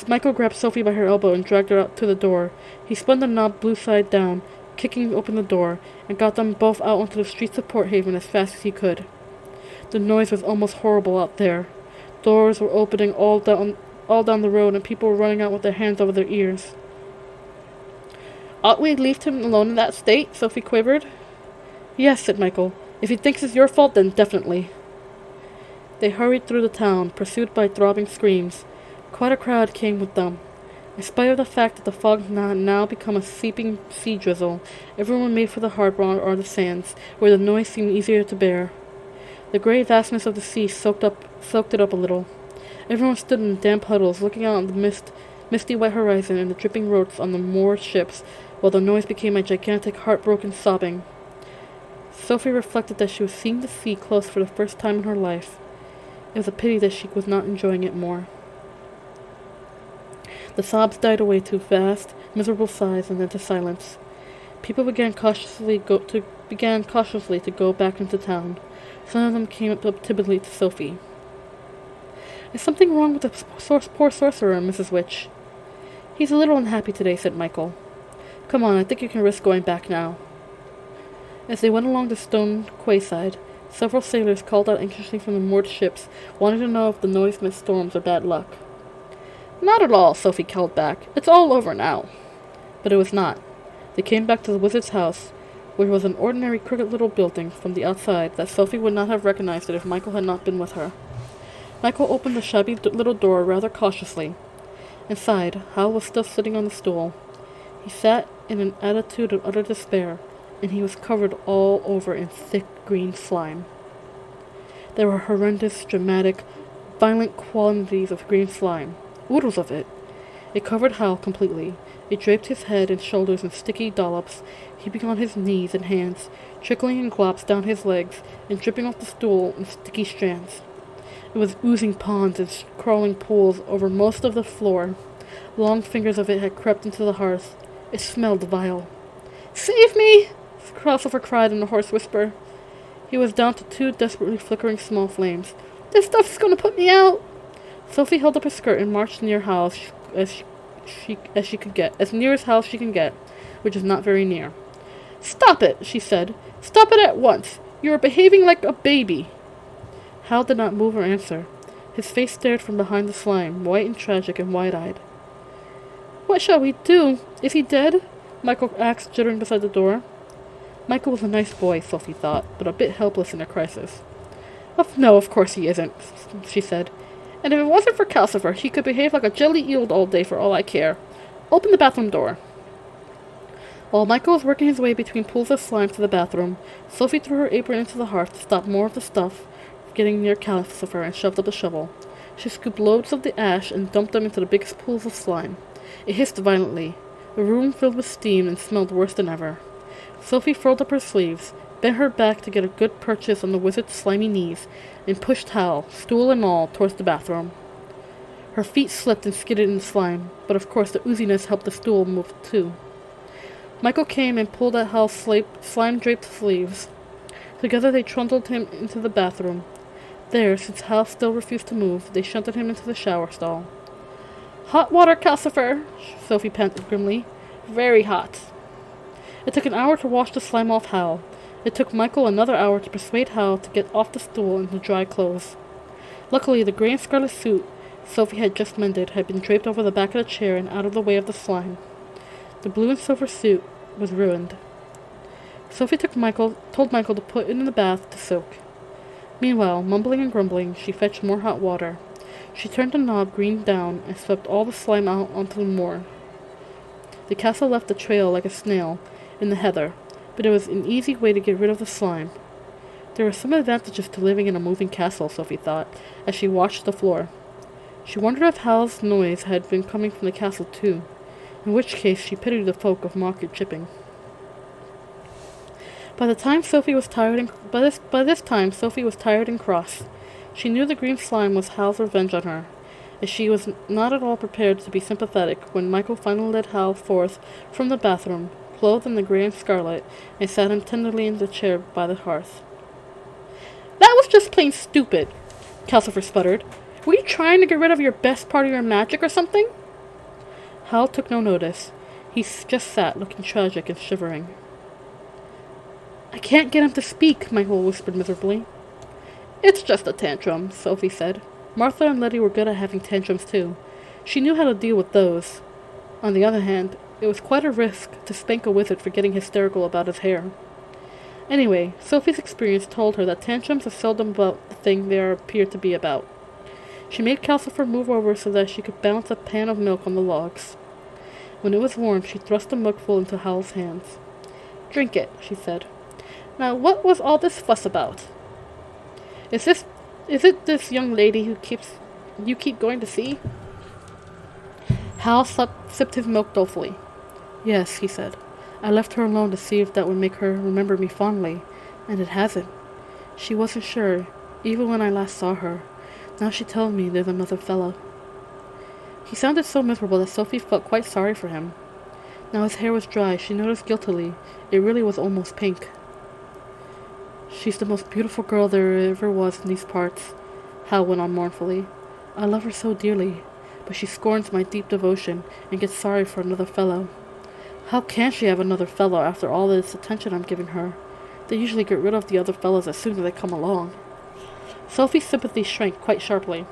Michael grabbed Sophie by her elbow and dragged her out to the door. He spun the knob blue side down, kicking open the door, and got them both out onto the streets of Port Haven as fast as he could. The noise was almost horrible out there. Doors were opening all down the road, and people were running out with their hands over their ears. Ought we leave him alone in that state? Sophie quavered. Yes, said Michael. If he thinks it's your fault, then definitely. They hurried through the town, pursued by throbbing screams. Quite a crowd came with them. In spite of the fact that the fog had now become a seeping sea drizzle, everyone made for the harbor or the sands, where the noise seemed easier to bear. The grey vastness of the sea soaked it up a little. Everyone stood in damp huddles, looking out on the misty white horizon and the dripping ropes on the moored ships, while the noise became a gigantic, heartbroken sobbing. Sophie reflected that she was seeing the sea close for the first time in her life. It was a pity that she was not enjoying it more. The sobs died away to vast, miserable sighs and then to silence. People began cautiously to go back into town. Some of them came up timidly to Sophie. Is something wrong with the poor sorcerer, Mrs. Witch? He's a little unhappy today, said Michael. Come on, I think you can risk going back now. As they went along the stone quayside, several sailors called out anxiously from the moored ships, wanting to know if the noise meant storms or bad luck. Not at all, Sophie called back. It's all over now. But it was not. They came back to the wizard's house, which was an ordinary crooked little building from the outside that Sophie would not have recognized it if Michael had not been with her. Michael opened the shabby little door rather cautiously. Inside, Howl was still sitting on the stool. He sat in an attitude of utter despair, and he was covered all over in thick green slime. There were horrendous, dramatic, violent quantities of green slime, oodles of it. It covered Howl completely. It draped his head and shoulders in sticky dollops, heaping on his knees and hands, trickling in globs down his legs, and dripping off the stool in sticky strands. It was oozing ponds and crawling pools over most of the floor. Long fingers of it had crept into the hearth. It smelled vile. Save me! Christopher cried in a hoarse whisper. He was down to 2 desperately flickering small flames. This stuff's going to put me out! Sophie held up her skirt and marched near Howl as she could get, as near as Howl she can get, which is not very near. Stop it, she said. Stop it at once. You are behaving like a baby. Howl did not move or answer. His face stared from behind the slime, white and tragic and wide-eyed. What shall we do? Is he dead? Michael asked, jittering beside the door. Michael was a nice boy, Sophie thought, but a bit helpless in a crisis. No, of course he isn't, she said. And if it wasn't for Calcifer, he could behave like a jelly eel all day for all I care. Open the bathroom door. While Michael was working his way between pools of slime to the bathroom, Sophie threw her apron into the hearth to stop more of the stuff getting near Calcifer and shoved up a shovel. She scooped loads of the ash and dumped them into the biggest pools of slime. It hissed violently. The room filled with steam and smelled worse than ever. Sophie furled up her sleeves, bent her back to get a good purchase on the wizard's slimy knees, and pushed Howl, stool and all, towards the bathroom. Her feet slipped and skidded in the slime, but of course the ooziness helped the stool move too. Michael came and pulled at Howl's slime-draped sleeves. Together they trundled him into the bathroom. There, since Howl still refused to move, they shunted him into the shower stall. Hot water, Calcifer, Sophie panted grimly. Very hot. It took an hour to wash the slime off Howl. It took Michael another hour to persuade Howl to get off the stool into dry clothes. Luckily, the grey and scarlet suit Sophie had just mended had been draped over the back of the chair and out of the way of the slime. The blue and silver suit was ruined. Sophie told Michael to put it in the bath to soak. Meanwhile, mumbling and grumbling, she fetched more hot water. She turned the knob green down and swept all the slime out onto the moor. The castle left a trail like a snail in the heather, but it was an easy way to get rid of the slime. There were some advantages to living in a moving castle, Sophie thought, as she watched the floor. She wondered if Howl's noise had been coming from the castle too, in which case she pitied the folk of Market Chipping. By this time Sophie was tired and cross. She knew the green slime was Howl's revenge on her, and she was not at all prepared to be sympathetic when Michael finally led Howl forth from the bathroom, clothed in the grey and scarlet, and sat him tenderly in the chair by the hearth. That was just plain stupid, Calcifer sputtered. Were you trying to get rid of your best part of your magic or something? Howl took no notice. He just sat, looking tragic and shivering. I can't get him to speak, Michael whispered miserably. It's just a tantrum, Sophie said. Martha and Letty were good at having tantrums too. She knew how to deal with those. On the other hand, it was quite a risk to spank a wizard for getting hysterical about his hair. Anyway, Sophie's experience told her that tantrums are seldom about the thing they appear to be about. She made Calcifer move over so that she could balance a pan of milk on the logs. When it was warm, she thrust the mugful into Howl's hands. Drink it, she said. Now, what was all this fuss about? Is it this young lady you keep going to see? Howl sipped his milk dolefully. Yes, he said. I left her alone to see if that would make her remember me fondly, and it hasn't. She wasn't sure, even when I last saw her. Now she tells me there's another fellow. He sounded so miserable that Sophie felt quite sorry for him. Now his hair was dry, she noticed guiltily. It really was almost pink. She's the most beautiful girl there ever was in these parts, Howl went on mournfully. I love her so dearly, but she scorns my deep devotion and gets sorry for another fellow. How can she have another fellow after all this attention I'm giving her? They usually get rid of the other fellows as soon as they come along. Sophie's sympathy shrank quite sharply.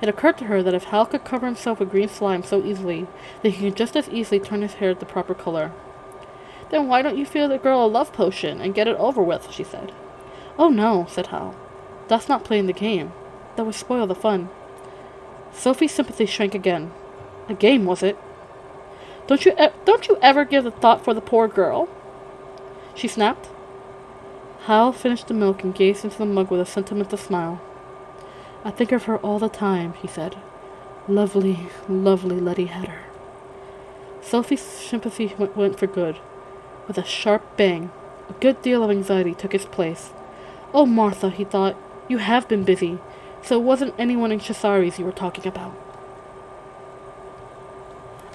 It occurred to her that if Howl could cover himself with green slime so easily, then he could just as easily turn his hair the proper color. Then why don't you feed the girl a love potion and get it over with, she said. Oh no, said Howl. That's not playing the game. That would spoil the fun. Sophie's sympathy shrank again. A game, was it? Don't you ever give a thought for the poor girl? She snapped. Howl finished the milk and gazed into the mug with a sentimental smile. I think of her all the time, he said. Lovely, lovely Letty Hatter. Sophie's sympathy went for good. With a sharp bang, a good deal of anxiety took its place. Oh, Martha, he thought, you have been busy, so it wasn't anyone in Cesari's you were talking about.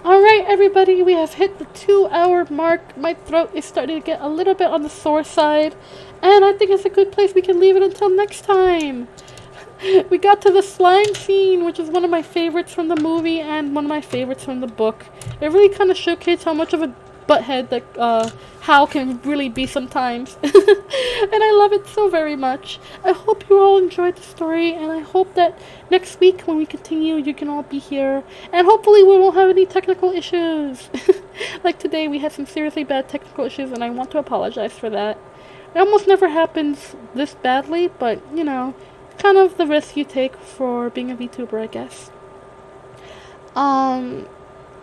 Alright, everybody, we have hit the 2-hour mark. My throat is starting to get a little bit on the sore side, and I think it's a good place we can leave it until next time. We got to the slime scene, which is one of my favorites from the movie and one of my favorites from the book. It really kind of showcased how much of a butthead that Howl can really be sometimes. And I love it so very much. I hope you all enjoyed the story, and I hope that next week when we continue, you can all be here. And hopefully we won't have any technical issues. Like today, we had some seriously bad technical issues, and I want to apologize for that. It almost never happens this badly, but, you know, kind of the risk you take for being a VTuber, I guess.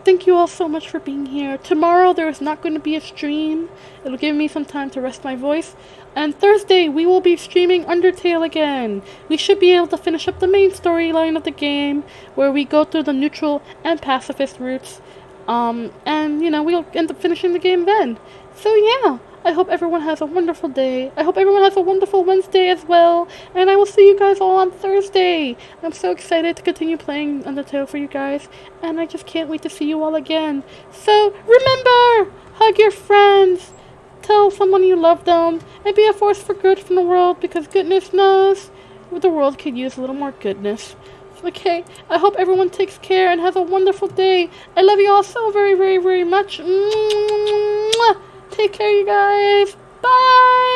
Thank you all so much for being here. Tomorrow there is not going to be a stream. It'll give me some time to rest my voice. And Thursday we will be streaming Undertale again. We should be able to finish up the main storyline of the game, where we go through the neutral and pacifist routes. And, you know, we'll end up finishing the game then. So yeah. I hope everyone has a wonderful day. I hope everyone has a wonderful Wednesday as well. And I will see you guys all on Thursday. I'm so excited to continue playing Undertale for you guys. And I just can't wait to see you all again. So remember, hug your friends. Tell someone you love them. And be a force for good from the world, because goodness knows the world could use a little more goodness. Okay, I hope everyone takes care and has a wonderful day. I love you all so very, very, very much. Mwah! Take care, you guys. Bye!